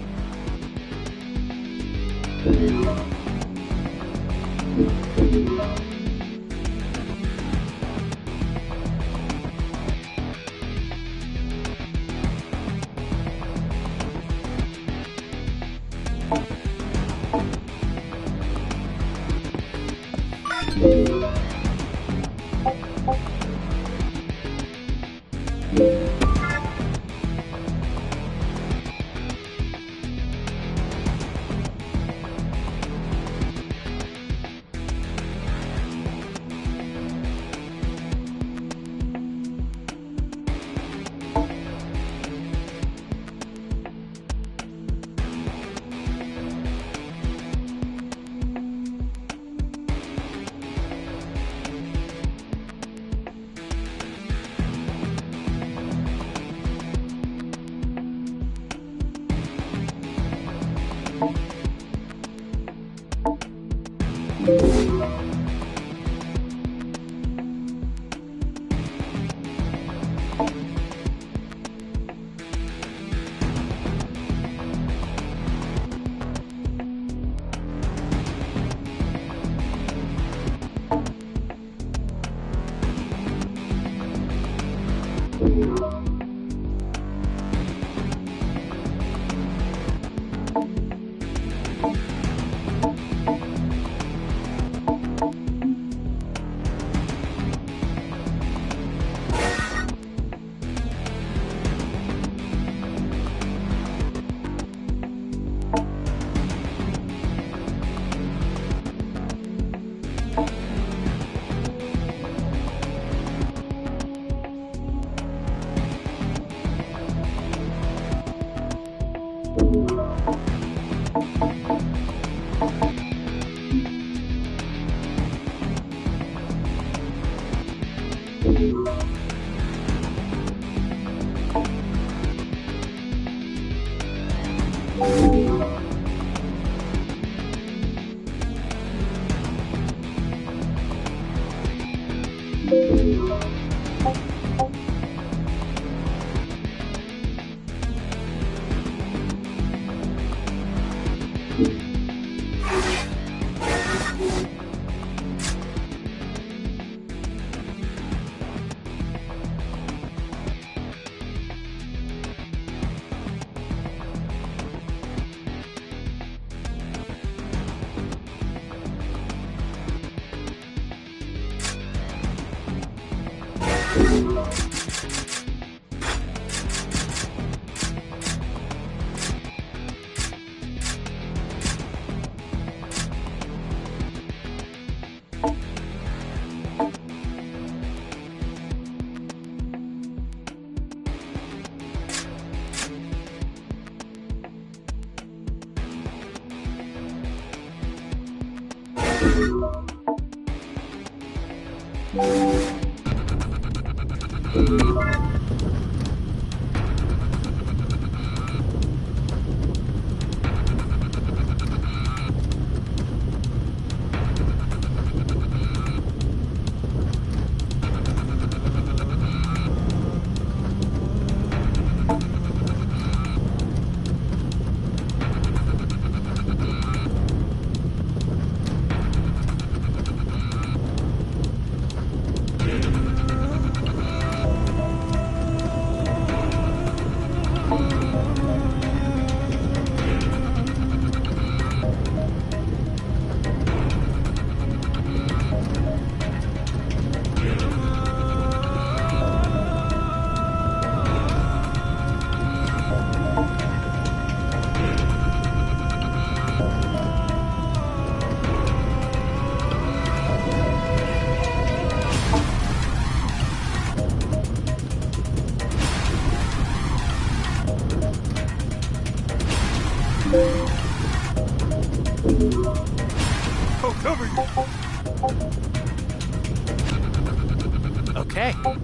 Okay. I'll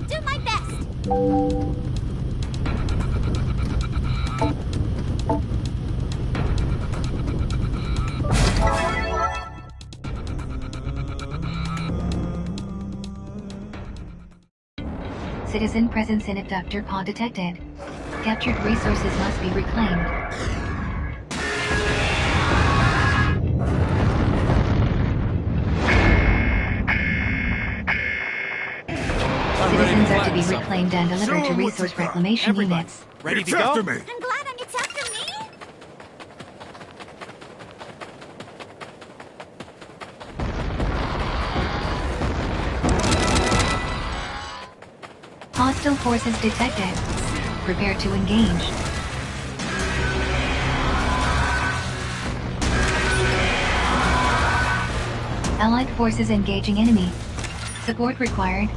do my best. Citizen presence in abductor pod detected. Captured resources must be reclaimed. Citizens are to be reclaimed and delivered to resource reclamation units. Ready to It's after go? me! I'm glad it's after me. Hostile forces detected. Prepare to engage. Allied forces engaging enemy. Support required.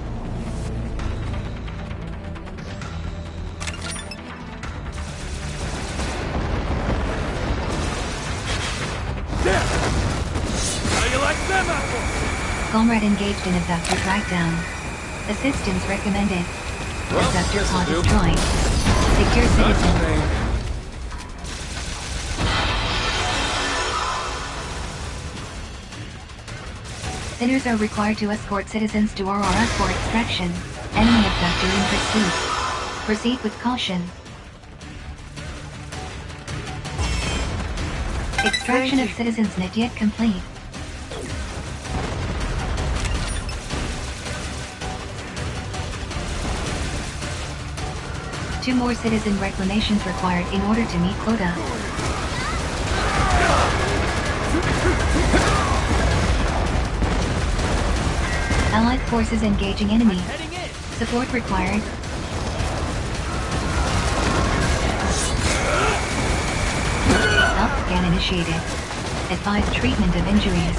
How you like them apples? Comrade engaged in abductor trackdown. Assistance recommended. Abductor pod destroyed. Secure citizen. Sinners are required to escort citizens to Aurora for extraction. Enemy abductor in pursuit. Proceed with caution. Extraction of citizens not yet complete. Two more citizen reclamations required in order to meet quota. Allied forces engaging enemy. Support required. Health scan initiated. Advise treatment of injuries.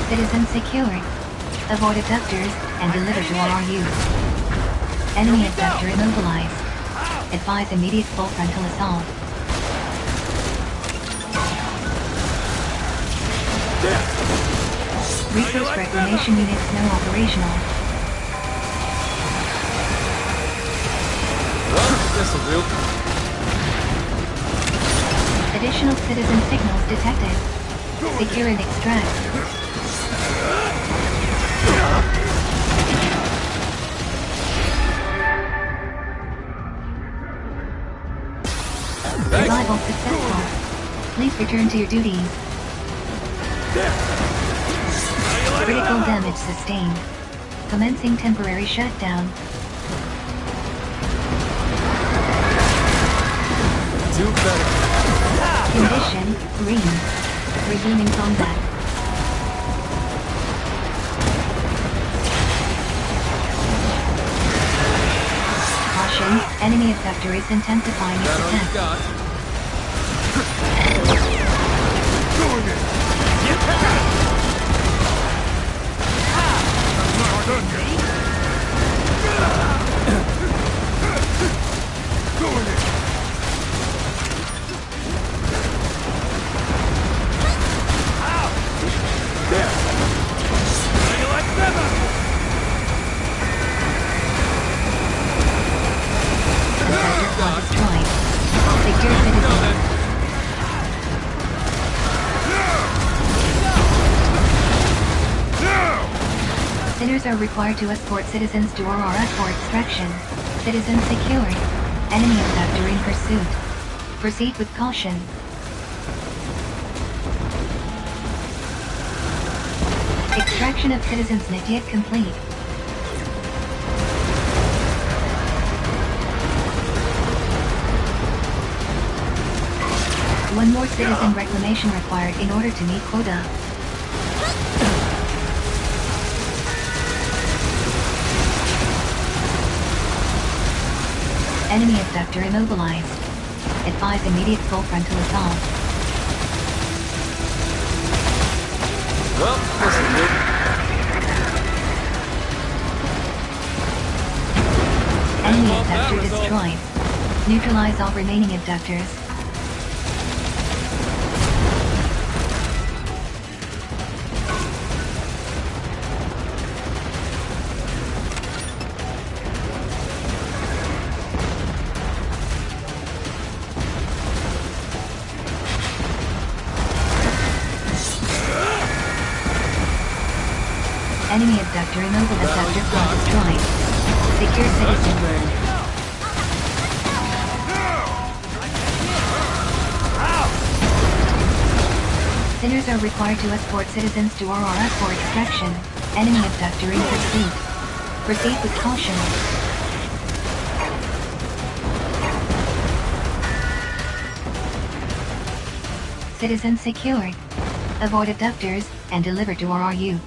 Citizen secured. Avoid abductors and deliver to RRU. Enemy abductor immobilized. Advise immediate full frontal assault. Resource reclamation units now operational. This'll do. Additional citizen signals detected. Secure and extract. Survival successful. Please return to your duties. Critical damage sustained. Commencing temporary shutdown. Do better. Condition, green. Resuming combat. Caution, enemy abductor is intensifying its attack. Destroyed. Secure citizen. Sinners are required to escort citizens to Aurora for extraction. Citizen secured. Enemy abductor in pursuit. Proceed with caution. Extraction of citizens not yet complete. One more citizen reclamation required in order to meet quota. Enemy abductor immobilized. Advise immediate full frontal assault. Well, this'll do. Enemy abductor destroyed. Neutralize all remaining abductors. Enemy abductor removal abductor pod destroyed. Secure citizen room. Sinners are required to escort citizens to Aurora for extraction. Enemy abductor in pursuit. Proceed with caution. Citizens secured. Avoid abductors and deliver to RRU.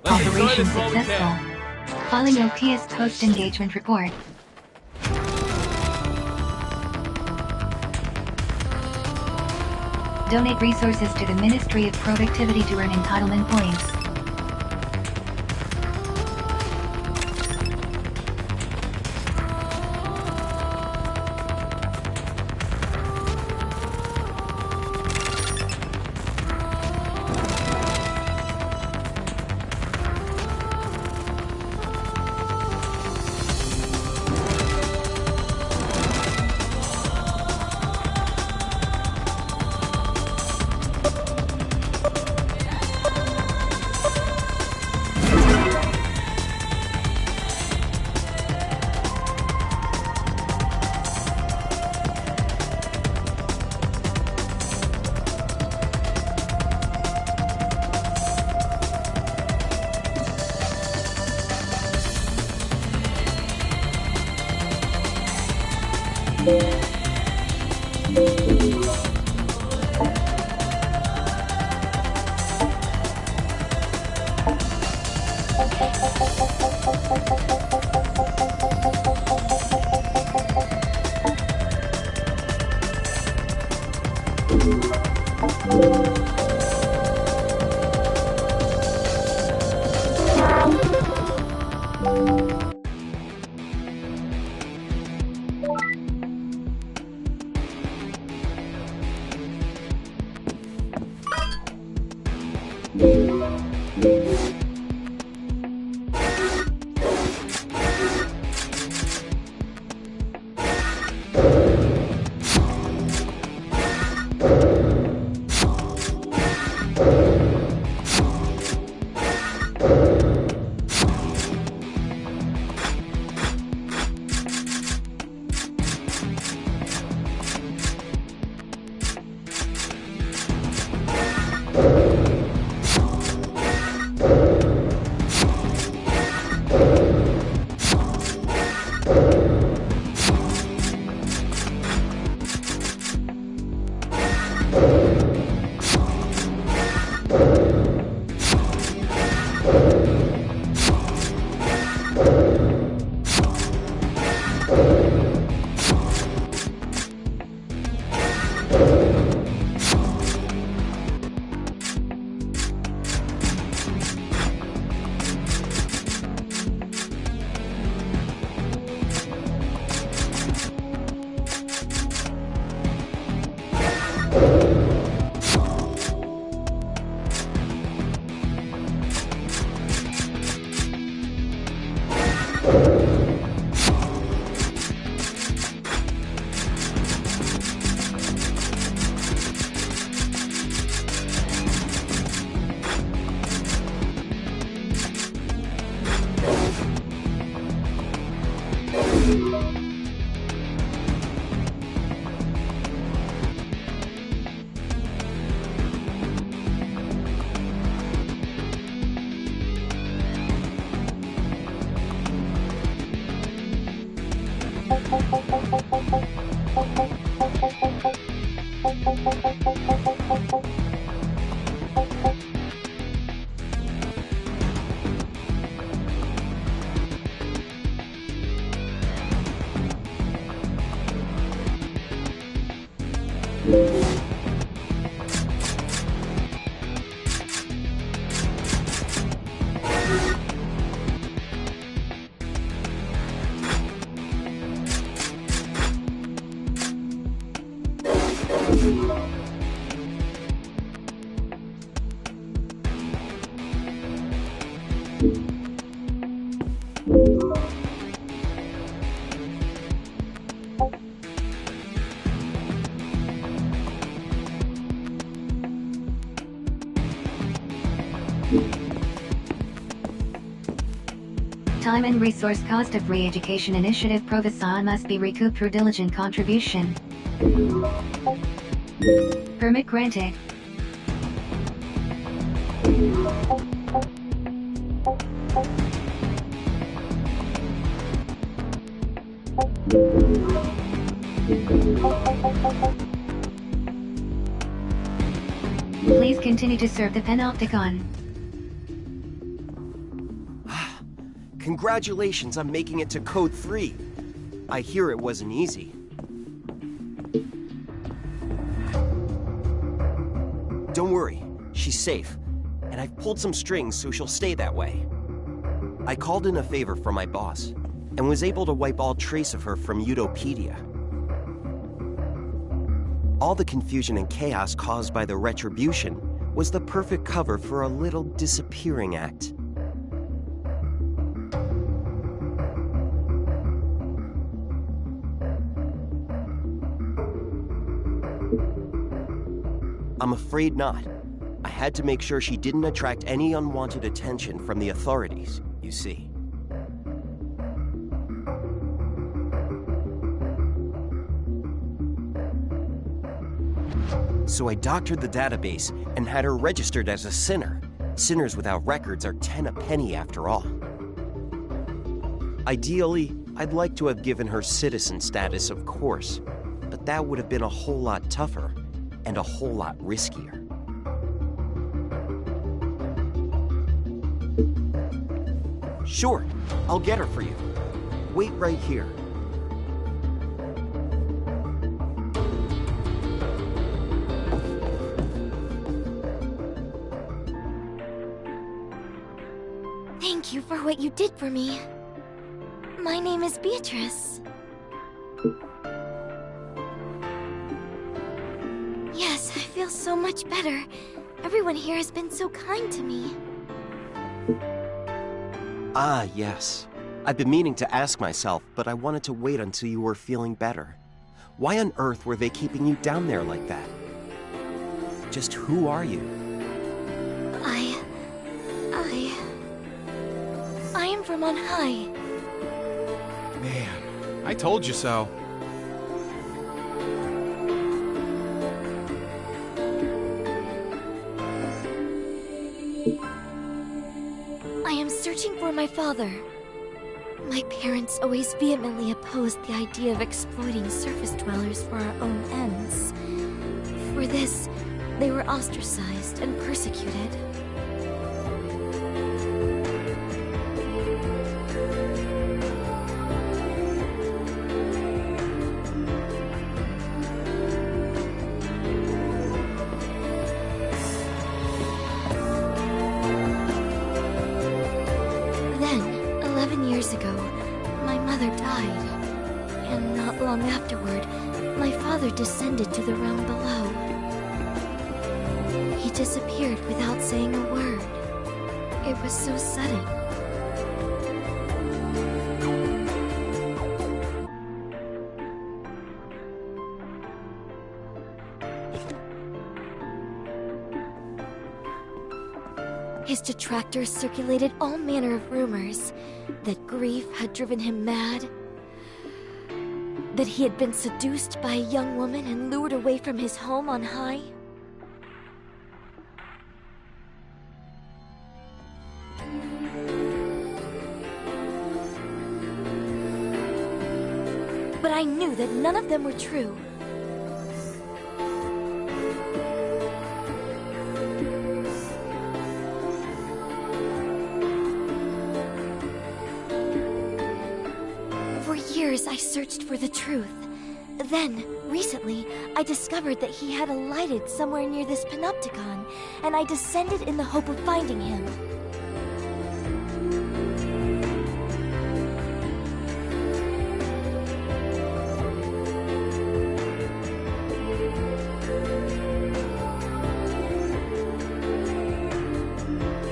Operation successful. Filing OPS post-engagement report. Donate resources to the Ministry of Productivity to earn entitlement points. Time and resource cost of re-education initiative provision must be recouped through diligent contribution. Permit granted. Please continue to serve the Panopticon. Congratulations on making it to Code 3. I hear it wasn't easy. Don't worry, she's safe. And I've pulled some strings so she'll stay that way. I called in a favor from my boss, and was able to wipe all trace of her from Utopedia. All the confusion and chaos caused by the Retribution was the perfect cover for a little disappearing act. I'm afraid not. I had to make sure she didn't attract any unwanted attention from the authorities, you see. So I doctored the database and had her registered as a sinner. Sinners without records are 10 a penny after all. Ideally, I'd like to have given her citizen status, of course, but that would have been a whole lot tougher and a whole lot riskier. Sure, I'll get her for you. Wait right here. Thank you for what you did for me. My name is Beatrice. Yes, I feel so much better. Everyone here has been so kind to me. Ah, yes. I've been meaning to ask myself, but I wanted to wait until you were feeling better. Why on earth were they keeping you down there like that? Just who are you? I am from on high. Man, I told you so. I am searching for my father. My parents always vehemently opposed the idea of exploiting surface dwellers for our own ends. For this, they were ostracized and persecuted. Ago, my mother died, and not long afterward, my father descended to the realm below. He disappeared without saying a word. It was so sudden. His detractors circulated all manner of rumors. That grief had driven him mad. That he had been seduced by a young woman and lured away from his home on high. But I knew that none of them were true. I searched for the truth. Then, recently, I discovered that he had alighted somewhere near this Panopticon, and I descended in the hope of finding him.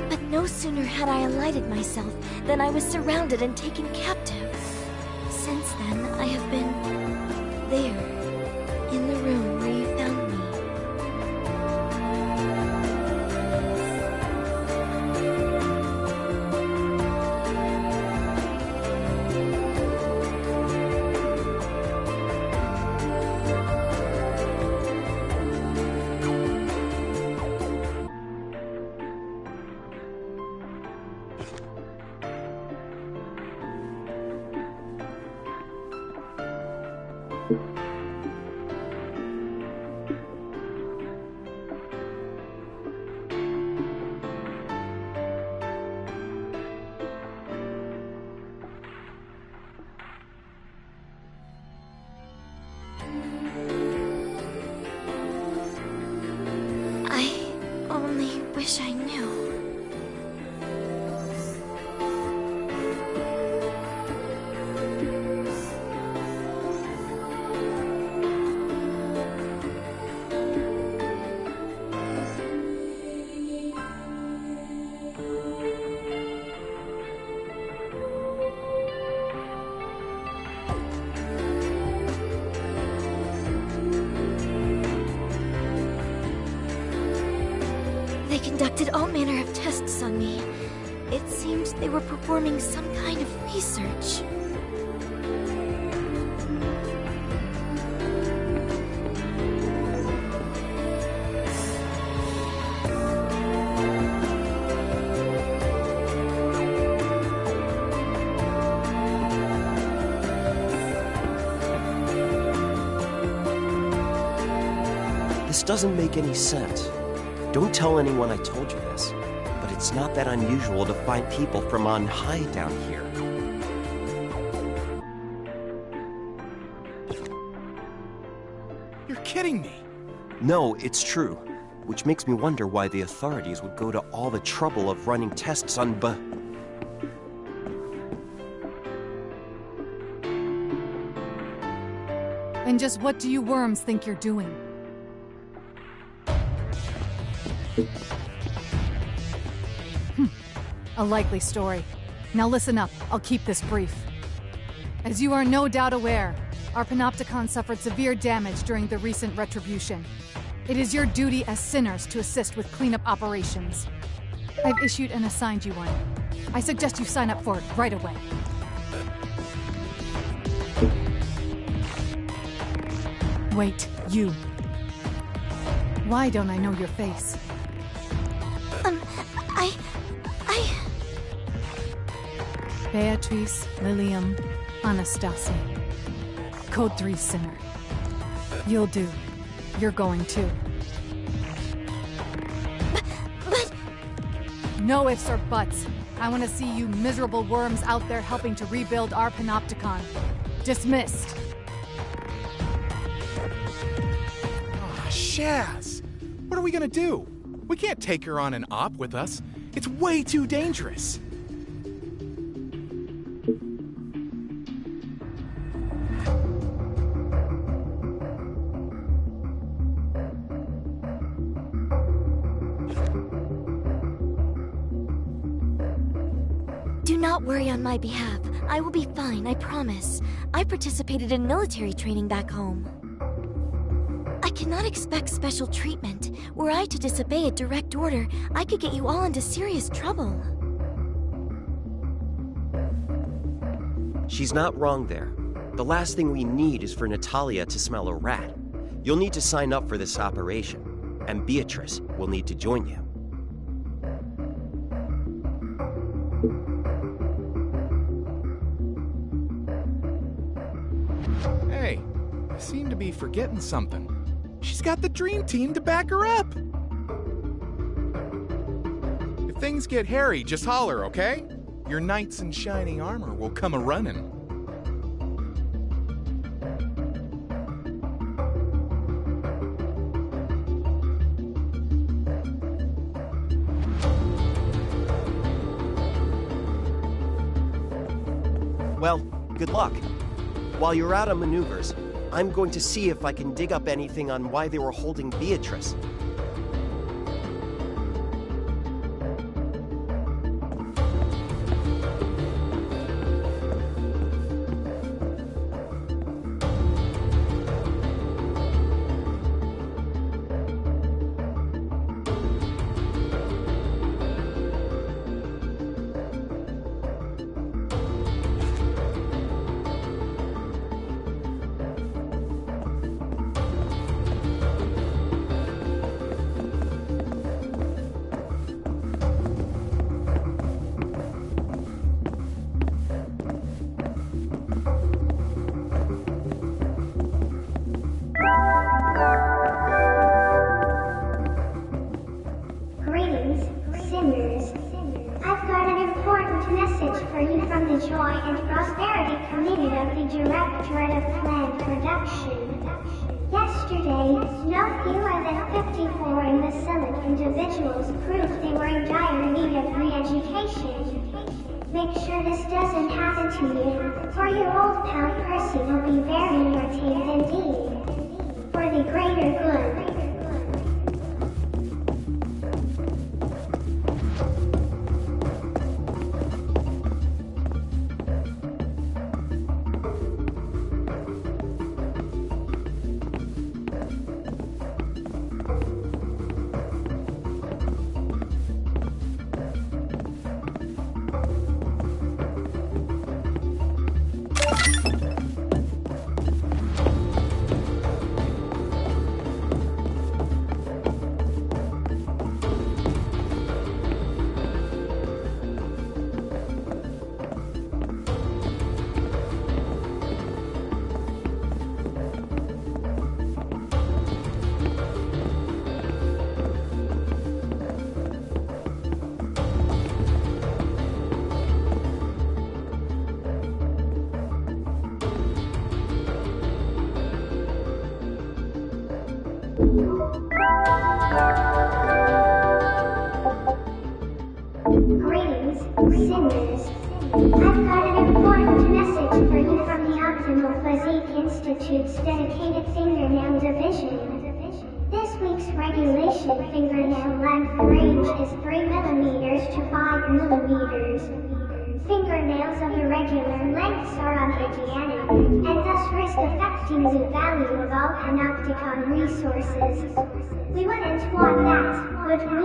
But no sooner had I alighted myself than I was surrounded and taken captive. Since then, I have been there, in the room where you found wish I knew. They conducted all manner of tests on me. It seemed they were performing some kind of research. This doesn't make any sense. Don't tell anyone I told you this, but it's not that unusual to find people from on high down here. You're kidding me. No, it's true, which makes me wonder why the authorities would go to all the trouble of running tests on And just what do you worms think you're doing? A likely story. Now listen up, I'll keep this brief. As you are no doubt aware, our Panopticon suffered severe damage during the recent retribution. It is your duty as sinners to assist with cleanup operations. I've issued and assigned you one. I suggest you sign up for it right away. Wait, you. Why don't I know your face? Beatrice Lilium Anastasi. Code 3 Sinner. You'll do. You're going too. But... No ifs or buts. I want to see you miserable worms out there helping to rebuild our Panopticon. Dismissed. Oh, Shaz! What are we gonna do? We can't take her on an op with us. It's way too dangerous. Do not worry on my behalf. I will be fine, I promise. I participated in military training back home. I cannot expect special treatment. Were I to disobey a direct order, I could get you all into serious trouble. She's not wrong there. The last thing we need is for Natalia to smell a rat. You'll need to sign up for this operation, and Beatrice will need to join you. Hey, I seem to be forgetting something. She's got the dream team to back her up. If things get hairy, just holler, okay? Your knights in shining armor will come a-running. Well, good luck. While you're out on maneuvers, I'm going to see if I can dig up anything on why they were holding Beatrice. than 54 imbecilic individuals proved they were in dire need of re-education. Make sure this doesn't happen to you, or your old pal Percy will be very irritated indeed. For the greater good. Greetings, sinners. I've got an important message for you from the Optimal Physique Institute's dedicated fingernail division. This week's regulation fingernail length range is 3 millimeters to 5 millimeters. Fingernails of irregular lengths are unhygienic, and thus risk affecting the value of all Panopticon resources. We wouldn't want that, would we?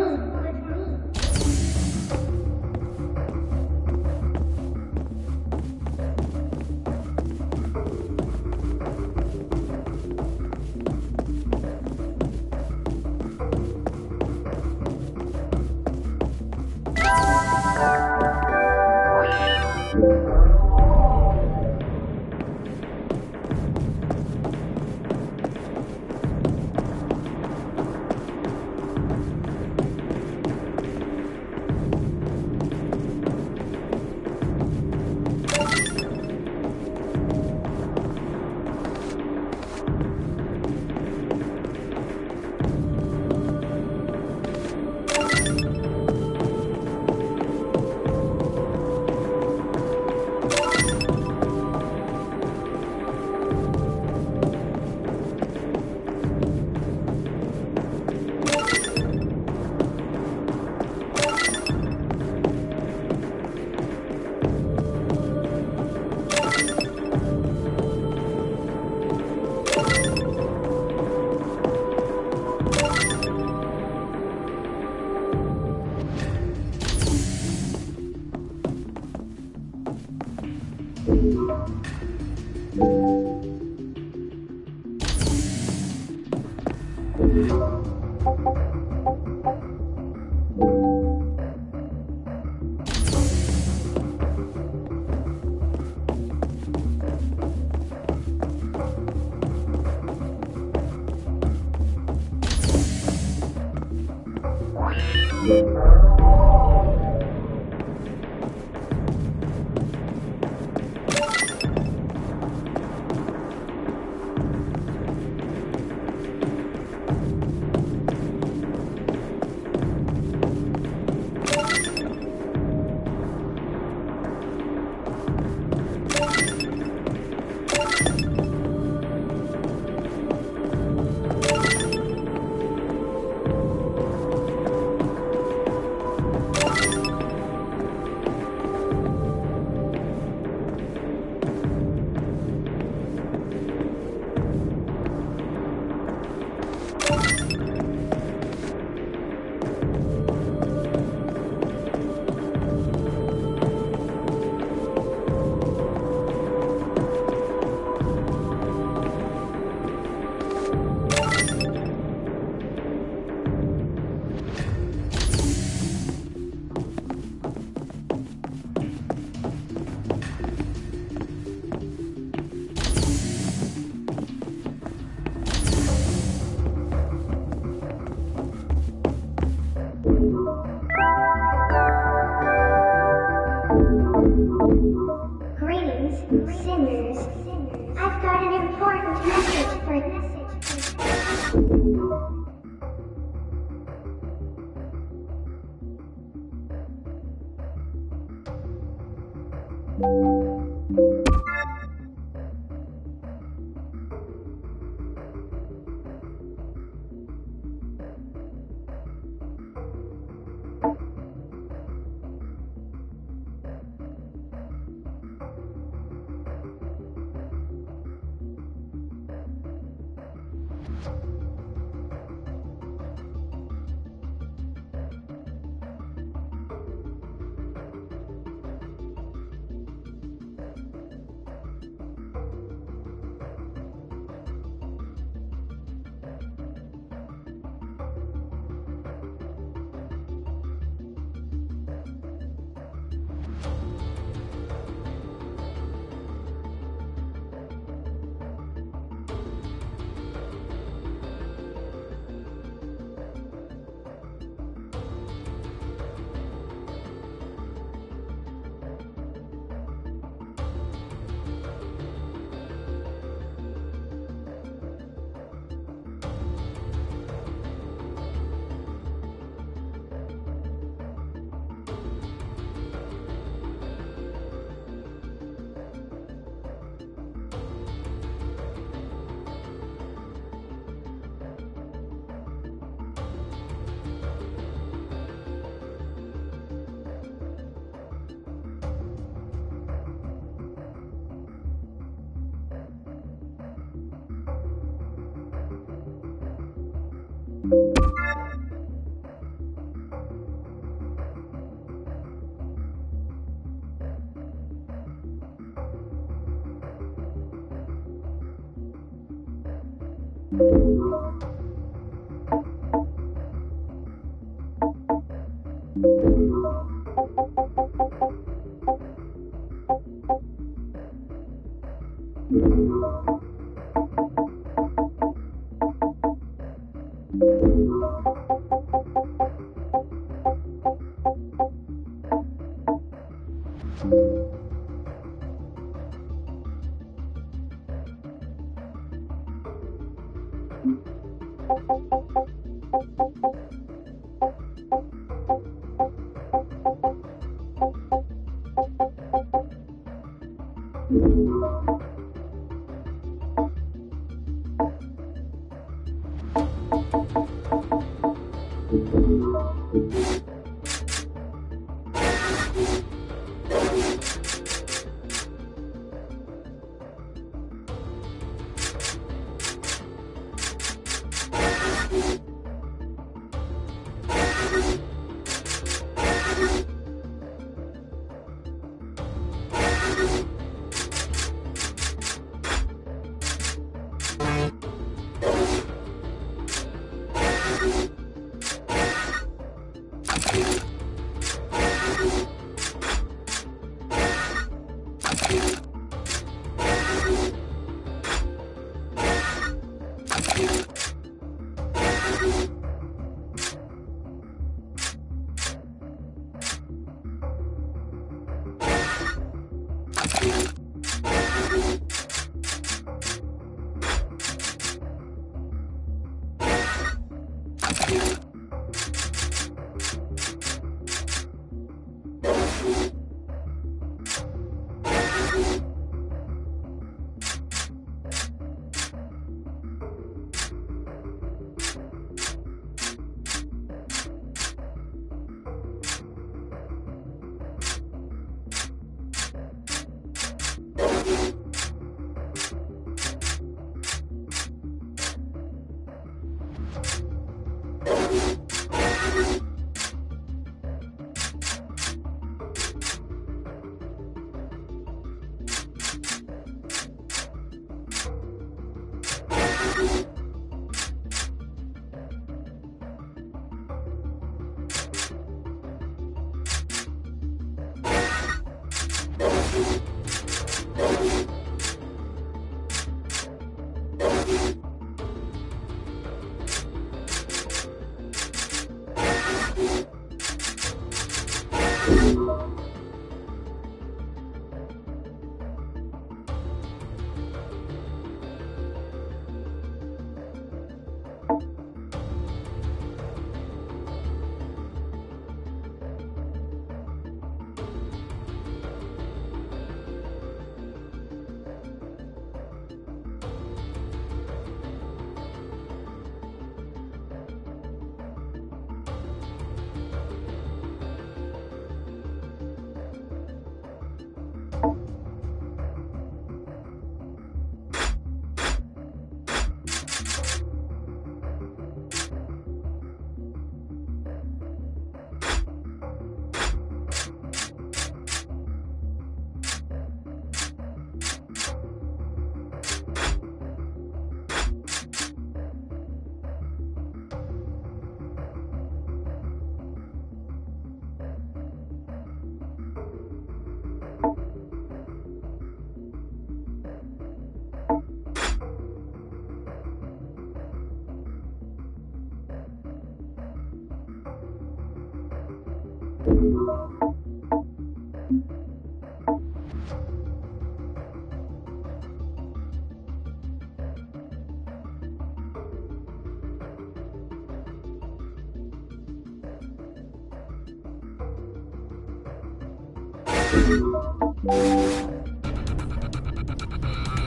Sinners, I've got an important message for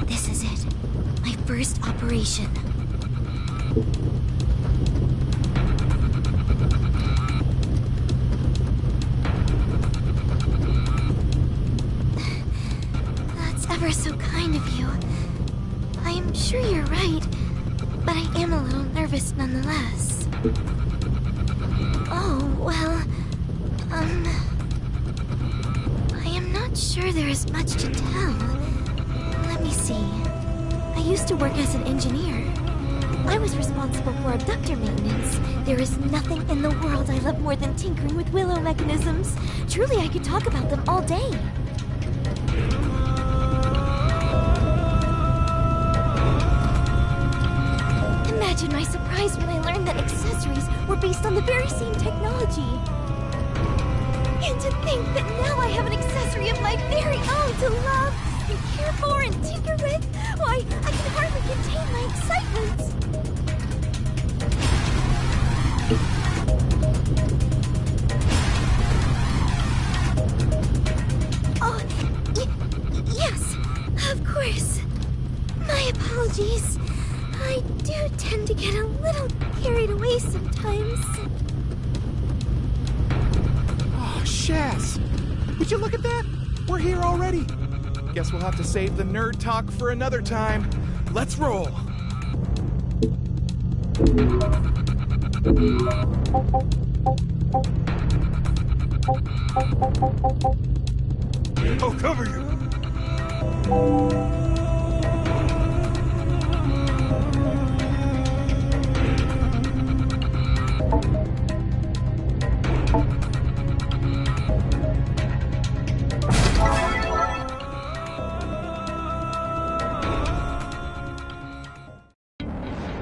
This is it. My first operation. That's ever so kind of you. I'm sure you're right, but I am a little nervous nonetheless. Well, I am not sure there is much to tell. Let me see. I used to work as an engineer. I was responsible for abductor maintenance. There is nothing in the world I love more than tinkering with Willow mechanisms. Truly, I could talk about them all day. Imagine my surprise when I learned that accessories were based on the very same technology. And to think that now I have an accessory of my very own to love and care for and tinker with, why, I can hardly contain my excitement. Oh, yes, of course. My apologies. I do tend to get a little carried away sometimes. Oh, Shaz! Would you look at that? We're here already. Guess we'll have to save the nerd talk for another time. Let's roll. I'll cover you.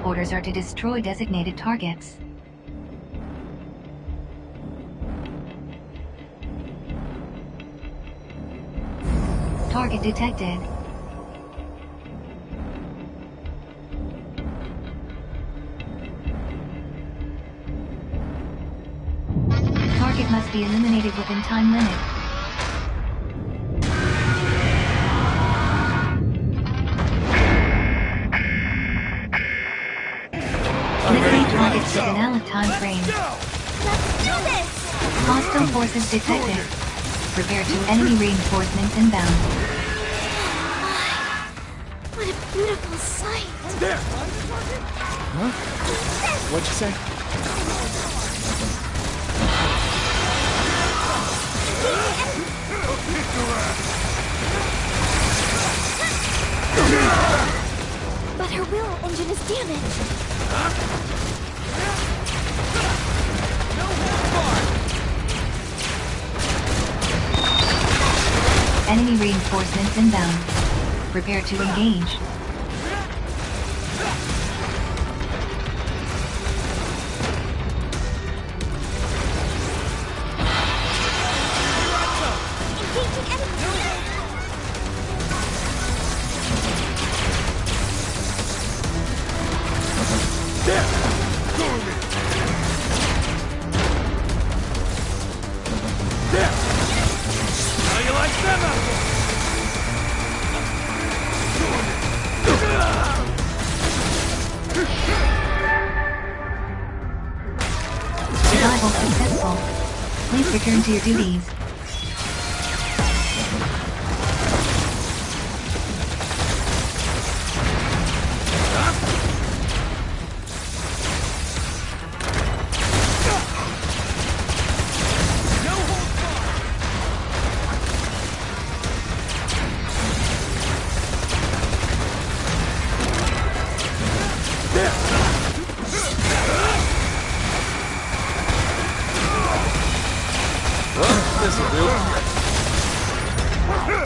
Orders are to destroy designated targets. Target detected. Target must be eliminated within time limit. Eliminate targets within an time frame. Let's do this! Hostile forces detected. Prepare to enemy reinforcements inbound. What a beautiful sight. There! Huh? What'd you say? But her will engine is damaged. Enemy reinforcements inbound. Prepare to engage. Survival successful. Please return to your duties.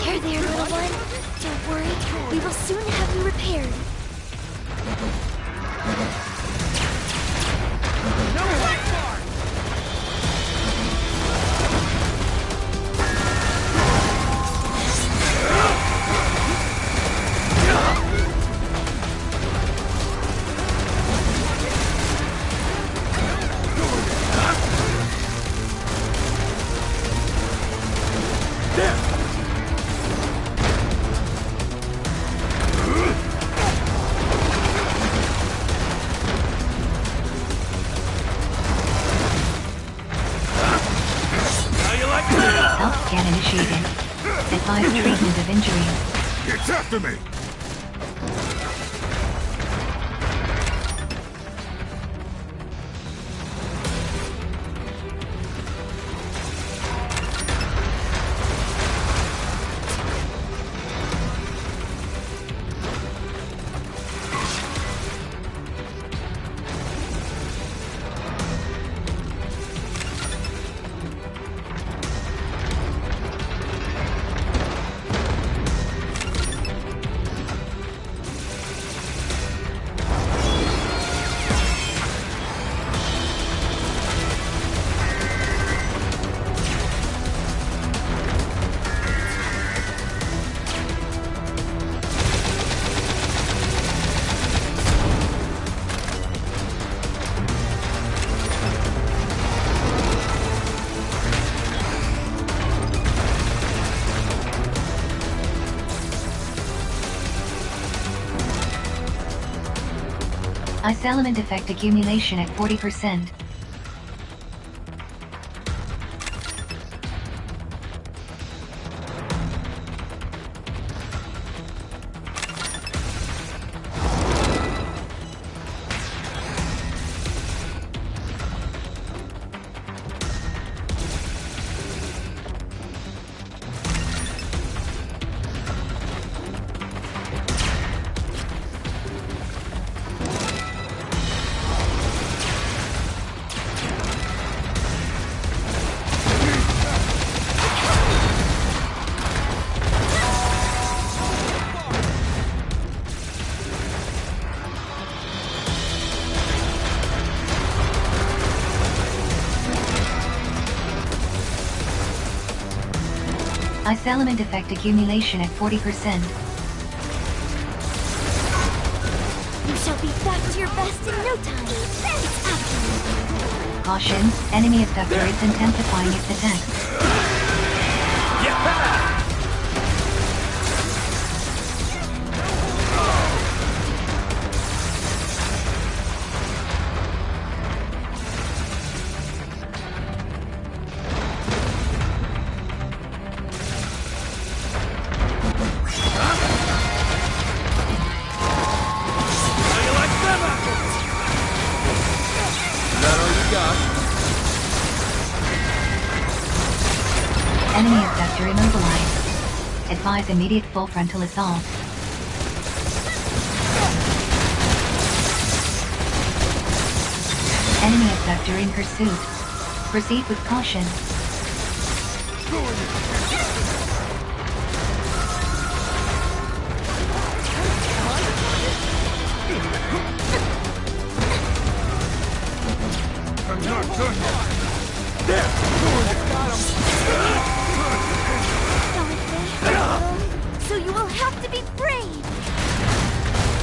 Here there, little one. Don't worry, we will soon have you repaired. Self-scan initiated. Advise treatment of injuries. It's after me! Ice element effect accumulation at 40%. Ice element effect accumulation at 40%. You shall be back to your best in no time. Caution, enemy abductor is intensifying its attacks. Enemy abductor immobilized. Advise immediate full frontal assault. Enemy abductor in pursuit. Proceed with caution. I'm not done yet. There! Got him! So you will have to be brave.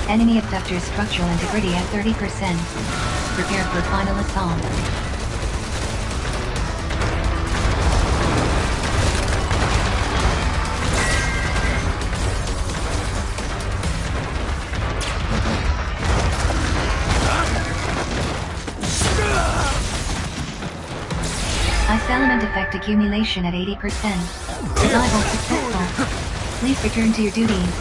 Enemy abductor structural integrity at 30%. Prepare for final assault. Ice element effect accumulation at 80%. Survival successful. Please return to your duties.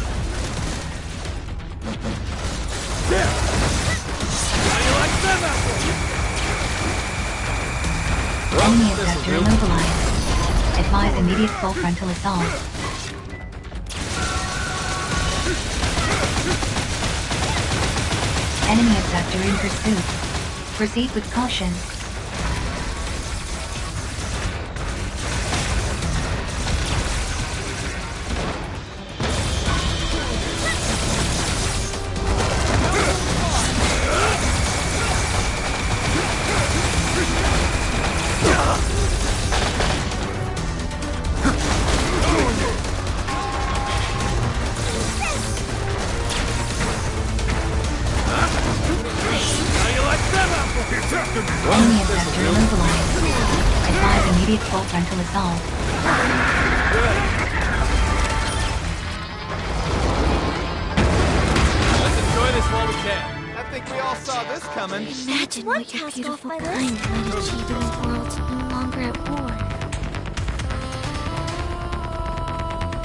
Enemy abductor immobilized. Advise immediate full frontal assault. Enemy abductor in pursuit. Proceed with caution. Enemy abductor immobilized. Advise immediate full frontal assault. Let's enjoy this while we can. I think we all saw this coming. Imagine what your beautiful kind might achieve in a world no longer at war.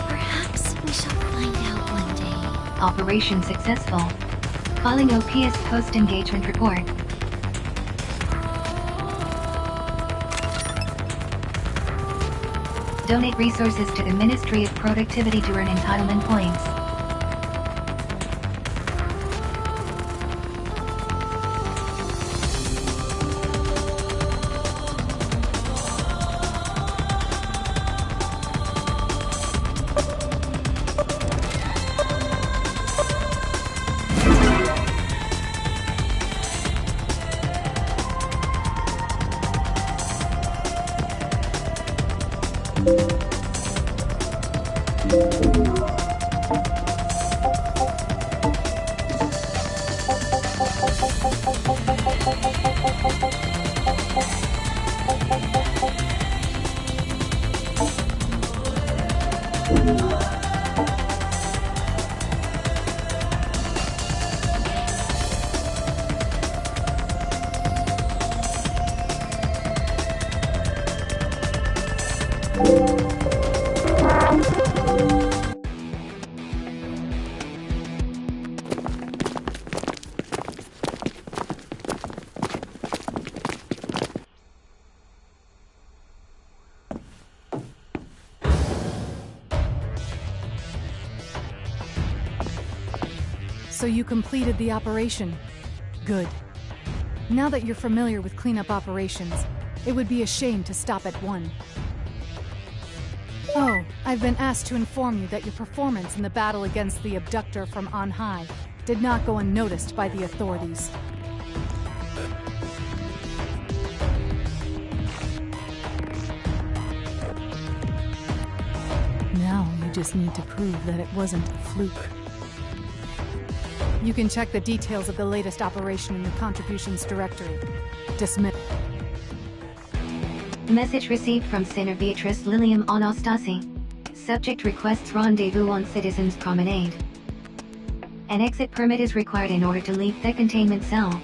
Perhaps we shall find out one day. Operation successful. Calling OPS post-engagement report. Donate resources to the Ministry of Productivity to earn entitlement points. So you completed the operation. Good. Now that you're familiar with cleanup operations, it would be a shame to stop at one. Oh, I've been asked to inform you that your performance in the battle against the abductor from on high did not go unnoticed by the authorities. Now you just need to prove that it wasn't a fluke. You can check the details of the latest operation in the contributions directory. Dismiss. Message received from Sinner Beatrice Lilium Anastasi. Subject requests rendezvous on Citizens Promenade. An exit permit is required in order to leave the containment cell.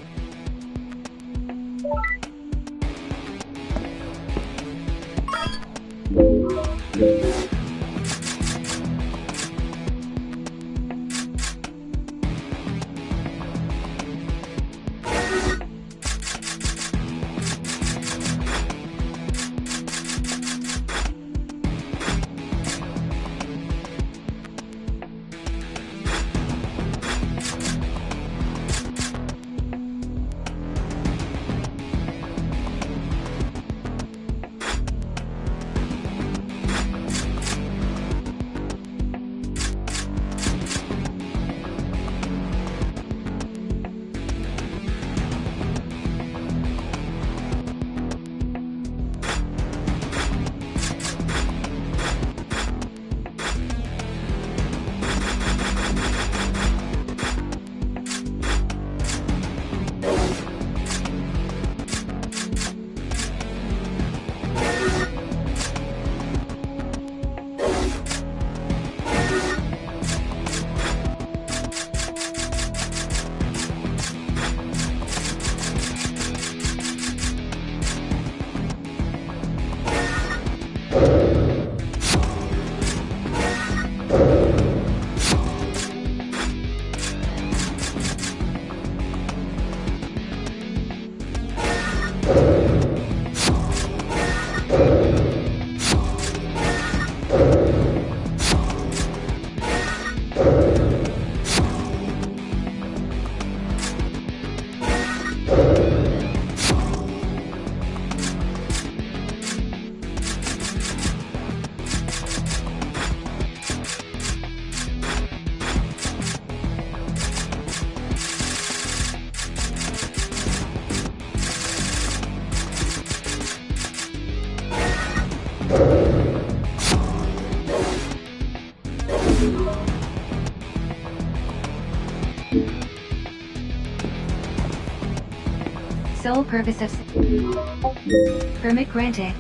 Sole purpose of permit granted.